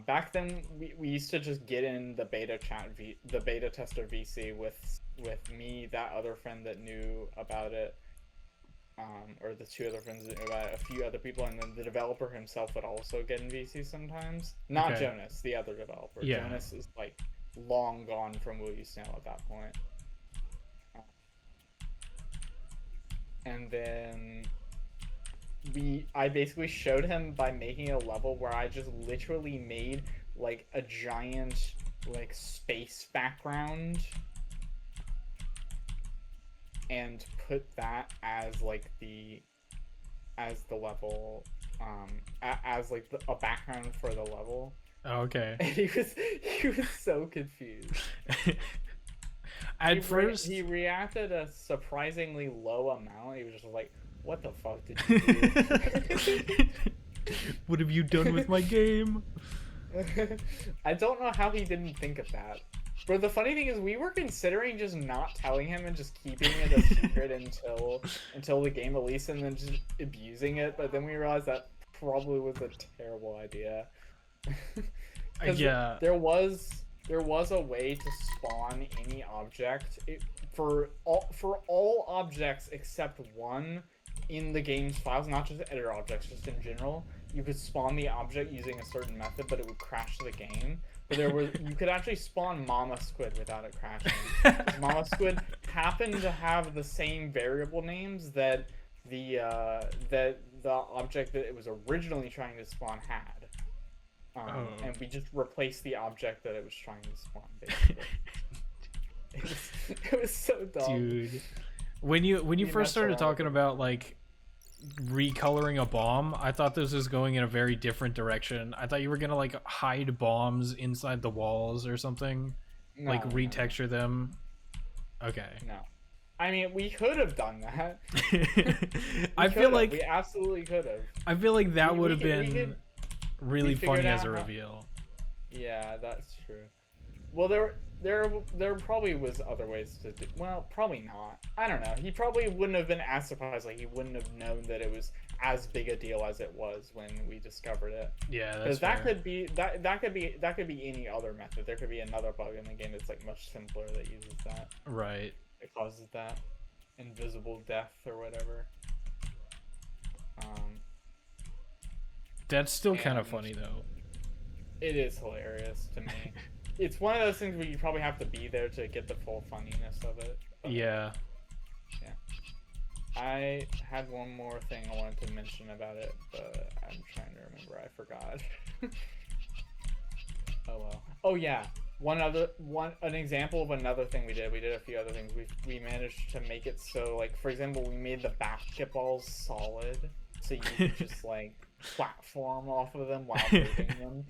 Back then we used to just get in the beta tester VC with with me, that other friend that knew about it, or the two other friends that knew about it, a few other people, and then the developer himself would also get in VC sometimes. Not Okay. Jonas, the other developer. Yeah. Jonas is like long gone from Will You Snail at that point. And then I basically showed him by making a level where I just literally made like a giant like space background and put that as like the level, as like a background for the level. Oh, okay. And he was so confused. At first, he reacted a surprisingly low amount. He was just like, "What the fuck did you do?" What have you done with my game? I don't know how he didn't think of that. But the funny thing is, we were considering just not telling him and just keeping it a secret until the game released, and then just abusing it. But then we realized that probably was a terrible idea. Yeah. There was a way to spawn any object for all objects except one in the game's files, not just editor objects, just in general. You could spawn the object using a certain method, but it would crash the game. But you could actually spawn Mama Squid without it crashing. Mama Squid happened to have the same variable names that the object that it was originally trying to spawn had. And we just replaced the object that it was trying to spawn, basically. it was so dumb. Dude. When you first started talking about like recoloring a bomb, I thought this was going in a very different direction. I thought you were gonna like hide bombs inside the walls or something. No, like retexture them. Okay. No. I mean, we could have done that. I feel like we absolutely could have. I feel like that would have been really funny as a reveal. Yeah, that's true. Well, there probably was other ways to do. Well, probably not. I don't know. He probably wouldn't have been as surprised. Like he wouldn't have known that it was as big a deal as it was when we discovered it. Yeah, that's because that could be any other method. There could be another bug in the game that's like much simpler that uses that. Right. It causes that invisible death or whatever. That's still kind of funny though. It is hilarious to me. It's one of those things where you probably have to be there to get the full funniness of it. But, yeah. Yeah. I had one more thing I wanted to mention about it, but I'm trying to remember. I forgot. Oh well. Oh yeah. An example of another thing we did. We did a few other things. We managed to make it so, like, for example, we made the basketballs solid, so you could just like platform off of them while moving them.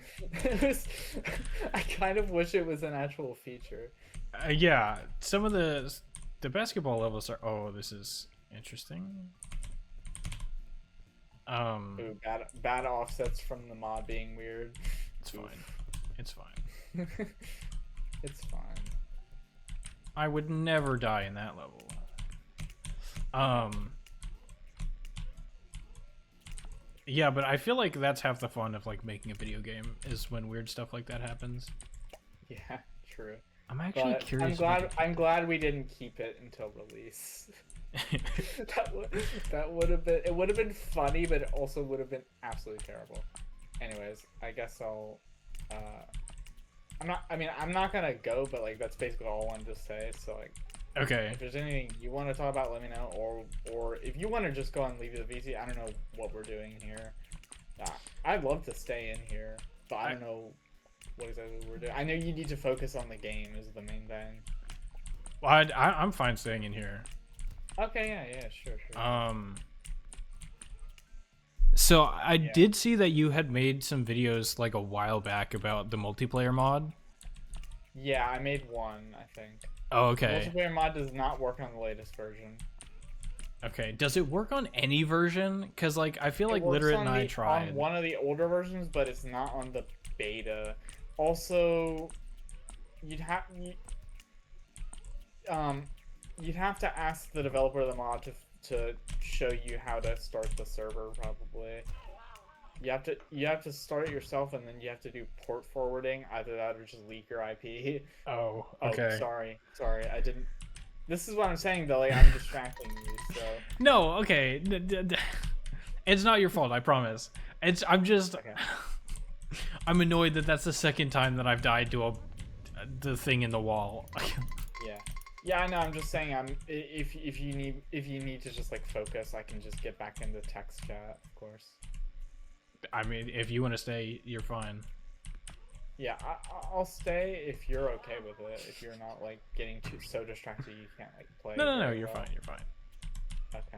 I kind of wish it was an actual feature. Yeah, some of the basketball levels are. Oh, this is interesting. Ooh, bad offsets from the mod being weird. It's fine. It's fine. It's fine. I would never die in that level. Yeah, but I feel like that's half the fun of like making a video game is when weird stuff like that happens. Yeah, true. I'm actually curious. I'm glad we didn't keep it until release. that would have been, it would have been funny, but it also would have been absolutely terrible. Anyways, I guess I'll I'm not gonna go, but like that's basically all I wanted to say. So like, okay, if there's anything you want to talk about, let me know. Or if you want to just go and leave the VC, I don't know what we're doing here. I'd love to stay in here, but I don't know what exactly we're doing. I know you need to focus on the game is the main thing. Well, I'm fine staying in here. Okay, yeah, sure. So I did see that you had made some videos like a while back about the multiplayer mod. Yeah, I made one, I think. Oh, okay. The multiplayer mod does not work on the latest version. Okay, does it work on any version? Because like I feel like Literate and I tried on one of the older versions, but it's not on the beta. Also, you'd have to ask the developer of the mod to show you how to start the server. Probably you have to start it yourself, and then you have to do port forwarding. Either that or just leak your IP. Oh, okay. Sorry, I didn't. This is what I'm saying though. Like I'm distracting you. So No, okay. It's not your fault, I promise. I'm just okay. I'm annoyed that that's the second time that I've died to the thing in the wall. Yeah. Yeah, I know. I'm just saying. If you need to just like focus, I can just get back into text chat, of course. I mean, if you want to stay, you're fine. Yeah, I'll stay if you're okay with it. If you're not like getting so distracted you can't like play. No, you're fine. You're fine. Okay.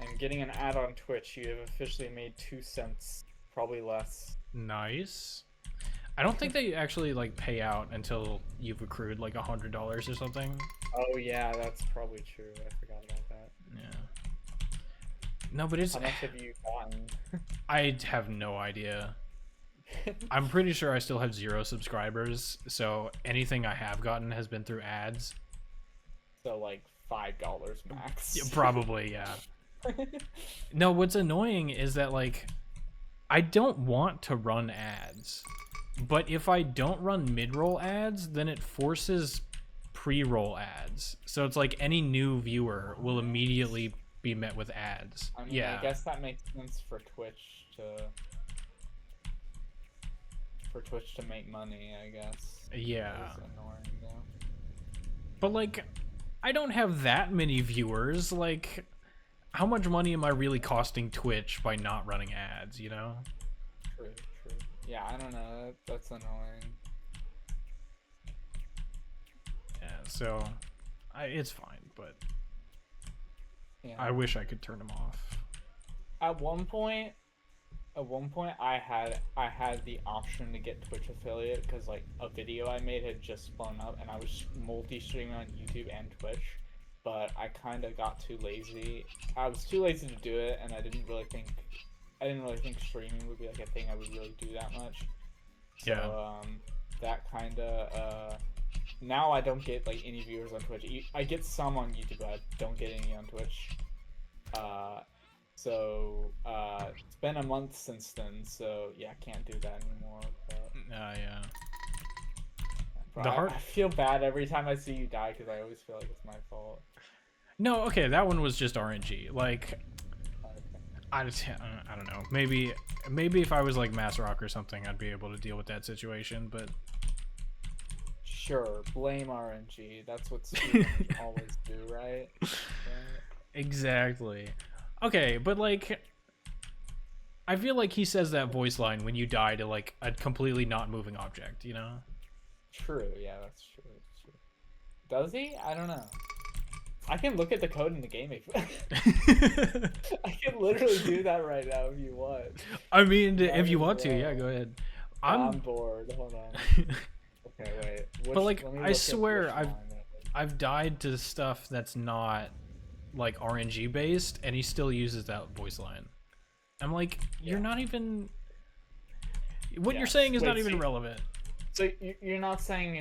And getting an ad on Twitch, you have officially made 2 cents, probably less. Nice. I don't think they actually like pay out until you've accrued like $100 or something. Oh yeah, that's probably true. I forgot about that. Yeah. No, but it's. How much have you gotten? I have no idea. I'm pretty sure I still have 0 subscribers, so anything I have gotten has been through ads. So like $5 max. Yeah, probably, yeah. No, what's annoying is that like I don't want to run ads, but if I don't run mid-roll ads, then it forces pre-roll ads. So it's like any new viewer will immediately be met with ads. I mean, yeah. I guess that makes sense for Twitch to make money, I guess. Yeah. It's annoying though. But like I don't have that many viewers. Like how much money am I really costing Twitch by not running ads, you know? True. Yeah, I don't know. That's annoying. Yeah, so it's fine, but Yeah. I wish I could turn them off. At one point, I had the option to get Twitch affiliate because like a video I made had just blown up, and I was multi-streaming on YouTube and Twitch. But I kind of got too lazy. I was too lazy to do it, and I didn't really think streaming would be like a thing I would really do that much. So, Yeah. that kind of now I don't get like any viewers on Twitch. I get some on YouTube, but I don't get any on Twitch. So it's been a month since then. So yeah, I can't do that anymore. But Yeah. I feel bad every time I see you die because I always feel like it's my fault. No, okay, that one was just RNG. Like, I don't know. Maybe if I was like Mass Rock or something, I'd be able to deal with that situation. But sure, blame RNG. That's what streamers always do, right? Exactly. Okay, but like, I feel like he says that voice line when you die to like a completely not moving object, you know? True, yeah, that's true. Does he? I don't know. I can look at the code in the game if I can literally do that right now if you want. I mean, if you want to, yeah, go ahead. I'm bored. Hold on. Okay, wait. But like, I swear, I've died to stuff that's not like RNG based, and he still uses that voice line. I'm like, you're not even. What you're saying is not even relevant. So you're not saying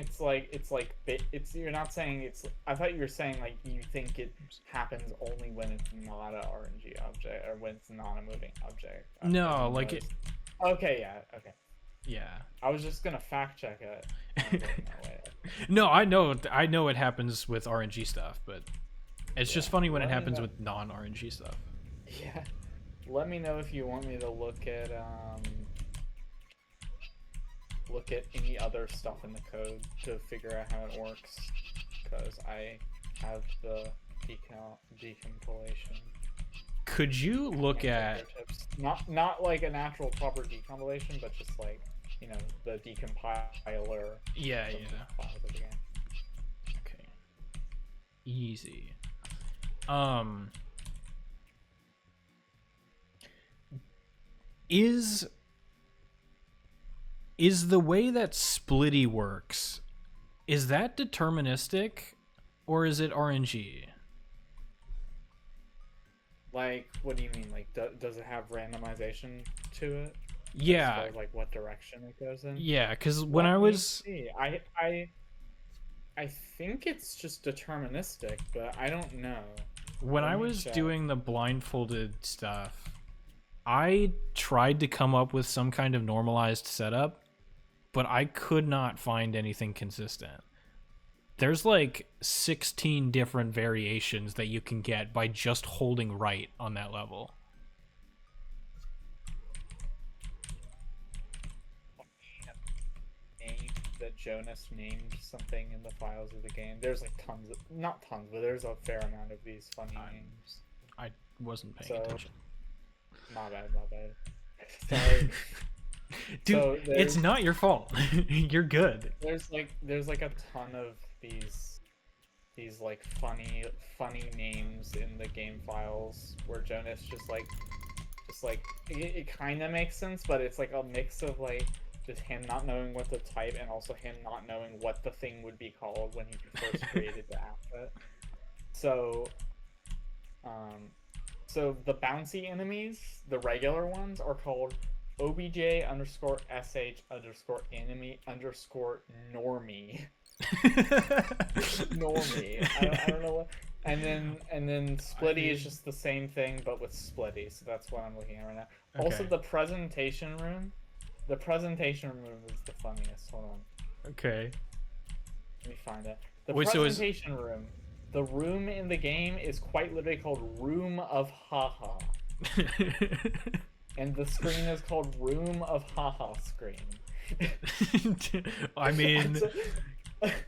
you're not saying it's. I thought you were saying like you think it happens only when it's not a RNG object or when it's not a moving object. No, like it. Okay, yeah, okay. Yeah. I was just gonna fact check it. No, I know it happens with RNG stuff, but it's just funny when it happens with non-RNG stuff. Yeah. Let me know if you want me to look at any other stuff in the code to figure out how it works, because I have the decompilation. Could you look at not like an actual proper decompilation, but just like, you know, the decompiler. Yeah. Files of the game. Okay. Easy. Is the way that Splitty works, is that deterministic or is it RNG? Like, what do you mean? Like, does it have randomization to it? Yeah. As far as, like, what direction it goes in? Yeah, because when I was... I think it's just deterministic, but I don't know. When I was doing the blindfolded stuff, I tried to come up with some kind of normalized setup, but I could not find anything consistent. There's like 16 different variations that you can get by just holding right on that level. That Jonas named something in the files of the game. There's like tons of, not tons, but there's a fair amount of these funny names. I wasn't paying attention. My bad. Sorry. Dude, So it's not your fault. You're good. There's like a ton of these like funny names in the game files where Jonas just like it kind of makes sense, but it's like a mix of like just him not knowing what to type and also him not knowing what the thing would be called when he first created the asset. So so the bouncy enemies, the regular ones, are called obj underscore sh underscore enemy underscore normie. Normie. I don't know what. And then Splitty is just the same thing but with Splitty. So that's what I'm looking at right now. Okay. Also, the presentation room. The presentation room is the funniest. Hold on. Okay. Let me find it. The Wait, presentation room. The room in the game is quite literally called Room of Haha. And the screen is called Room of Haha Screen. I mean,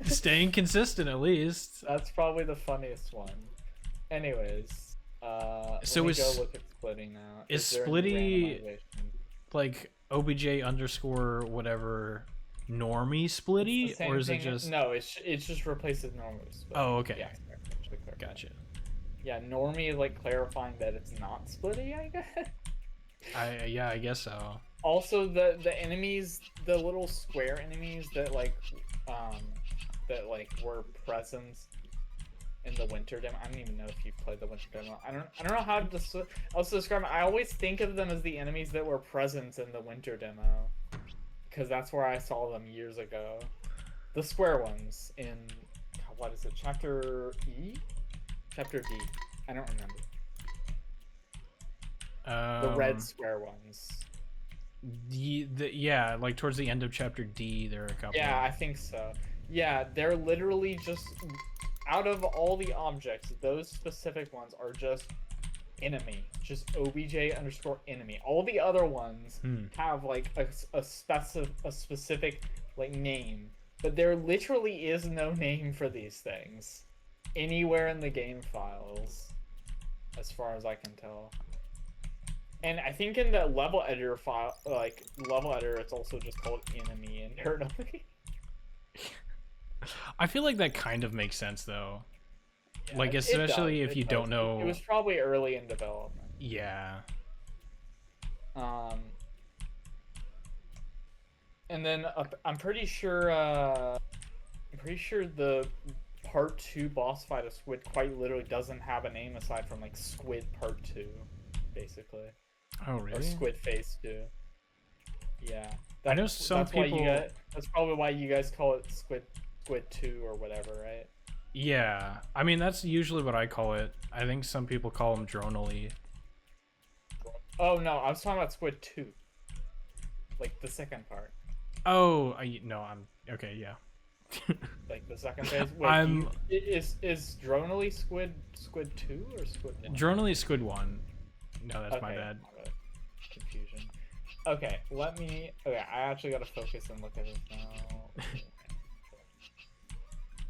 staying consistent at least. That's probably the funniest one. Anyways, so let me go look at Splitty now. Is there any Splitty randomization? like obj underscore whatever normie Splitty, or is thing. it just No? It's just replaces normie. Splitty. Oh, okay. Yeah, Gotcha. Yeah, normie like clarifying that it's not Splitty, I guess. I guess so. Also, the enemies, the little square enemies that like were present in the winter demo. I don't even know if you've played the winter demo. I don't know how to also describe it. I always think of them as the enemies that were present in the winter demo, because that's where I saw them years ago. The square ones in, what is it, chapter E? Chapter D. I don't remember. The red square ones. Yeah, like towards the end of chapter D, there are a couple. Yeah, I think so. Yeah, they're literally just, out of all the objects, those specific ones are just enemy, just obj underscore enemy. All the other ones have like a specific like name, but there literally is no name for these things anywhere in the game files, as far as I can tell. And I think in the level editor file, like level editor, it's also just called enemy internally. I feel like that kind of makes sense though. Yeah, like especially if you don't know. It was probably early in development. Yeah. And then I'm pretty sure the part 2 boss fight of Squid quite literally doesn't have a name aside from like Squid Part 2, basically. Oh really? Or Squid Phase 2. Yeah. I know some people. That's probably why you guys call it Squid 2 or whatever, right? Yeah, I mean that's usually what I call it. I think some people call them dronally. Oh no, I was talking about Squid 2, like the second part. Oh, no, I'm okay. Yeah. Like the second phase. Wait, is dronally Squid 2 or Squid 1? Dronally Squid 1. No, that's my bad. Confusion. Okay, I actually gotta focus and look at it now.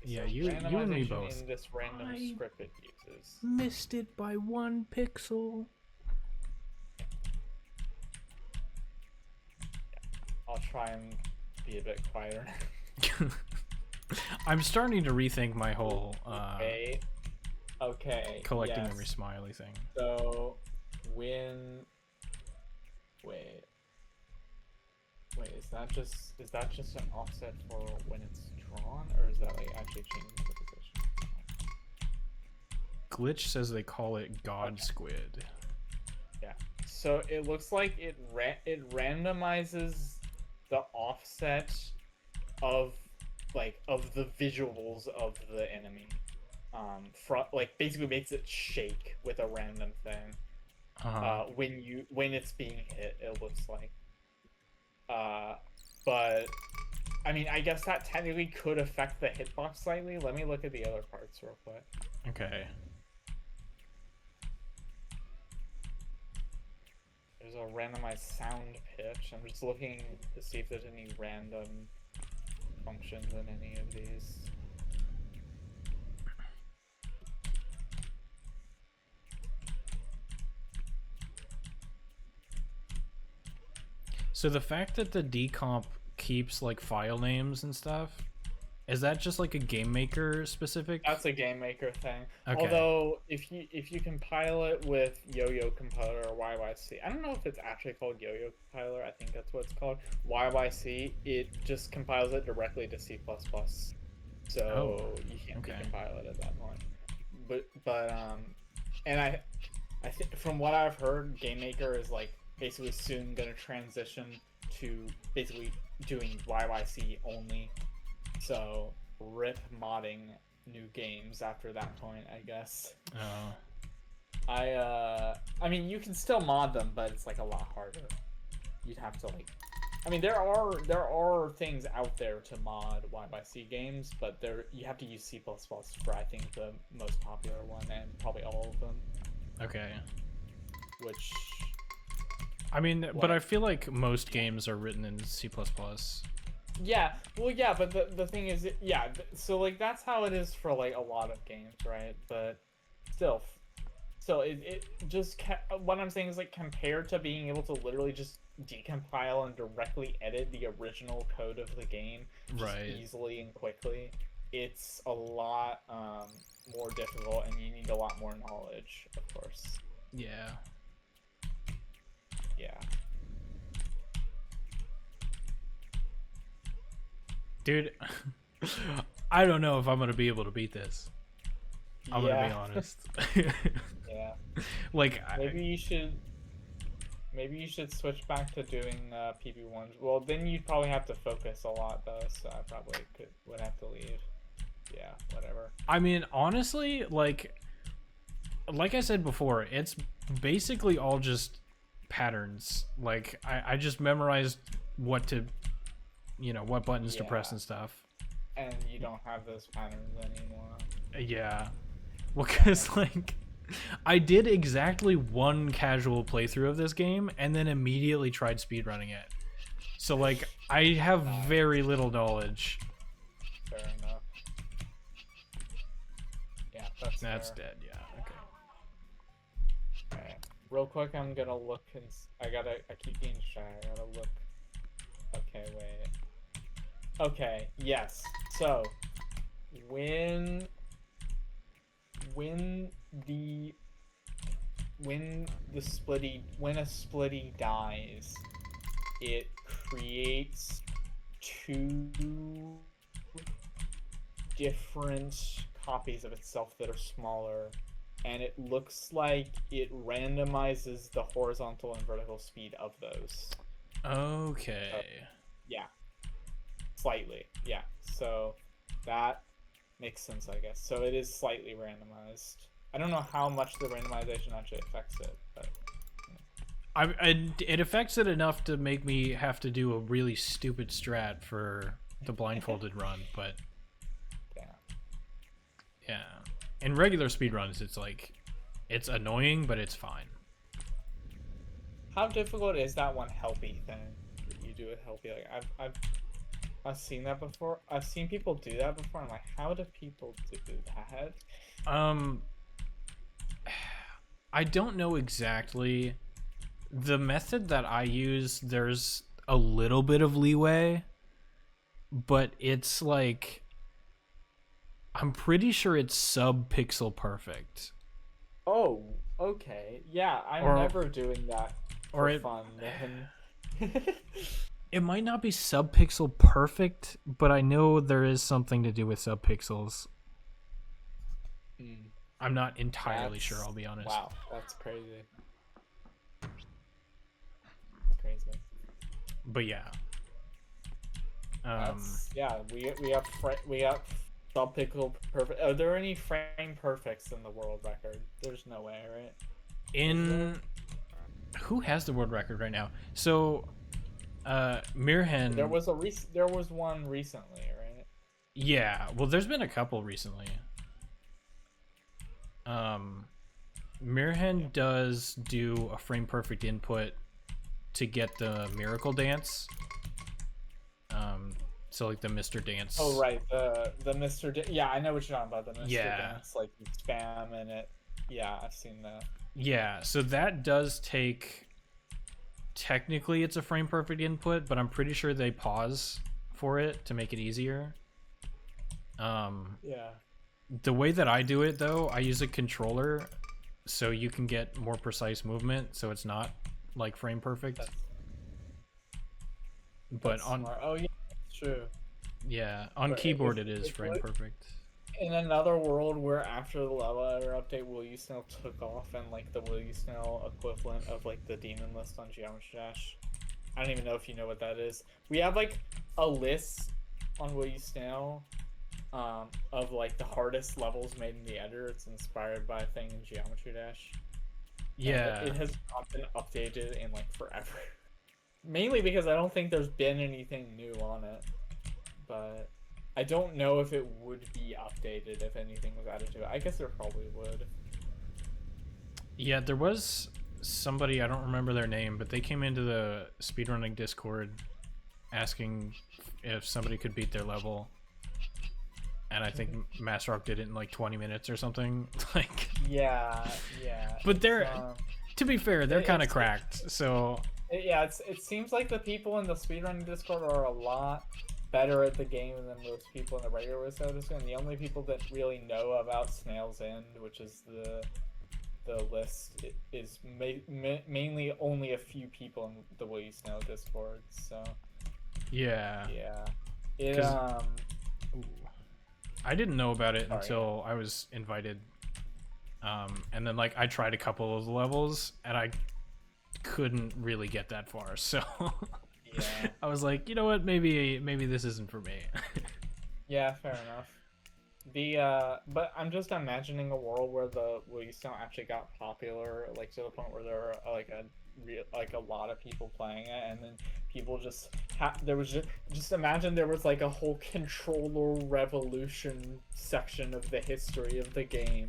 Yeah, you and me both. In this random script it uses. Missed it by 1 pixel. I'll try and be a bit quieter. I'm starting to rethink my whole okay. Collecting every smiley thing. So when wait, is that just an offset for when it's drawn, or is that like actually changing the position? Glitch says they call it God Squid. Yeah. So it looks like it randomizes the offset of the visuals of the enemy. Like basically makes it shake with a random thing. when it's being hit, it looks like. But I mean, I guess that technically could affect the hitbox slightly. Let me look at the other parts real quick. Okay. There's a randomized sound pitch. I'm just looking to see if there's any random functions in any of these. So the fact that the decomp keeps like file names and stuff, is that just like a game maker specific? That's a game maker thing. Okay. Although if you compile it with Yo-Yo Compiler or YYC, I don't know if it's actually called Yo-Yo Compiler. I think that's what it's called. YYC, it just compiles it directly to C++. So you can't decompile it at that point. And I think from what I've heard, Game Maker is like basically soon gonna transition to basically doing YYC only. So rip modding new games after that point, I guess. Oh. I mean, you can still mod them, but it's like a lot harder. You'd have to like, I mean, there are things out there to mod YYC games, but you have to use C++ for I think the most popular one and probably all of them. Okay. Which. I mean, but I feel like most games are written in C++. Yeah, well, yeah, but the thing is, yeah, so like that's how it is for like a lot of games, right? But still, it just what I'm saying is like compared to being able to literally just decompile and directly edit the original code of the game just easily and quickly, it's a lot more difficult, and you need a lot more knowledge, of course. Yeah. Yeah. Dude, I don't know if I'm gonna be able to beat this. I'm gonna be honest. Yeah. Like maybe you should switch back to doing PB1s. Well, then you'd probably have to focus a lot though, so I probably would have to leave. Yeah, whatever. I mean, honestly, like I said before, it's basically all just patterns. Like I just memorized what buttons to press and stuff. And you don't have those patterns anymore. Yeah. Well, because like I did exactly one casual playthrough of this game and then immediately tried speedrunning it. So like I have very little knowledge. Fair enough. Yeah, that's dead. Yeah. Okay. Alright. Real quick, I'm gonna look and I keep being shy. I gotta look. Okay, wait. Okay, yes. So, when a splitty dies, it creates two different copies of itself that are smaller, and it looks like it randomizes the horizontal and vertical speed of those. Okay. Yeah. Slightly, yeah. So that makes sense, I guess. So it is slightly randomized. I don't know how much the randomization actually affects it, but it affects it enough to make me have to do a really stupid strat for the blindfolded run, but yeah. In regular speedruns, it's like it's annoying, but it's fine. How difficult is that one helpy thing that you do with helpy? Like I've seen that before. I've seen people do that before. I'm like, how do people do that? I don't know exactly. The method that I use, there's a little bit of leeway, but it's like I'm pretty sure it's sub-pixel perfect. Oh, okay. Yeah, I'm never doing that for fun, then. It might not be sub-pixel perfect, but I know there is something to do with sub-pixels. I'm not entirely sure, I'll be honest. Wow, that's crazy. Crazy. But yeah. We have sub-pixel perfect. Are there any frame perfects in the world record? There's no way, right? Who has the world record right now? So Mirhen. There was one recently, right? Yeah, well, there's been a couple recently. Mirhen does do a frame perfect input to get the miracle dance. So like the Mr. Dance. Oh right, the yeah, I know what you're talking about. The Mr. Yeah. Dance, like you spam and it. Yeah, I've seen that. Yeah, so that does take. Technically, it's a frame perfect input, but I'm pretty sure they pause for it to make it easier. Yeah. The way that I do it though, I use a controller, so you can get more precise movement, so it's not like frame perfect. But on smart. Oh yeah, that's true. Yeah, on keyboard it is frame perfect. In another world where after the level editor update, Will You Snail took off and like the Will You Snail equivalent of like the demon list on Geometry Dash. I don't even know if you know what that is. We have like a list on Will You Snail of like the hardest levels made in the editor. It's inspired by a thing in Geometry Dash. Yeah. And it has not been updated in like forever. Mainly because I don't think there's been anything new on it. But I don't know if it would be updated if anything was added to it. I guess there probably would. Yeah, there was somebody, I don't remember their name, but they came into the speedrunning Discord asking if somebody could beat their level. And I think Masrock did it in like 20 minutes or something. Like yeah. But they're to be fair, they're kind of cracked. So yeah, it seems like the people in the speedrunning Discord are a lot better at the game than most people in the regular Discord. And the only people that really know about Snail's End, which is the list, is mainly only a few people in the Will You Snail Discord. So yeah, it I didn't know about it until I was invited, and then like I tried a couple of the levels and I couldn't really get that far, so yeah. I was like, you know what, maybe this isn't for me. Yeah, fair enough. But I'm just imagining a world where the Will You Snail actually got popular, like to the point where there are like a lot of people playing it, and then people just there was just imagine there was like a whole controller revolution section of the history of the game,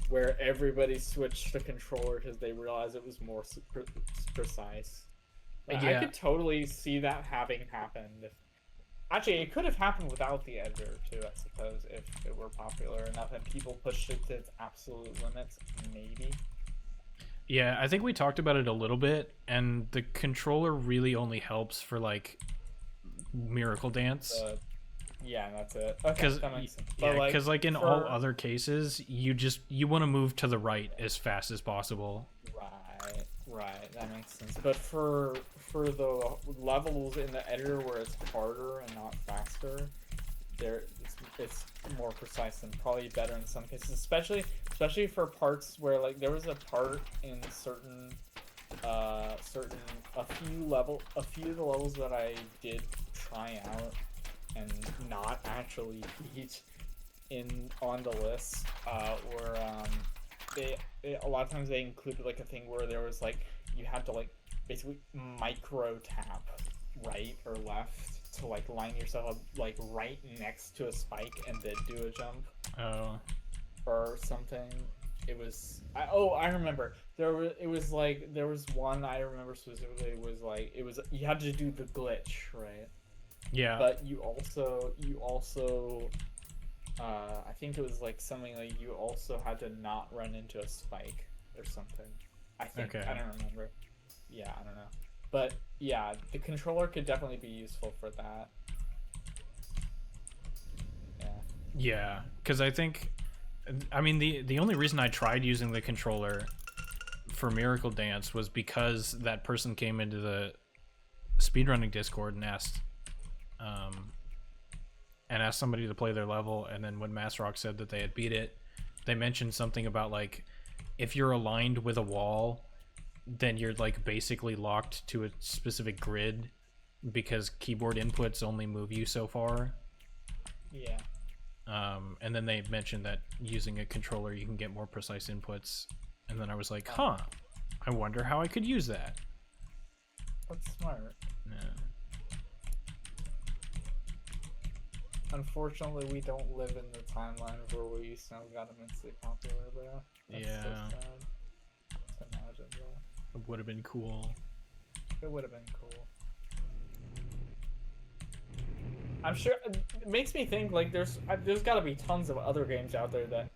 where everybody switched the controller because they realized it was more precise. Like, yeah. I could totally see that having happened. Actually, it could have happened without the editor too, I suppose, if it were popular enough and people pushed it to its absolute limits, maybe. Yeah, I think we talked about it a little bit, and the controller really only helps for like Miracle Dance. Yeah, that's it. Okay, that makes sense. Yeah, because like in all other cases, you want to move to the right as fast as possible. Right, that makes sense. But for the levels in the editor where it's harder and not faster, it's more precise and probably better in some cases, especially for parts where like there was a part in a few of the levels that I did try out and not actually beat on the list, where a lot of times they included like a thing where there was like you had to like basically micro tap right or left to like line yourself up like right next to a spike and then do a jump. Oh. Or something. It was I remember there was one I remember specifically you had to do the glitch, right? Yeah. But you also I think it was like something like you also had to not run into a spike or something. I think. Okay. I don't remember. Yeah, I don't know. But yeah, the controller could definitely be useful for that. Yeah. Yeah, because I mean the only reason I tried using the controller for Miracle Dance was because that person came into the speedrunning Discord and asked somebody to play their level, and then when Masrock said that they had beat it, they mentioned something about like if you're aligned with a wall, then you're like basically locked to a specific grid because keyboard inputs only move you so far. Yeah. And then they mentioned that using a controller you can get more precise inputs, and then I was like, huh, I wonder how I could use that. That's smart. Yeah. unfortunately, we don't live in the timeline where Will You Snow got immensely popular, bro. That's Yeah. so sad to imagine, bro. It would have been cool. It would have been cool. I'm sure it makes me think like there's got to be tons of other games out there that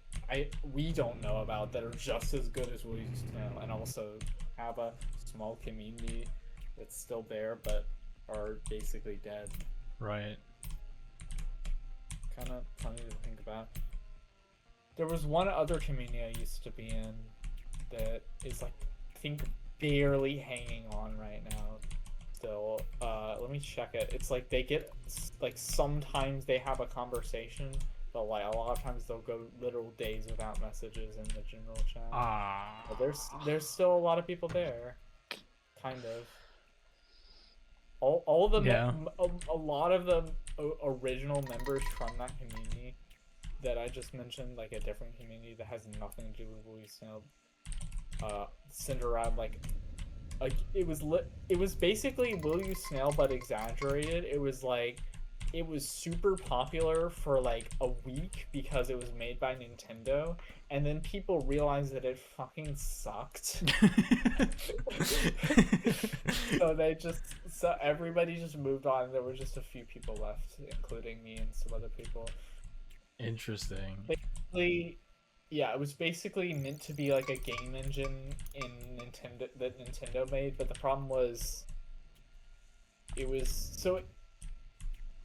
we don't know about that are just as good as Will You Snow, and also have a small community that's still there but are basically dead. Right. Kind of funny to think about. There was one other community I used to be in that is like I think barely hanging on right now. Still, let me check it. It's like they get like sometimes they have a conversation, but like a lot of times they'll go literal days without messages in the general chat. But there's still a lot of people there, kind of. All the a lot of the original members from that community that I just mentioned, like a different community that has nothing to do with Will You Snow, centered around like it was basically Will You Snail but exaggerated. It was super popular for like a week because it was made by Nintendo, and then people realized that it fucking sucked. So everybody just moved on. There were just a few people left, including me and some other people. Interesting. Basically, yeah, it was basically meant to be like a game engine in Nintendo that Nintendo made, but the problem was it was so.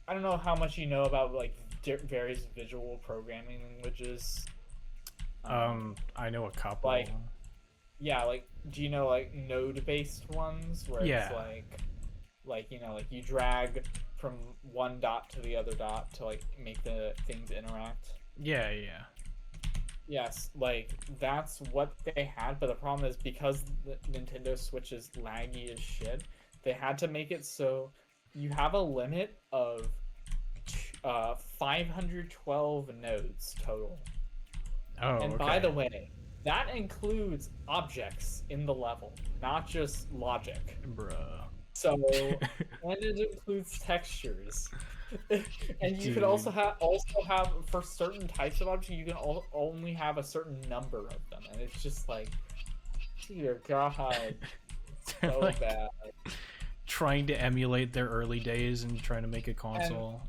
I don't know how much you know about like various visual programming languages. I know a couple. Like, yeah, like do you know like node-based ones where it's like you know like you drag from one dot to the other dot to like make the things interact? Yeah. Yes, like that's what they had, but the problem is because the Nintendo Switch is laggy as shit, they had to make it so you have a limit of 512 nodes total. Oh, and okay. by the way, that includes objects in the level, not just logic. Bruh. So, and it includes textures. And you Dude. could also have for certain types of objects, you can only have a certain number of them, and it's just like, dear God, so like bad. Trying to emulate their early days and trying to make a console.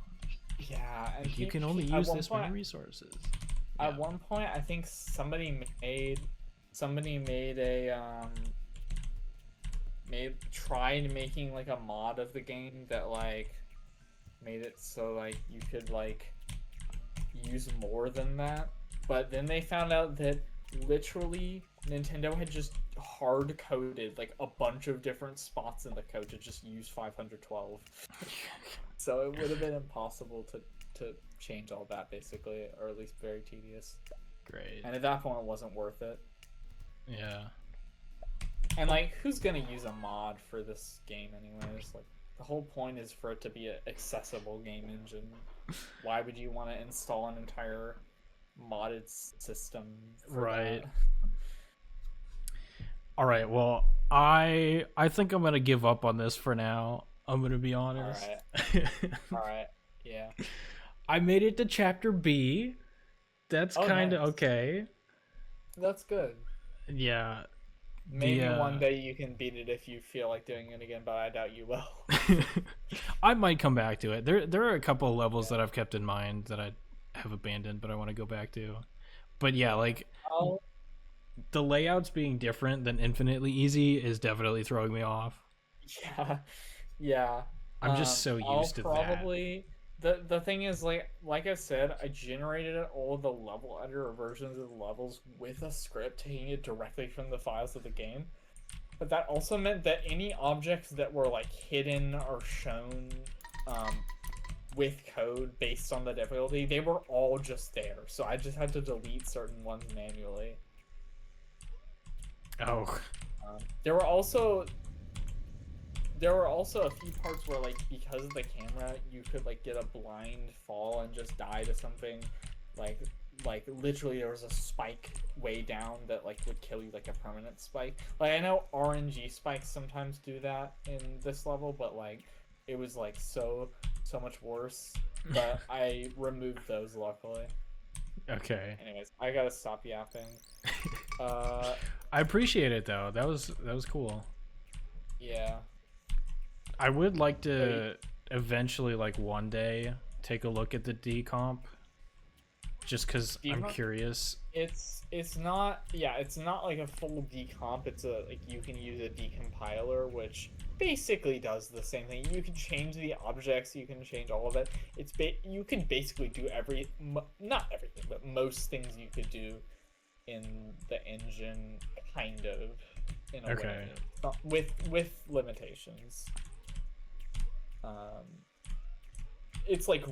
And you can only use this many resources. At one point, I think somebody made a tried making like a mod of the game that like made it so like you could like use more than that, but then they found out that literally Nintendo had just hard coded like a bunch of different spots in the code to just use 512. So it would have been impossible to change all that basically, or at least very tedious. Great. And at that point it wasn't worth it. Yeah. And like who's gonna use a mod for this game anyways? Like the whole point is for it to be an accessible game engine. Why would you want to install an entire modded system for right that? All right, well, I think I'm gonna give up on this for now. I'm gonna be honest. All right. Yeah. I made it to chapter B. That's kind of nice. okay. That's good. Yeah. Maybe one day you can beat it if you feel like doing it again, but I doubt you will. I might come back to it. There are a couple of levels that I've kept in mind that I have abandoned, but I want to go back to. But yeah, like the layouts being different than Infinitely Easy is definitely throwing me off. Yeah. I'm just so used to that. The thing is, like I said, I generated all the level editor versions of the levels with a script, taking it directly from the files of the game. But that also meant that any objects that were like hidden or shown with code based on the difficulty, they were all just there. So I just had to delete certain ones manually. Oh. There were also a few parts where like because of the camera you could like get a blind fall and just die to something like literally there was a spike way down that like would kill you, like a permanent spike. Like I know RNG spikes sometimes do that in this level, but like it was like so much worse. but I removed those luckily. Okay. Anyways, I gotta stop yapping. Uh, I appreciate it though. That was cool. yeah. I would like So to eventually, like one day, take a look at the decomp, just because I'm Steam, curious. it's not, yeah, it's not like a full decomp. It's a, like, you can use a decompiler, which basically does the same thing. You can change the objects, you can change all of it. You can basically do not everything, but most things you could do in the engine, kind of, in a Okay. way, with limitations. Um, it's like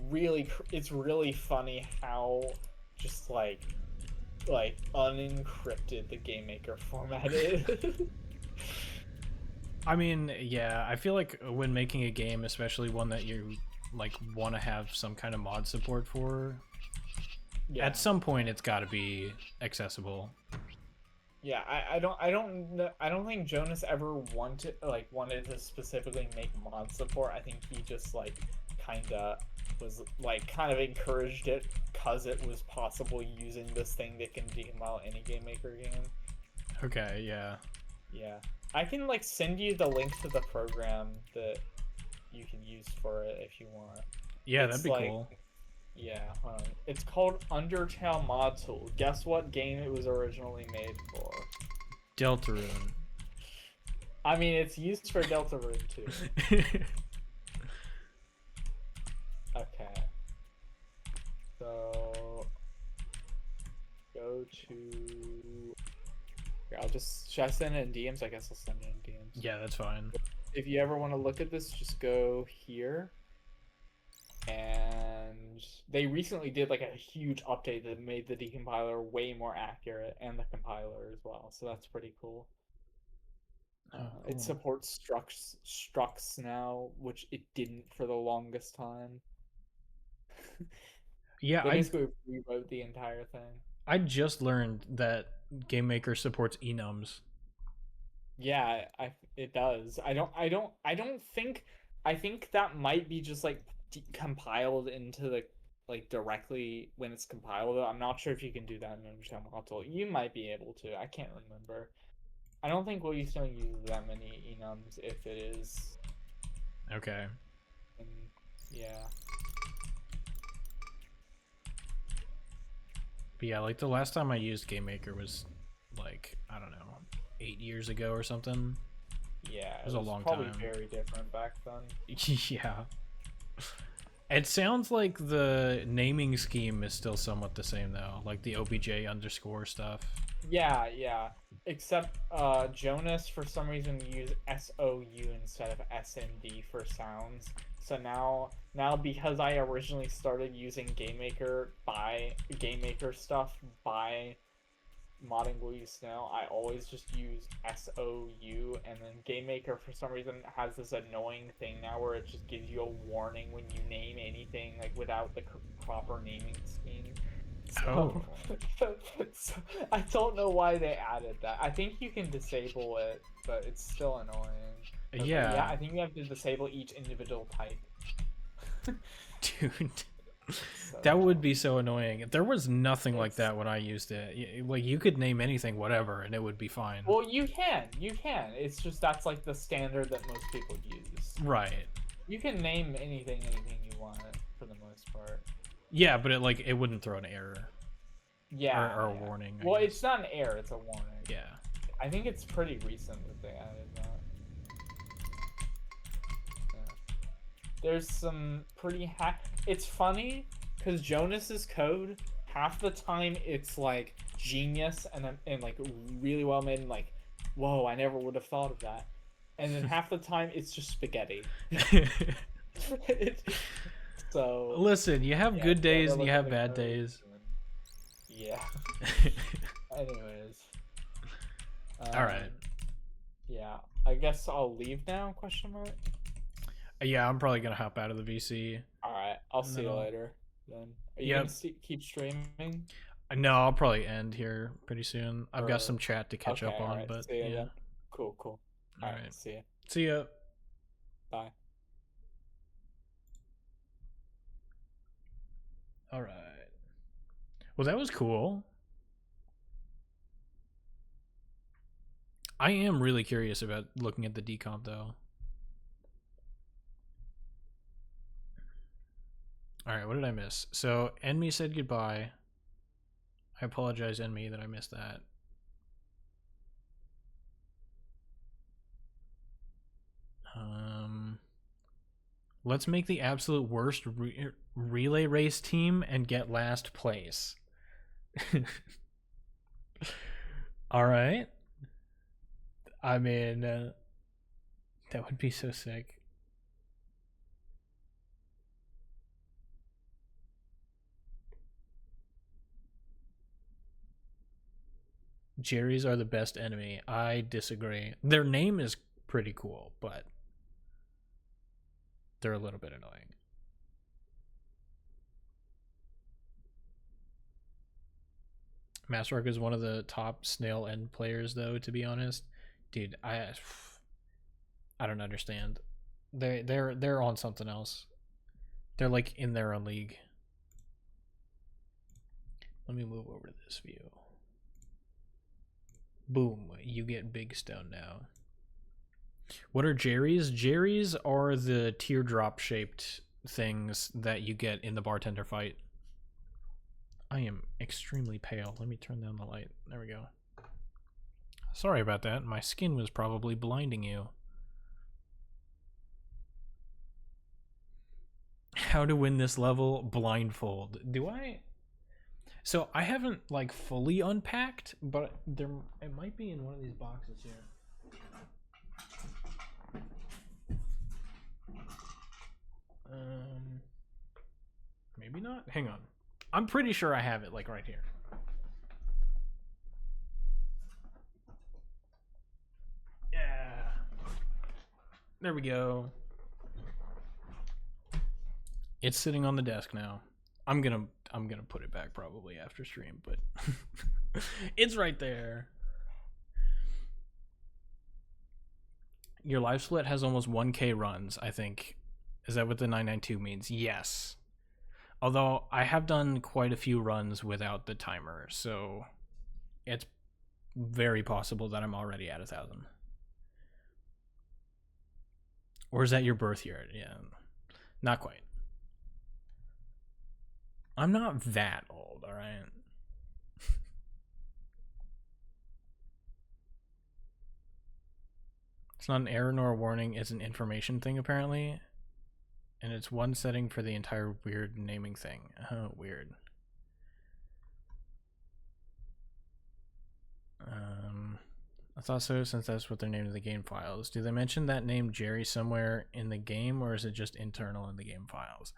it's really funny how just like unencrypted the game maker format is. I mean, yeah, I feel like when making a game, especially one that you like want to have some kind of mod support for, Yeah. at some point it's got to be accessible. Yeah, I don't think Jonas ever wanted to specifically make mod support. I think he just like kind of encouraged it because it was possible using this thing that can decompile any game maker game. Okay, yeah. Yeah. I can like send you the link to the program that you can use for it if you want. Yeah, It's that'd be like, cool. yeah, it's called Undertale Mod Tool. Guess what game it was originally made for? Deltarune. I mean, it's used for Deltarune too. Okay. So go to. Here, should I send it in DMs? I guess I'll send it in DMs. Yeah, that's fine. If you ever want to look at this, just go here. And they recently did like a huge update that made the decompiler way more accurate and the compiler as well. So that's pretty cool. Oh, It cool. supports structs now, which it didn't for the longest time. Yeah, They basically rewrote the entire thing. I just learned that Game Maker supports enums. Yeah, it does. I don't think. I think that might be just like compiled into the like directly when it's compiled. I'm not sure if you can do that in Undertale Module. You might be able to. I can't remember. I don't think Wellstone uses that many enums if it is. Okay. Yeah. But yeah, like the last time I used Game Maker was like, I don't know, 8 years ago or something. Yeah, it was a long probably time. Very different back then. Yeah. It sounds like the naming scheme is still somewhat the same though, like the OBJ underscore stuff. Yeah. Except Jonas for some reason used SOU instead of SND for sounds. So now because I originally started using GameMaker stuff by modding Will You Snail, I always just use SOU, and then GameMaker for some reason has this annoying thing now where it just gives you a warning when you name anything like without the proper naming scheme. So, so I don't know why they added that. I think you can disable it, but it's still annoying. Yeah. Yeah, I think you have to disable each individual type. Dude. That would be so annoying. There was nothing like that when I used it. Like you could name anything whatever and it would be fine. Well, you can. It's just that's like the standard that most people use. Right. You can name anything you want for the most part. Yeah, but it wouldn't throw an error. Yeah. Or a warning. Well, it's not an error, it's a warning. Yeah. I think it's pretty recent that they added that. There's some pretty it's funny because Jonas's code, half the time it's like genius and like really well made and like, whoa, I never would have thought of that. And then half the time it's just spaghetti. So listen, you have good days and you have bad days. Yeah. Anyways. All right. Yeah, I guess I'll leave now? Question mark. Yeah, I'm probably gonna hop out of the VC. All right, I'll see you later. Then are you gonna keep streaming? No, I'll probably end here pretty soon. I've got some chat to catch up on, but yeah. Then. Cool. All right, see ya. See ya. Bye. All right. Well, that was cool. I am really curious about looking at the decomp, though. All right, what did I miss? So, Enemy said goodbye. I apologize, Enemy, that I missed that. Let's make the absolute worst relay race team and get last place. All right. I mean, that would be so sick. Jerry's are the best enemy. I disagree. Their name is pretty cool, but they're a little bit annoying. Masterark is one of the top snail end players, though, to be honest. Dude, I don't understand. They're on something else. They're like in their own league. Let me move over to this view. Boom, you get Big Stone now. What are Jerry's? Jerry's are the teardrop shaped things that you get in the bartender fight. I am extremely pale. Let me turn down the light. There we go. Sorry about that. My skin was probably blinding you. How to win this level? Blindfold. Do I? So I haven't like fully unpacked, but it might be in one of these boxes here. Maybe not. Hang on. I'm pretty sure I have it like right here. Yeah. There we go. It's sitting on the desk now. I'm gonna put it back probably after stream, but it's right there. Your live split has almost 1K runs, I think. Is that what the 992 means? Yes. Although I have done quite a few runs without the timer, so it's very possible that I'm already at 1,000. Or is that your birth year? Yeah, not quite. I'm not that old, all right? It's not an error nor a warning. It's an information thing, apparently. And it's one setting for the entire weird naming thing. Oh, weird. I thought so, since that's what they're named in the game files. Do they mention that name Jerry somewhere in the game, or is it just internal in the game files?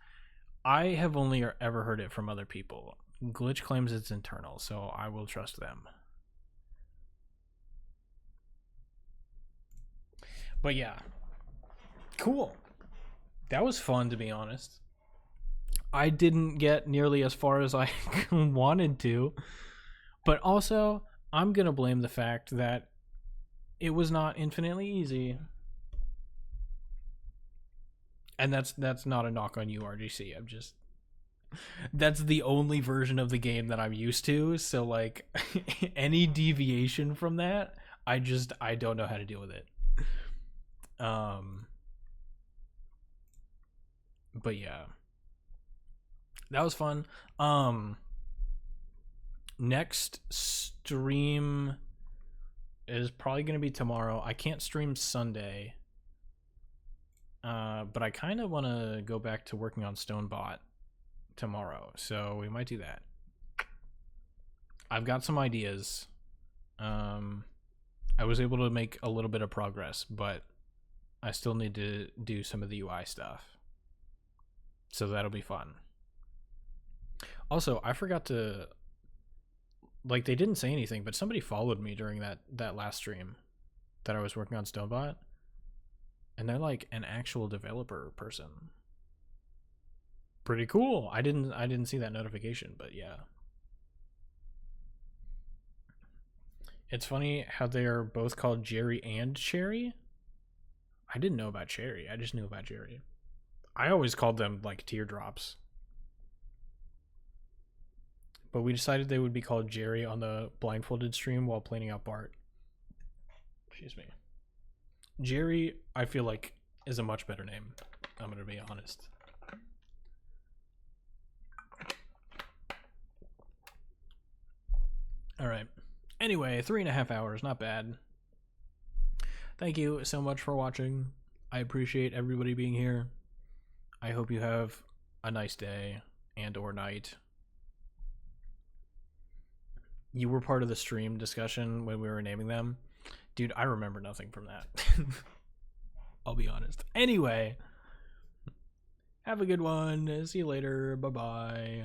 I have only ever heard it from other people. Glitch claims it's internal, so I will trust them. But yeah. Cool. That was fun, to be honest. I didn't get nearly as far as I wanted to. But also, I'm going to blame the fact that it was not infinitely easy. And that's not a knock on you, RGC. I'm just... That's the only version of the game that I'm used to. So, like, any deviation from that, I don't know how to deal with it. But yeah, that was fun. Next stream is probably going to be tomorrow. I can't stream Sunday, but I kind of want to go back to working on Stonebot tomorrow, so we might do that. I've got some ideas. I was able to make a little bit of progress, but I still need to do some of the UI stuff. So that'll be fun. Also, I forgot to... Like, they didn't say anything, but somebody followed me during that last stream that I was working on Stonebot. And they're like an actual developer person. Pretty cool. I didn't see that notification, but yeah. It's funny how they're both called Jerry and Cherry. I didn't know about Cherry. I just knew about Jerry. I always called them like teardrops. but we decided they would be called Jerry on the blindfolded stream while planning out Bart. Excuse me. Jerry, I feel like, is a much better name. I'm gonna be honest. Alright. Anyway, 3.5 hours, not bad. Thank you so much for watching. I appreciate everybody being here. I hope you have a nice day and or night. You were part of the stream discussion when we were naming them. Dude, I remember nothing from that. I'll be honest. Anyway, have a good one. See you later. Bye-bye.